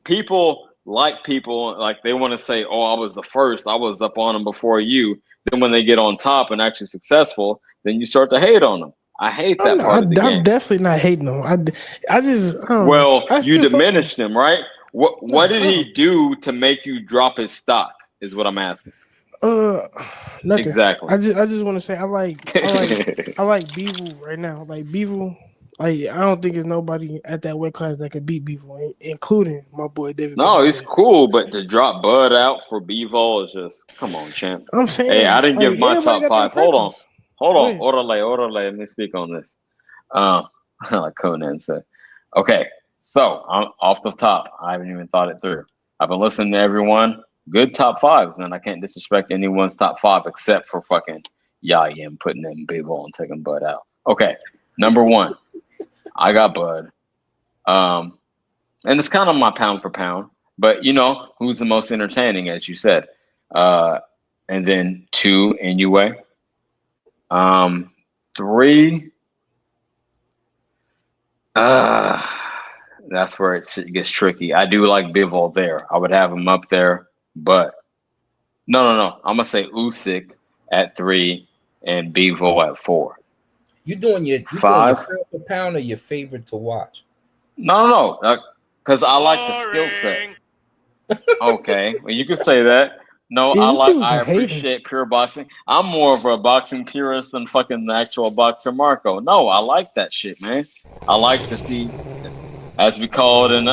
People like they want to say, "Oh, I was the first. I was up on them before you." Then when they get on top and actually successful, then you start to hate on them. I hate that part of the
I'm
game.
definitely not hating him. I just I don't know.
Well,
I
you
still fuck with him.
diminished him, right? What did he do to make you drop his stock? Is what I'm asking.
Nothing.
Exactly.
I just want to say I like Bevel right now. Like Bevel, like I don't think there's nobody at that weight class that could beat Bevel, including my boy David
No, he's
Benavidez.
cool, but to drop Bud out for Bivol is just come on, champ.
I'm
Hey, I
saying
didn't
like
give my
everybody
top
got their
five. Hold on,
preference.
hold
Go
on,
ahead.
orale. Let me speak on this. Like Conan said. Okay, so I'm off the top. I haven't even thought it through. I've been listening to everyone. Good top five, and I can't disrespect anyone's top five except for fucking Yayim putting in Bivol and taking Bud out. Okay, number one, I got Bud. And it's kind of my pound for pound, but you know who's the most entertaining, as you said. And then 2, Inoue. 3, that's where it gets tricky. I do like Bivol there. I would have him up there, but no. I'm gonna say Usyk at 3 and Bivol at 4.
You doing your
5.
pound for pound or your favorite to watch?
No, because I like the skill set. Okay, well you can say that. No,
Yeah, this dude's
I
a hater.
appreciate pure boxing. I'm more of a boxing purist than fucking the actual boxer Marco. No, I like that shit, man. I like to see, as we call it in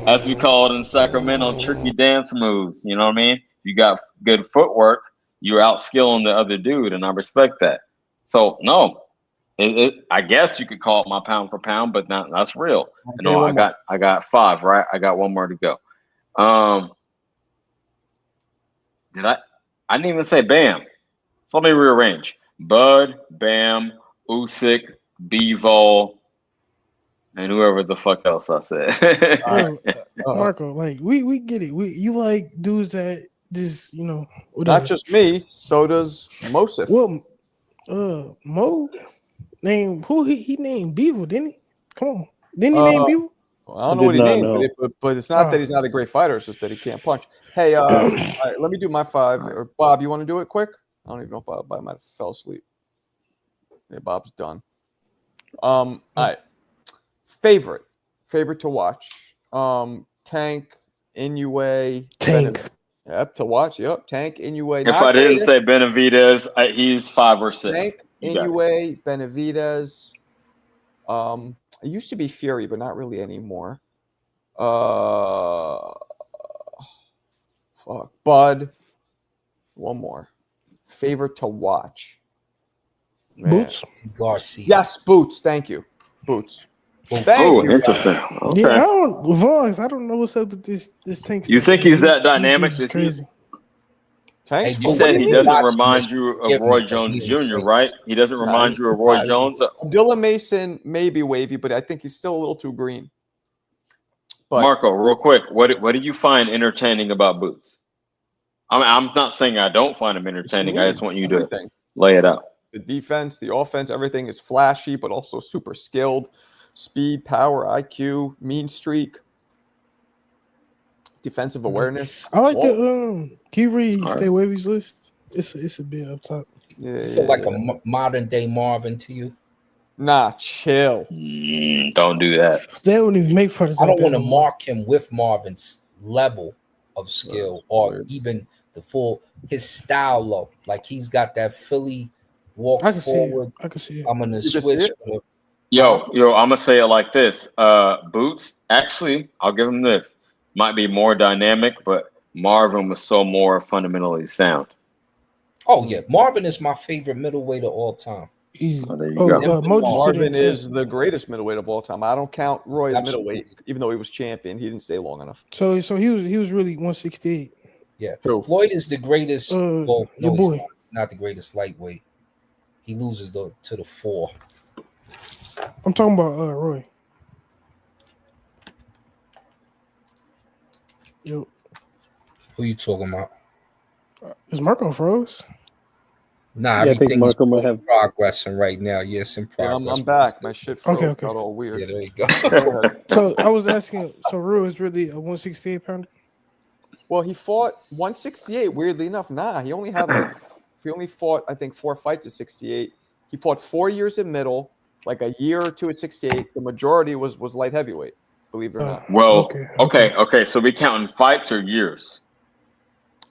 as we call it in Sacramento, tricky dance moves. You know what I mean? You got good footwork, you're out skilling the other dude, and I respect that. So no, I guess you could call it my pound for pound, but that's real. No, I got 5, right? I got one more to go. Did I? I didn't even say Bam. So let me rearrange. Bud, Bam, Usyk, Bivol, and whoever the fuck else I said.
Bro, Marco, like we get it. You like dudes that just whatever.
Not just me. So does Mosif.
Well, Mo named who he named Beaver, didn't he? Come on, didn't he name Beaver?
Well, I don't know what he named, but it's not that he's not a great fighter. It's just that he can't punch. Hey, all right, let me do my 5. Or Bob, you want to do it quick? I don't even know if Bob might have fell asleep. Yeah, Bob's done. All right. Favorite to watch. Tank, Inoue,
Tank.
Yep, to watch. Yep, Tank, Inoue.
If I didn't say Benavidez, he's 5 or 6.
Tank, Inoue, Benavidez. It used to be Fury, but not really anymore. Fuck. Bud. One more. Favorite to watch. Man.
Boots.
Garcia.
Yes, Boots. Thank you. Boots.
Oh, interesting. Okay.
Yeah, I don't know what's up with this Tank.
You think he's that dynamic?
This crazy.
Tanks.
You said he doesn't remind you of Roy Jones Jr., right? He doesn't remind you of Roy Jones.
Dylan Mason may be wavy, but I think he's still a little too green. But,
Marco, real quick, what do you find entertaining about Boots? I'm not saying I don't find him entertaining. I just want you to lay it out.
The defense, the offense, everything is flashy, but also super skilled. Speed, power, IQ, mean streak, defensive awareness.
I like the can you read Stay Wavy's list? It's a bit up top.
Yeah,
feel like a modern day Marvin to you.
Nah, chill.
Don't do that.
They don't even make fighters.
I don't want to mark him with Marvin's level of skill or even the full his style low. Like he's got that Philly walk forward.
I can see it.
I'm gonna switch.
Yo, I'm gonna say it like this. Boots, actually, I'll give him this. Might be more dynamic, but Marvin was so more fundamentally sound.
Oh yeah, Marvin is my favorite middleweight of all time.
Easy.
Oh, there you go.
Marvin is the greatest middleweight of all time. I don't count Roy as middleweight, even though he was champion. He didn't stay long enough.
So he was really 168.
Yeah, Floyd is the greatest. Well, no,
your boy.
he's not the greatest lightweight. He loses to the 4.
I'm talking about Roy. Yo.
Who you talking about?
Is Marco froze?
Nah, everything is progressing right now. Yes, in progress.
Yeah, I'm back. My shit froze.
Okay.
Got all weird.
Yeah, there you go.
So I was asking. So Rue is really a 168 pounder?
Well, he fought 168. Weirdly enough, he only fought I think 4 fights at 68. He fought 4 years at middle, like a year or two at 68. The majority was light heavyweight, believe it or not.
Well, okay. So we counting fights or years?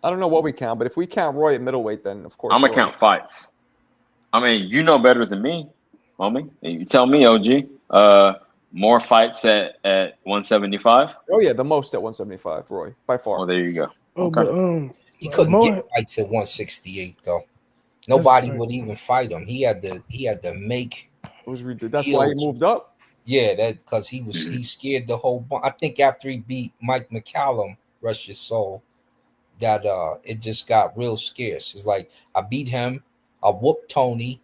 I don't know what we count, but if we count Roy at middleweight, then of course
I'm gonna count fights. I mean, you know better than me, homie. You tell me, OG. More fights at 175.
Oh yeah, the most at 175, Roy, by far.
Oh, there you go.
Oh,
Okay.
but
he couldn't get fights at 168 though. Nobody would even fight him. He had to make.
It was that's why he moved up.
Yeah, that because he scared the whole. I think after he beat Mike McCallum, rest his soul, that it just got real scarce. It's like I beat him, I whooped Tony.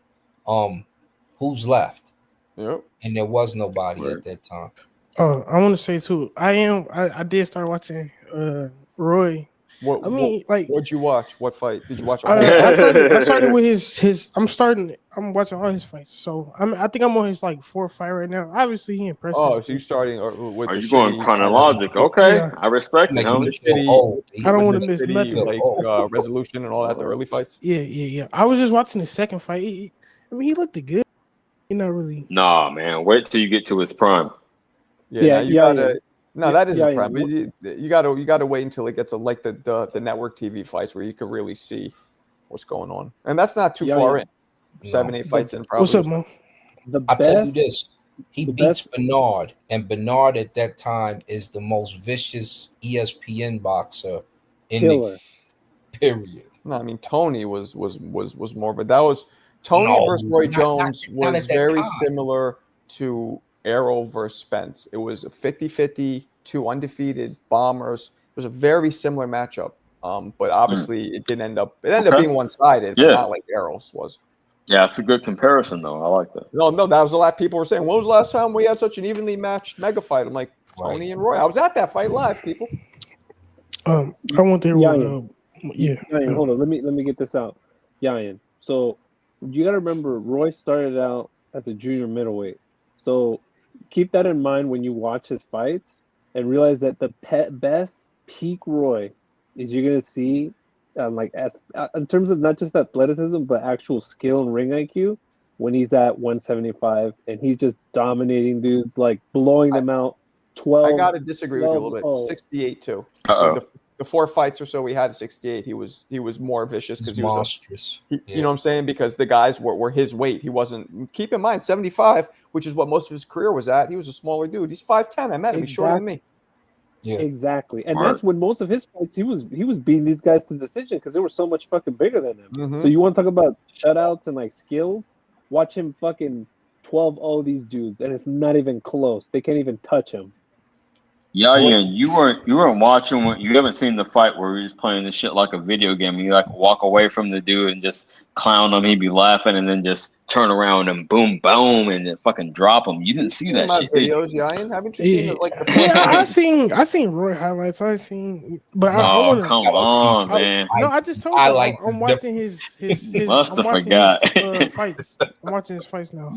Who's left?
Yep.
And there was nobody at that time.
Oh, I want to say too. I did start watching Roy.
What'd you watch? What fight did you watch?
I started with his. I'm watching all his fights. So I think I'm on his like 4th fight right now. Obviously, he impressive.
Oh, so you starting with?
Are you going chronologic? Okay, yeah. I respect it.
I don't want to miss nothing.
Like resolution and all that. The early fights.
Yeah. I was just watching the second fight. He looked good. He not really.
Nah, man. Wait till you get to his prime.
Yeah. No, that is his prime. But you gotta wait until it gets like the network TV fights where you can really see what's going on, and that's not too far in. 7-8 fights in. Probably.
What's up, Mo?
I'll tell you this: he beats Bernard, and Bernard at that time is the most vicious ESPN boxer in the period.
No, I mean Tony was more, but that was Tony versus Roy Jones was very similar to Errol versus Spence. It was a 50-50, 2 undefeated bombers. It was a very similar matchup. But obviously it didn't end up. It ended up being one-sided, but not like Errol's was.
Yeah, it's a good comparison though. I like that.
No, that was a lot. People were saying, "When was the last time we had such an evenly matched mega fight?" I'm like, Tony and Roy. I was at that fight live, people.
I want to hear.
Yayan, hold on. Let me get this out. Yayan. So you got to remember, Roy started out as a junior middleweight. So keep that in mind when you watch his fights and realize that the best peak Roy is you're going to see in terms of not just athleticism, but actual skill and ring IQ when he's at 175 and he's just dominating dudes, like blowing them out. 12.
I got to disagree with you a little bit. 68 too. The 4 fights or so we had at 68, he was more vicious because he was
monstrous.
You know what I'm saying? Because the guys were his weight. He wasn't. Keep in mind, 75, which is what most of his career was at. He was a smaller dude. He's 5'10". I met him. He's shorter than me.
Yeah, exactly. And that's when most of his fights he was beating these guys to decision because they were so much fucking bigger than him. Mm-hmm. So you want to talk about shutouts and like skills? Watch him fucking 12-0 these dudes, and it's not even close. They can't even touch him.
Yeah, you weren't watching. You haven't seen the fight where he was playing this shit like a video game. And you like walk away from the dude and just clown him. He'd be laughing and then just turn around and boom, boom, and then fucking drop him. You didn't see that shit.
Videos, Yayan? Haven't you seen it? Like
I seen Roy highlights. I want to.
Come on, man.
I just told you. I'm watching his
must have forgot.
Fights. I'm watching his fights now.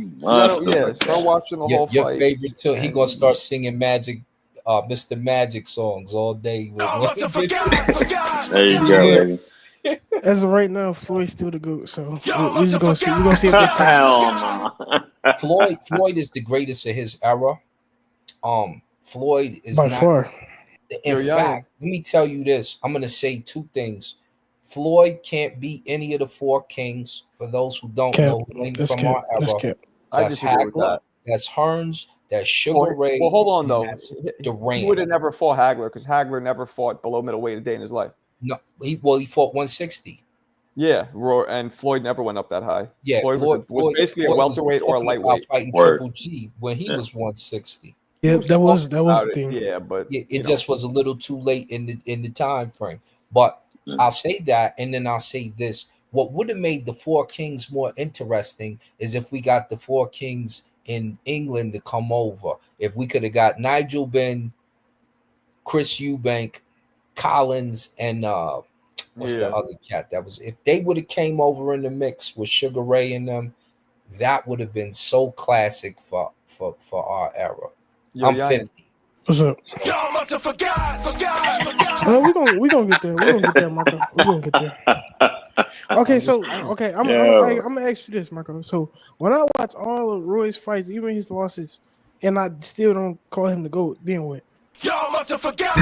Start watching the whole fight.
Your favorite too. He gonna start singing Magic. Mr. Magic songs all day.
There you go, baby.
As of right now, Floyd's still the GOAT. So we're just gonna see. We're gonna see if they
Floyd is the greatest of his era. Floyd is
by far.
In fact, let me tell you this. I'm gonna say 2 things. Floyd can't beat any of the 4 kings. For those who don't know, from our era, that's Hagler, that's Hearns. That's Sugar Ray.
Well, hold on though. He would have never fought Hagler because Hagler never fought below middleweight a day in his life.
No, he fought 160.
Yeah, and Floyd never went up that high.
Yeah,
Floyd was basically a welterweight or a lightweight.
Fighting Triple G when he was 160.
Yeah, that was the thing.
Yeah, but
it just was a little too late in the time frame. But I'll say that, and then I'll say this: what would have made the 4 kings more interesting is if we got the 4 kings in England to come over. If we could have got Nigel Benn, Chris Eubank, Collins, and the other cat that was, if they would have came over in the mix with Sugar Ray and them, that would have been so classic for our era. I'm 50.
What's up? Y'all must have forgot. We're gonna get there. We're gonna get there, Marco. We're gonna get there. Okay,
I'm
so
just saying.
okay,
Yo.
I'm gonna ask you this, Marco. So when I watch all of Roy's fights, even his losses, and I still don't call him the GOAT, then what?
Y'all must have forgot.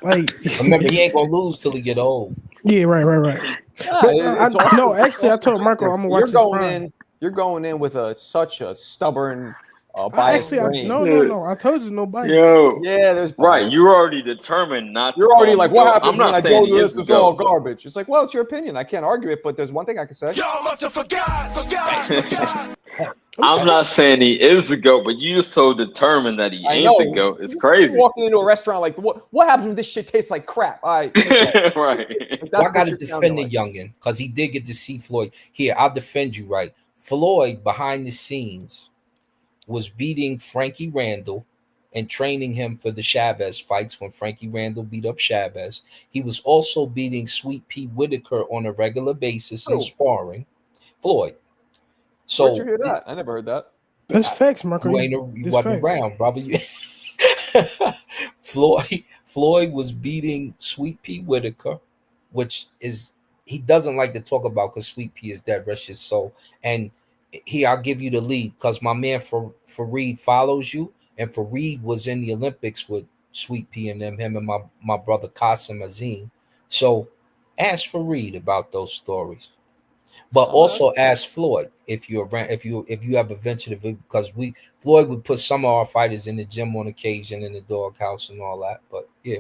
Like,
Remember, he ain't gonna lose till he get old.
yeah, right.
Nah,
But
it's also,
no,
it's
actually, I
also
told Marco I'm
gender.
gonna watch his prime.
You're going in with such a stubborn,
I
biased
actually,
brain.
no. I told you no bias.
Yo.
Yeah, there's
Right,
bias.
you're already determined not to
You're already
call him the
like, what
GOAT.
happens
I'm
when
not
I
saying
go
he
to
is
this?
the
It's all
GOAT.
garbage. It's like, well, it's your opinion. I can't argue it, but there's one thing I can say.
Y'all must have forgot.
I'm not saying he is the GOAT, but you're so determined that he
I
ain't the
know.
GOAT. It's
You're
crazy.
walking into a restaurant like, what happens when this shit tastes like crap? All right. Okay.
Right.
Like,
Well,
that's
I got to
what you're
defend
sounding
the
like.
youngin because he did get to see Floyd. Here, I'll defend you, right? Floyd, behind the scenes, was beating Frankie Randall and training him for the Chavez fights when Frankie Randall beat up Chavez. He was also beating Sweet Pea Whitaker on a regular basis in
Who?
sparring. Floyd.
Where'd you
So
hear that? I never heard that.
That's facts, Marco.
you
This
wasn't
facts.
around, brother. Floyd was beating Sweet Pea Whitaker, which is he doesn't like to talk about because Sweet Pea is dead, rest his soul. And here I'll give you the lead because my man Fareed follows you, and Fareed was in the Olympics with Sweet Pea and him and my brother Qasim Azim. So ask Fareed about those stories. But also ask Floyd if you ever ventured because Floyd would put some of our fighters in the gym on occasion in the doghouse and all that. But yeah,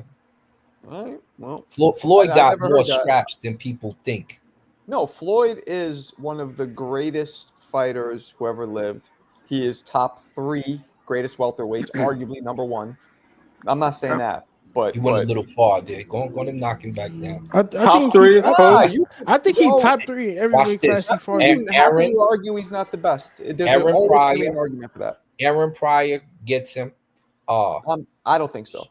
All right. Well,
Floyd
I
got
never
more
heard that.
scraps than people think.
No, Floyd is one of the greatest fighters who ever lived. He is top 3 greatest welterweights, arguably number 1. I'm not saying that,
He
but
went a little far there. Go him knock him back down.
I
Top
think he,
3, I suppose.
I think he
bro,
top 3 in every
Watch
weight
this.
class he fought.
And
how can you argue he's not the best? There's
Aaron
always going to be
Pryor.
an argument for that.
Aaron Pryor gets him.
I don't think so.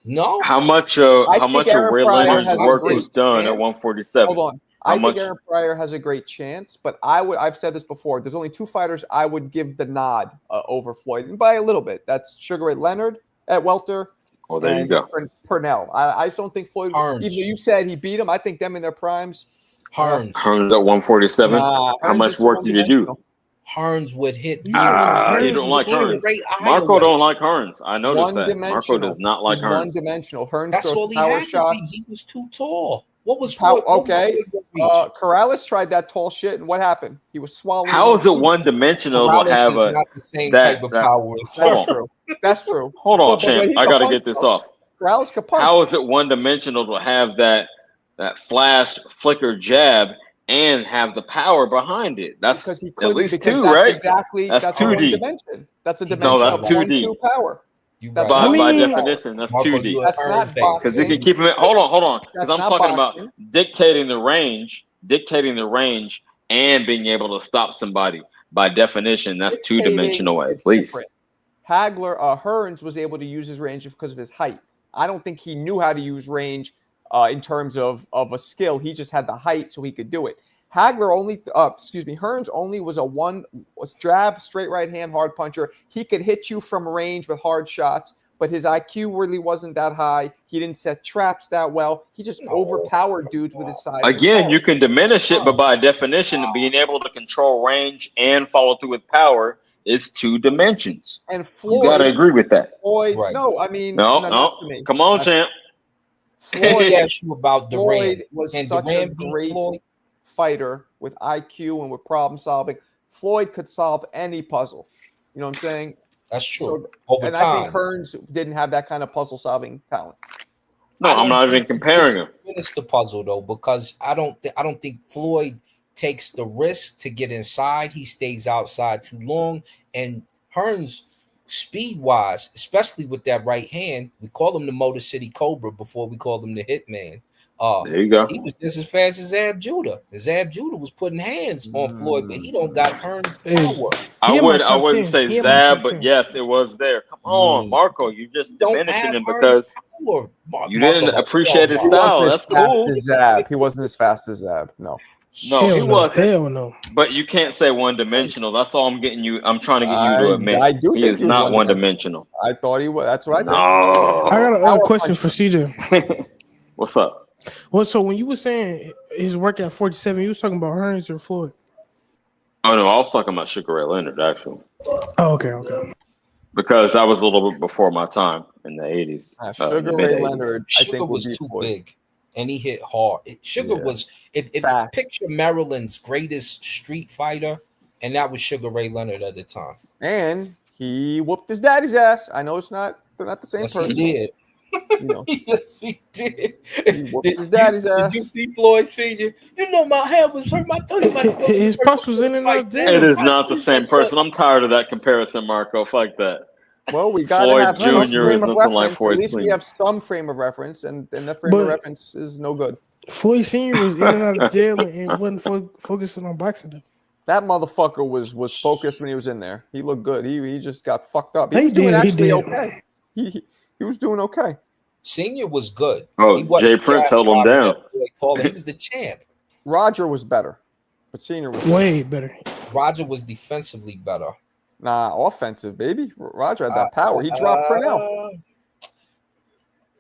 No.
How much
think
of
Aaron
Ray
Pryor
Leonard's
has a
work
great
was done at
chance.
147?
Hold on.
How
I
much?
think Aaron Pryor has a great chance, but I've said this before. There's only 2 fighters I would give the nod over Floyd, and by a little bit. That's Sugar Ray Leonard at welter.
Oh, there you
And
go.
Purnell. I just don't think Floyd,
Hearns.
even though you said he beat him, I think them in their primes.
Hearns.
Hearns at 147.
Nah,
How
Hearns
much
is
work did you do?
one-dimensional.
Hearns would hit.
You said
You
Hearns
don't
was
like
Floyd.
Hearns.
Ray
Marco
Iowa.
don't like Hearns. I noticed that. Marco
One-dimensional.
does not like
He's
Hearns.
one-dimensional. Hearns
That's
throws
all he
power
had to be.
shots.
He was too tall. What was Floyd?
Okay.
What
Corrales tried that tall shit, and what happened? He was swallowing.
How
his
is it
own feet.
one-dimensional to
Corrales
have
is
a
not the same
that-
type of
that-
power as
Hold
That's
on.
true. That's true.
Hold on,
But
champ.
he
I
could
got to
punch,
get this
though.
off.
Corrales could punch.
How is it one-dimensional to have that flash flicker jab and have the power behind it? That's
because he
at
couldn't.
least
Because
2,
that's
right?
exactly
That's
that's
2D.
one dimension. That's a
No,
dimension
that's
of
2D.
1-2 power.
You
That's
right.
By
I mean-
definition, that's
Marco,
2D.
you a
That's not
Hearns fan.
Because he
boxing.
can keep him. Hold on. Because
That's
I'm
not
talking
boxing.
about dictating the range, and being able to stop somebody. By definition, that's
Dictating,
2-dimensional at
it's
least.
different. Hearns was able to use his range because of his height. I don't think he knew how to use range in terms of a skill. He just had the height, so he could do it. Hearns only was was jab, straight right hand, hard puncher. He could hit you from range with hard shots, but his IQ really wasn't that high. He didn't set traps that well. He just overpowered dudes with his size.
Again, you can diminish it, but by definition, being able to control range and follow through with power is 2 dimensions.
And
You got to agree with that.
Right.
No, I mean,
No.
not to me.
Come on, champ.
Floyd asked you about Duran.
Floyd was
Can
such
Duran
a
beat
great
Floyd?
fighter with IQ and with problem solving. Floyd could solve any puzzle. You know what I'm saying?
That's true.
So,
Over
and
time.
I think Hearns didn't have that kind of puzzle solving talent.
No, I'm not even comparing him.
Finish the puzzle though, because I don't think Floyd takes the risk to get inside. He stays outside too long, and Hearns, speed wise, especially with that right hand, we call him the Motor City Cobra before we called him the Hitman.
There you go.
He was just as fast as Zab Judah. Zab Judah was putting hands on Floyd, but he don't got Hearns' power.
I wouldn't say
He in my
Zab,
top
but
10.
yes, it was there. Come on, Marco, you just
Don't
diminishing
have
him
Hearns'
because
power.
you didn't appreciate his
He
style.
wasn't
That's
as fast
cool.
as Zab. He wasn't as fast as Zab. No.
No, he wasn't.
Hell no.
But you can't say one-dimensional. That's all I'm getting you. I'm trying to get you to admit.
I do
He
think
is
he was
not
one-dimensional.
one-dimensional.
I thought he was. That's what I think.
No.
I got a
Power
question
puncher.
for CJ.
What's up?
Well, so when you were saying his work at 47, you was talking about Hearns or Floyd?
Oh no, I was talking about Sugar Ray Leonard actually,
Oh, okay.
because that was a little bit before my time in the 80s.
Sugar
the
Ray
mid-80s.
Leonard, I
Sugar
think, would
was
be
too
Floyd.
big, and he hit hard. Sugar
Yeah.
was if
Fact.
picture Maryland's greatest street fighter, and that was Sugar Ray Leonard at the time.
And he whooped his daddy's ass. I know they're not the same
Yes,
person.
he did.
You know,
Yes, he did.
he whooped his daddy's ass.
Did you see Floyd Senior? You know my head was hurt. My tongue.
His pops was in and out of jail.
It is not the same person. I'm tired of that comparison, Marco. Fuck that.
Well, we gotta
Floyd
have some
Jr.
frame
is
of
nothing like
reference.
Floyd
At least we
Sr.
have some frame of reference, and that frame of reference is no good.
Floyd Senior was in and out of jail and wasn't focusing on boxing though.
That motherfucker was focused when he was in there. He looked good. He just got fucked up.
He
was doing
did, he
actually
did.
okay. He was doing okay.
Senior was good.
Oh,
He wasn't
Jay Prince held him down.
He was the champ.
Roger was better, but Senior was
way better.
Roger was defensively better.
Nah, offensive, baby. Roger had that power. He dropped Purnell.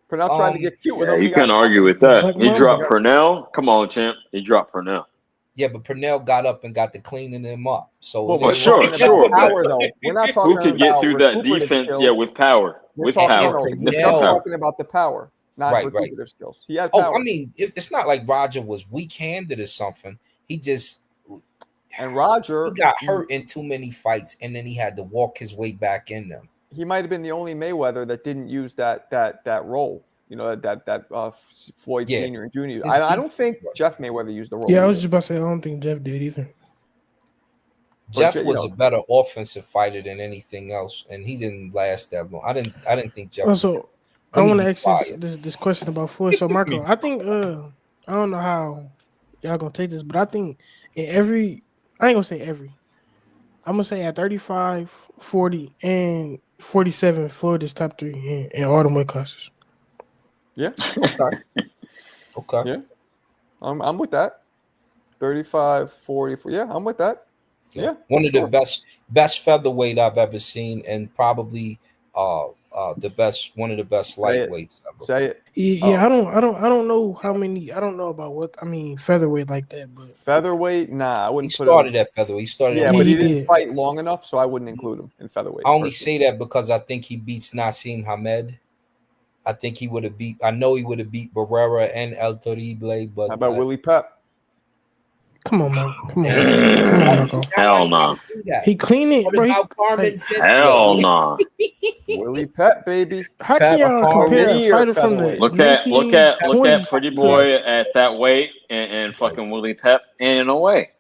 Purnell tried to get cute with him.
You
He
can't
got-
argue with that.
Black
He
Mamba.
dropped Purnell. Come on, champ. He dropped Purnell.
Yeah, but Purnell got up and got the cleaning him up. So
Well,
it
we're
was-
sure,
talking
sure,
about power, though. We're not talking
Who could get
about
through that
recuperative
defense?
skills.
Yeah, with power.
We're
With
talking,
power.
no, we're
Significant
just
power.
talking about the power, not
Right,
recuperative skills. He had power.
Oh, I mean, it's not like Roger was weak-handed or something. He just
and Roger
he got hurt in too many fights, and then he had to walk his way back in them.
He might have been the only Mayweather that didn't use that role. You know, that Floyd
Yeah.
Senior and Junior.
His
I don't
defense
think
was-
Jeff Mayweather used the role.
Yeah, I was
either.
just about to say I don't think Jeff did either.
Jeff
you
was
know.
a better offensive fighter than anything else, and he didn't last that long. I didn't think Jeff.
Also, I
Let me
want to
be
ask
quiet.
this question about Floyd. So, Marco, I think I don't know how y'all gonna take this, but I think in every, I ain't gonna say every, I'm gonna say at 35, 40, and 47, Floyd is top 3 in all the weight classes.
Yeah.
Okay.
Yeah. I'm with that. 35, 40. Yeah, I'm with that. Yeah.
One of
sure.
the best featherweight I've ever seen, and probably the best, one of the best
Say it.
lightweights ever.
Say it.
Yeah, I don't know how many. I don't know about what I mean featherweight like that, but
Featherweight, nah, I
He
wouldn't put
started
him.
at featherweight. He started.
Yeah,
at
but he
he
didn't
did.
fight long enough, so I wouldn't include him in featherweight.
I only
personally.
say that because I think he beats Nassim Hamed. I think he would have beat. I know he would have beat Barrera and El Torrible, but
How about Willie Pep?
come on, man, come on, Marco.
Hell no.
He clean it,
What
bro.
about Carmen
Like,
Cynthia?
Hell no.
Willie Pep, baby.
how can y'all
Pep,
compare a
career
fighter from the
featherweight.
Look at
1920s
Pretty
to-
Boy at that weight and fucking Willie Pep in a way.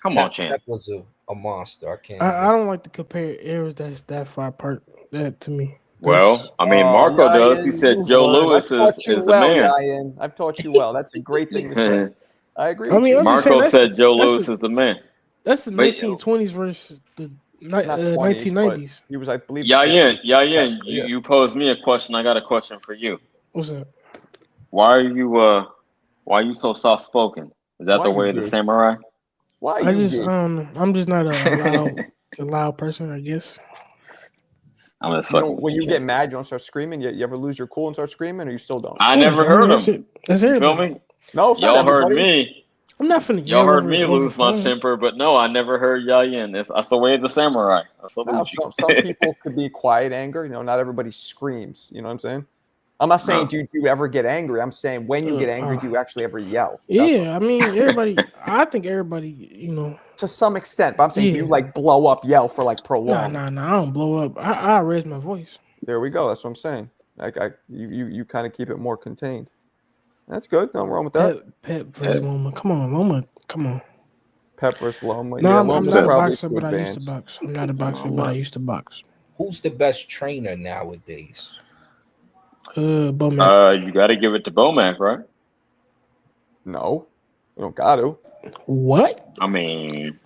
Come on, champ.
That was a monster. I can't.
I don't like to compare eras that's that far apart. That to me.
Well, I mean, Marco does. He said
you've
Joe
learned.
Louis
I've taught
is
you
the
well,
man.
Yayan. I've taught you well. That's a great thing to say. I agree.
I
with
mean,
you.
I'm just saying
Marco
that's-
said Joe
that's
Louis
the-
is the man.
That's the
But-
1920s versus the
Not 20s,
1990s.
but he was, I believe.
Yayin,
Yeah.
you posed me a question. I got a question for you.
What's that?
Why are you so soft spoken? Is that
Why
the
you
way of the
gay?
samurai?
Why
I
you
just
gay?
I'm just not a loud person, I guess.
I'm just
You
fucking
don't,
with
when you
champ.
get mad, you don't start screaming. You ever lose your cool and start screaming, or you still don't?
I never
Of course,
heard
that's
him.
it. That's
You feel
everybody.
me?
No, it's not
Y'all heard
everybody.
me.
I'm not finna
Y'all
yell
heard
over,
me
over
lose my
phone.
temper, but no, I never heard Yayin. That's the way of the samurai. I salute
Now,
you.
some people could be quiet anger. You know, not everybody screams. You know what I'm saying? I'm not saying do you ever get angry. I'm saying when you get angry, do you actually ever yell? That's what-
Yeah, I mean everybody. I think everybody, you know.
to some extent, but I'm saying do you
Yeah.
like blow up, yell for like
Nah,
prolonged?
I don't blow up. I raise my voice.
There we go. That's what I'm saying. Like you kind of keep it more contained. That's good. Nothing wrong with that.
Pep versus Loma. Come on, Loma. Come on.
Pep versus Loma.
No,
Yeah,
I'm
Loma's
not a
probably
boxer,
too
but I used to
advanced.
box. I'm not a boxer, but I used to box.
Who's the best trainer nowadays?
Bowman.
You got to give it to Bomac, right?
No, you don't got to.
What?
I mean,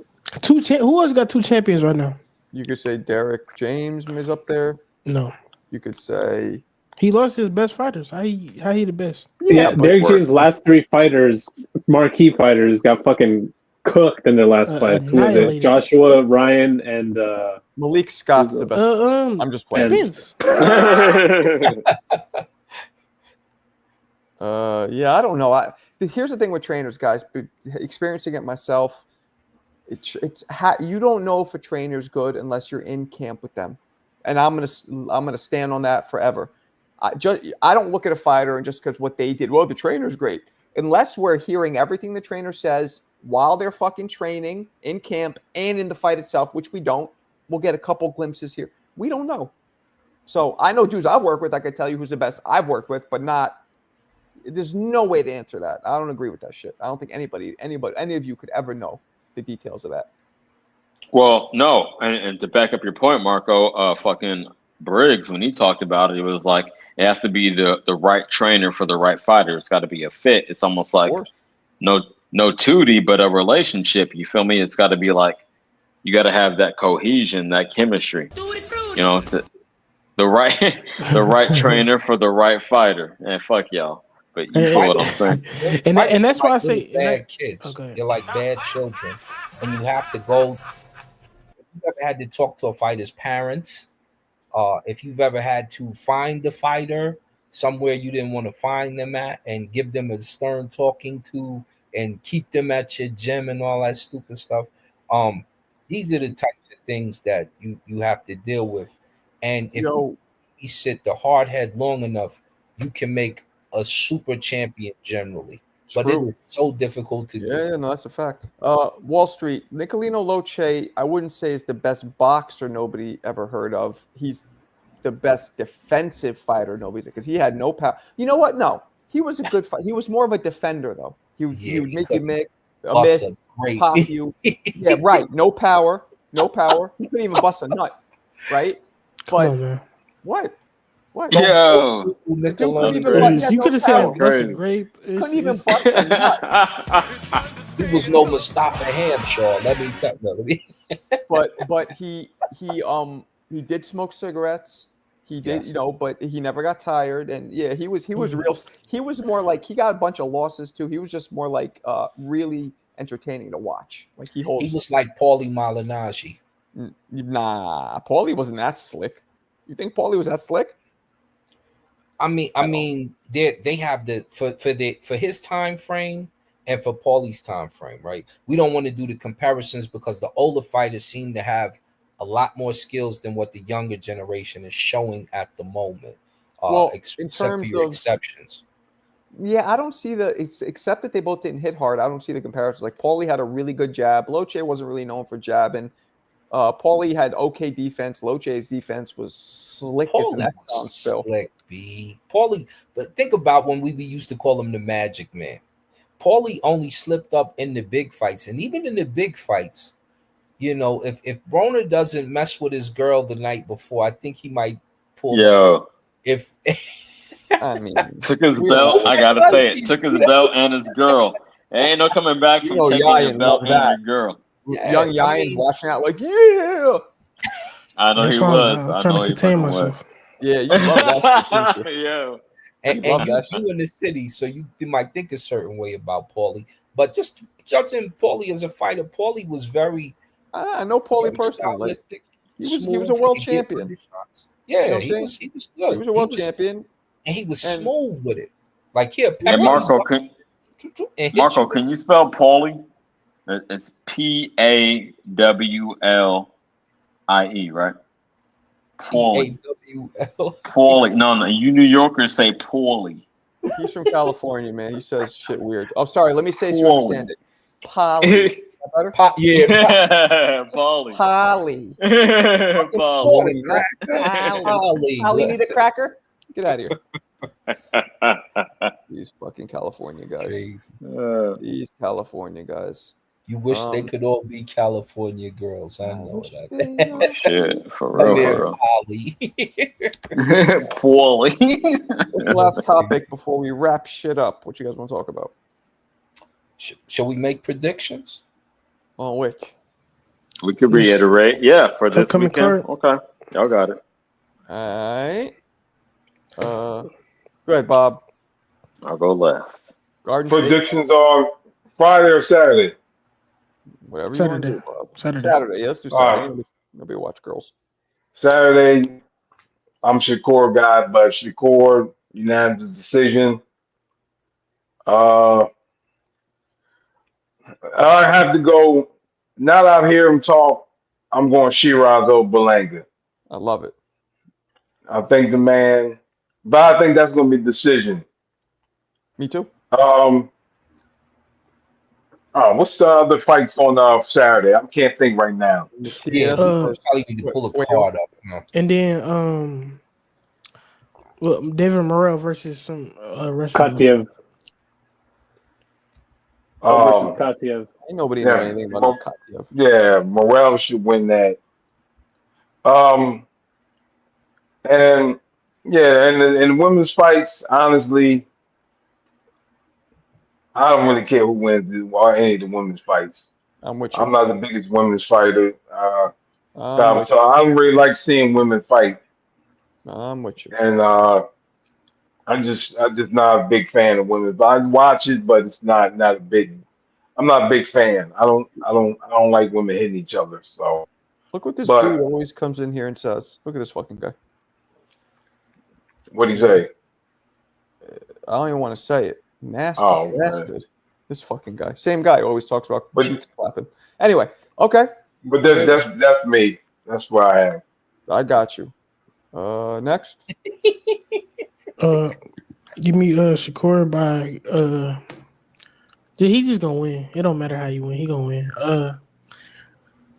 Who else got 2 champions right now?
You could say Derek James is up there.
No,
You could say
he lost his best fighters. How he the best?
Yeah,
but
Derek
we're-
James' last 3 fighters, marquee fighters, got fucking cooked in their last fights. Who was it?
Annihilated.
Joshua, Ryan, and
Malik Scott's the best. I'm just playing.
Spence.
Yeah, I don't know. Here's the thing with trainers, guys. Experiencing it myself, you don't know if a trainer's good unless you're in camp with them, and I'm gonna stand on that forever. I don't look at a fighter and just because what they did. Well, the trainer's great. Unless we're hearing everything the trainer says while they're fucking training in camp and in the fight itself, which we don't. We'll get a couple glimpses here. We don't know. So I know dudes I've worked with. I could tell you who's the best I've worked with, but not. There's no way to answer that. I don't agree with that shit. I don't think any of you could ever know the details of that.
Well, no, and to back up your point, Marco, fucking Briggs, when he talked about it, it was like it has to be the right trainer for the right fighter. It's got to be a fit. It's almost like no 2D, but a relationship. You feel me? It's got to be like you got to have that cohesion, that chemistry. You know, the right trainer for the right fighter. And fuck y'all. But you feel what I'm saying.
And that's why I say
bad kids. Okay. You're like bad children, and you have to go. If you've ever had to talk to a fighter's parents, if you've ever had to find the fighter somewhere you didn't want to find them at, and give them a stern talking to, and keep them at your gym and all that stupid stuff, these are the types of things that you have to deal with. And if you sit the hard head long enough, you can make a super champion generally. But it is so difficult to do.
Yeah, no, that's a fact. Wall Street, Nicolino Loche, I wouldn't say is the best boxer nobody ever heard of. He's the best defensive fighter nobody's, because he had no power. You know what? No, he was a good fighter. He was more of a defender, though. He would make you make a miss, pop you. Yeah, right. No power. He couldn't even bust a nut, right? But what?
Yo,
you could have said bust a grape.
Couldn't even bust a nut.
He was no Mustafa Hamshaw. Let me tell you.
But he did smoke cigarettes. He did, but he never got tired. And yeah, he was real. He was more like, he got a bunch of losses too. He was just more like really entertaining to watch. Like he
was like Paulie Malignaggi.
Nah, Paulie wasn't that slick. You think Paulie was that slick?
I mean, they have for his time frame and for Paulie's time frame, right? We don't want to do the comparisons because the older fighters seem to have a lot more skills than what the younger generation is showing at the moment.
In terms of exceptions. Yeah, I don't see except that they both didn't hit hard. I don't see the comparisons. Like Paulie had a really good jab. Loche wasn't really known for jabbing. Paulie had okay defense. Loche's defense was slick as an Exxon spill.
Paulie, but think about when we used to call him the Magic Man. Paulie only slipped up in the big fights, and even in the big fights, if Broner doesn't mess with his girl the night before, I think he might pull.
Yo,
if
I mean,
took his belt. I gotta say it. Took his belt and his girl. There ain't no coming back from taking your belt and your girl.
Yeah, young Yayan's watching out like, yeah.
I know he was.
I'm trying to contain myself.
Yeah, you love that shit.
Yeah.
And you in the city, so you might think a certain way about Paulie. But just judging Paulie as a fighter, Paulie was very.
I know Paulie personally. Like, he was a world champion.
Yeah, he was good.
He was a world champion,
and he was smooth with it. Like here,
and Marco, can you spell Paulie? It's Pawlie, right? Paulie. Paulie. No, you New Yorkers say Paulie.
He's from California, man. He says shit weird. Oh, sorry. Let me say so you understand it. Polly.
Polly.
Polly. Polly need a cracker? Get out of here. These fucking California guys. These California guys.
You wish they could all be California girls. I know that.
Shit, for real.
Polly.
Paulie.
What's the last topic before we wrap shit up? What you guys want to talk about?
Shall we make predictions?
On which?
We could reiterate. Yeah, for this weekend. Okay. Y'all got it.
All right. Go ahead, Bob.
I'll go last.
Garden predictions are Friday or Saturday?
Whatever
Saturday.
you want to do, Bob. Saturday. Yeah, let's do Saturday. Right. Nobody watch girls.
Saturday, I'm Shakur guy, but Shakur, unanimous decision. Uh, I have to go. Now that I hear him talk, I'm going Sheeraz over Berlanga.
I love it.
I think the man, but I think that's going to be the decision.
Me too.
Um, what's the other fights on Saturday? I can't think right now.
Yeah,
Matias
he
versus
probably need to pull a
Puello.
card up.
And then well, David Morrell versus some wrestler.
Katiev versus
Um,
Katiev.
Ain't nobody know
yeah,
anything about no Katiev.
yeah, Morel should win that. Um, and yeah, and in women's fights, honestly, I don't really care who wins or any of the women's fights.
I'm with
I'm
you.
not the biggest women's fighter.
I'm with
So I don't really like seeing women fight,
you. I'm with you.
and I'm just not a big fan of women. But I watch it, but it's not a big. I'm not a big fan. I don't like women hitting each other. So,
Look what this dude
but
always comes in here and says. Look at this fucking guy.
what do you say?
I don't even want to say it. Nasty
Oh, man.
bastard. This fucking guy. Same guy always talks about
But
cheeks clapping. Anyway, okay.
but that's me. That's what I have.
I got you. Next.
Give me Shakur by he's just gonna win. It don't matter how you win, he gonna win.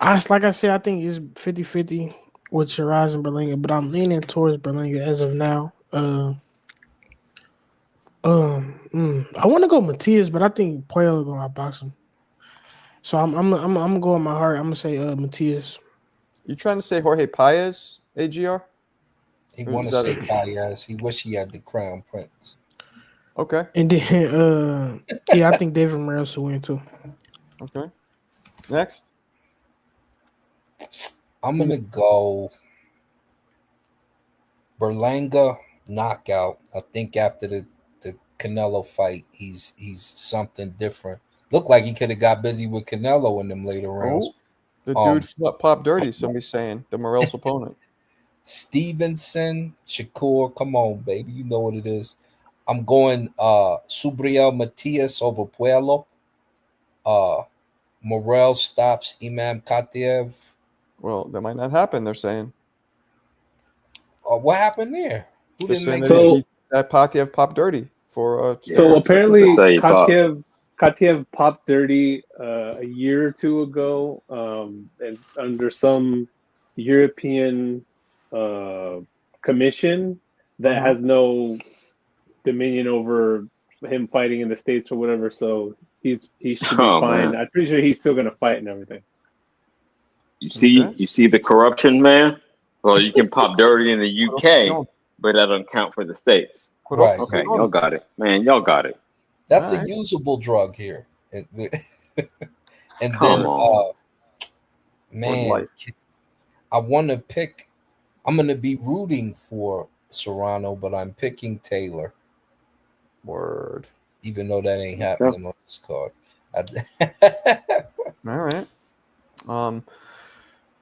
Like I said, I think it's 50-50 with Sheeraz and Berlanga, but I'm leaning towards Berlanga as of now. I want to go Matias, but I think Puello gonna outbox him. So I'm gonna go with my heart. I'm gonna say Matias.
You trying to say Jorge Paez, AGR?
He
Or
want
is
to
that
say
it?
Paez. He wish he had the crown prince.
Okay.
And then I think David Morales will win too.
Okay. Next.
I'm gonna go Berlanga knockout. I think after the Canelo fight, he's something different. Looked like he could have got busy with Canelo in them later rounds.
Oh, the
Um,
dude popped dirty, somebody's saying. The Morel's opponent.
Stevenson, Shakur, come on, baby, you know what it is. I'm going Subriel Matias over Puello. Morel stops Imam Katiev.
Well, that might not happen, they're saying.
What happened there? Who
They're
didn't
saying
make
that,
that?
that Patiev popped dirty for
So apparently
Just say he popped.
Katiev popped dirty a year or two ago, and under some European commission that has no dominion over him fighting in the States or whatever. So he should be
Oh,
fine.
man.
I'm pretty sure he's still gonna fight and everything.
Okay.
You see the corruption, man? Well, you can pop dirty in the UK,
Corruption.
but that don't count for the States.
Right.
Okay, y'all got it. Man, y'all got it.
That's
All
a
right.
usable drug here. And
Come
then,
on.
man,
life.
I want to pick. I'm going to be rooting for Serrano, but I'm picking Taylor,
Word.
even though that ain't
Okay.
happening on this card.
All right.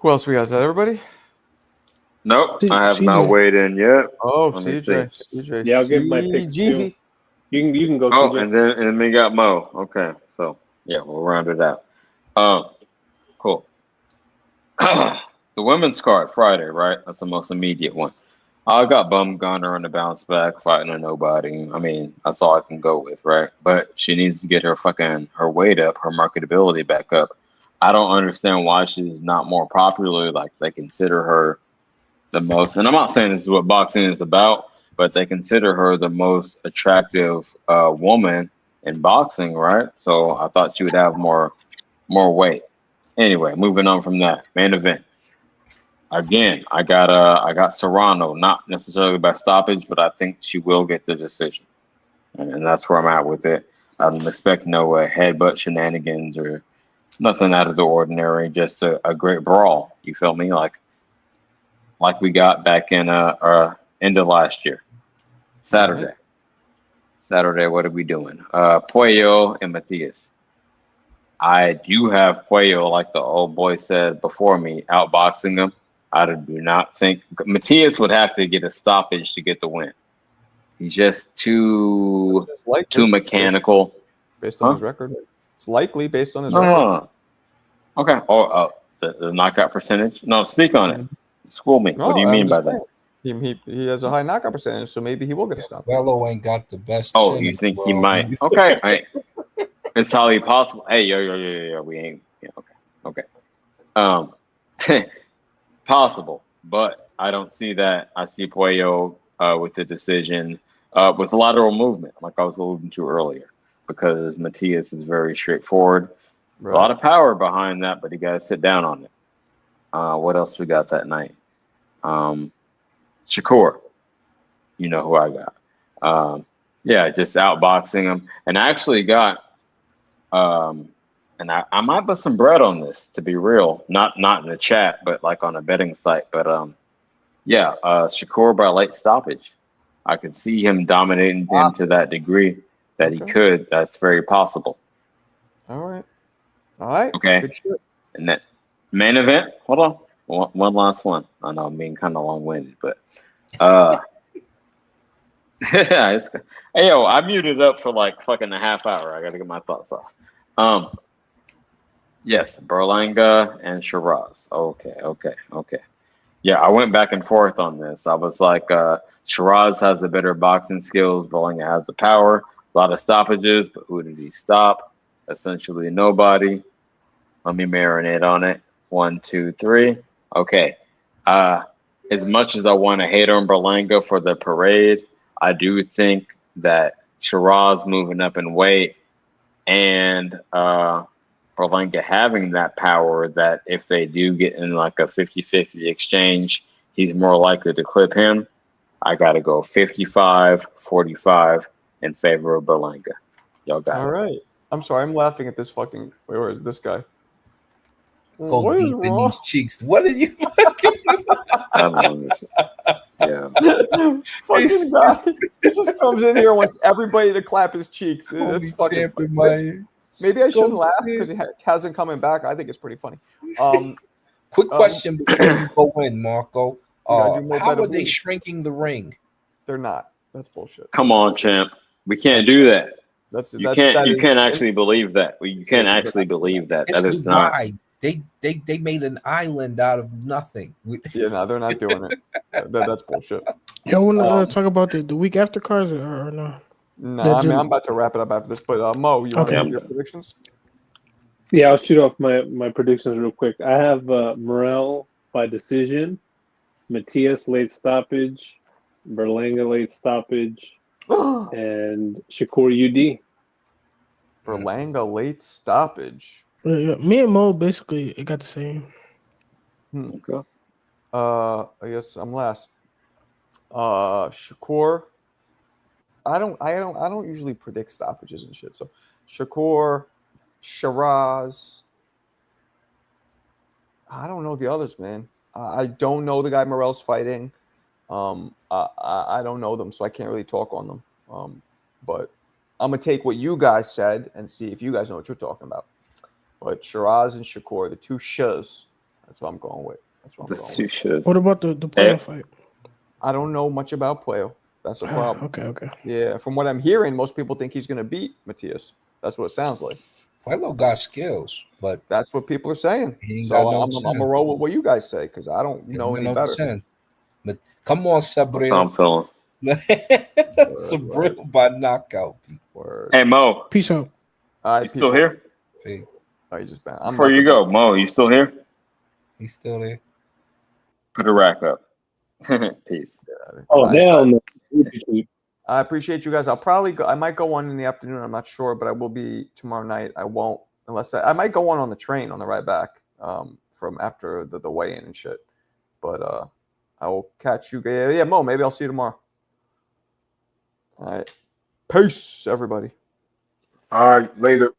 Who else we got? Is that everybody?
Nope, I have
CJ.
not weighed in yet.
Oh,
Let me
CJ. CJ.
Yeah, I'll give my picks too.
Jeezy.
You can go,
Oh,
CJ.
and then we got Mo. Okay, so yeah, we'll round it out. Cool. The women's card Friday, right? That's the most immediate one. I got Bumgarner on the bounce back, fighting a nobody. I mean, that's all I can go with, right? But she needs to get her weight up, her marketability back up. I don't understand why she's not more popular. Like they consider her the most, and I'm not saying this is what boxing is about, but they consider her the most attractive woman in boxing, right? So I thought she would have more weight. Anyway, moving on from that, main event. Again, I got Serrano, not necessarily by stoppage, but I think she will get the decision, and that's where I'm at with it. I don't expect no headbutt shenanigans or nothing out of the ordinary. Just a great brawl. You feel me? Like we got back in end of last year. Saturday.
Right.
Saturday, what are we doing? Puello and Matias. I do have Puello, like the old boy said before me, outboxing him. I do not think Matias would have to get a stoppage to get the win. He's just too
Likely,
mechanical.
based on his record. It's likely based on his record.
No. Okay. Oh, the knockout percentage. No, speak on it. School me. What do you
I'm
mean by
just
that?
saying. He has a high knockout percentage, so maybe he will get a stop.
Bello ain't got the best.
Oh,
chin
you
in the
think he
world.
might? Okay. It's highly possible. Hey, yo. We ain't. Yeah, okay. Possible, but I don't see that. I see Puello with the decision with lateral movement, like I was alluding to earlier, because Matias is very straightforward.
Right.
A lot of power behind that, but he got to sit down on it. What else we got that night? Shakur, you know who I got. Yeah, just outboxing him, and I actually got. And I might put some bread on this, to be real. Not in the chat, but like on a betting site. But Shakur by late stoppage. I could see him dominating him to that degree that he could. That's very possible.
All right.
Okay.
Good shit.
And that main event. Hold on. One last one. I know I'm being kind of long-winded, but hey yo, I muted up for like fucking a half hour. I gotta get my thoughts off. Yes, Berlanga and Sheeraz. Okay. Yeah, I went back and forth on this. I was like, Sheeraz has the better boxing skills. Berlanga has the power. A lot of stoppages, but who did he stop? Essentially nobody. Let me marinate on it. 1, 2, 3. Okay. As much as I want to hate on Berlanga for the parade, I do think that Sheeraz moving up in weight and Berlanga having that power, that if they do get in like a 50-50 exchange, he's more likely to clip him. I got to go 55-45 in favor of Berlanga. Y'all got it.
All right. I'm sorry. I'm laughing at this fucking. Where is this guy?
Go
What is
deep in
wrong?
these cheeks. What are you fucking?
I don't understand. Yeah.
Fucking guy. He just comes in here and wants everybody to clap his cheeks. That's fucking. Maybe I shouldn't laugh because he hasn't coming back. I think it's pretty funny.
Quick question before you go in, Marco.
gotta do more
How
better
are they
moves.
shrinking the ring?
They're not. That's bullshit.
Come on, champ. We can't do that.
You
You can't actually believe that. You can't actually believe that.
It's
That is not.
Dubai. They made an island out of nothing.
Yeah, no, they're not doing it. That's bullshit.
Y'all want to talk about the week after cards or no?
No, I mean, I'm about to wrap it up after this. But Mo, you want to have your predictions?
Yeah, I'll shoot off my predictions real quick. I have Morel by decision, Matias late stoppage, Berlanga late stoppage, and Shakur UD.
Berlanga late stoppage.
Yeah, me and Mo basically got the same.
Okay.
I guess I'm last. Shakur. I don't usually predict stoppages and shit. So Shakur, Sheeraz. I don't know the others, man. I don't know the guy Morel's fighting. I don't know them, so I can't really talk on them. But I'm gonna take what you guys said and see if you guys know what you're talking about. But Sheeraz and Shakur, the two shus. That's what I'm going with.
What about the Puello fight?
I don't know much about Puello. That's a problem.
Okay.
Yeah, from what I'm hearing, most people think he's going to beat Matias. That's what it sounds like.
Puello got skills, but
that's what people are saying. So I'm gonna roll with what you guys say because I don't know any better.
But come on, Sabrina.
I'm feeling.
Sabrina by knockout.
Hey Mo,
peace out.
You still here?
Hey.
Oh, you just banned.
Before you go, Mo, you still here?
He's still there.
Put a rack up. Peace.
Oh, damn.
I appreciate you guys. I might go on in the afternoon. I'm not sure, but I will be tomorrow night. I won't unless I might go on the train on the ride back from after the weigh-in and shit. But I will catch you. Yeah, Mo, maybe I'll see you tomorrow. All right. Peace, everybody.
All right, later.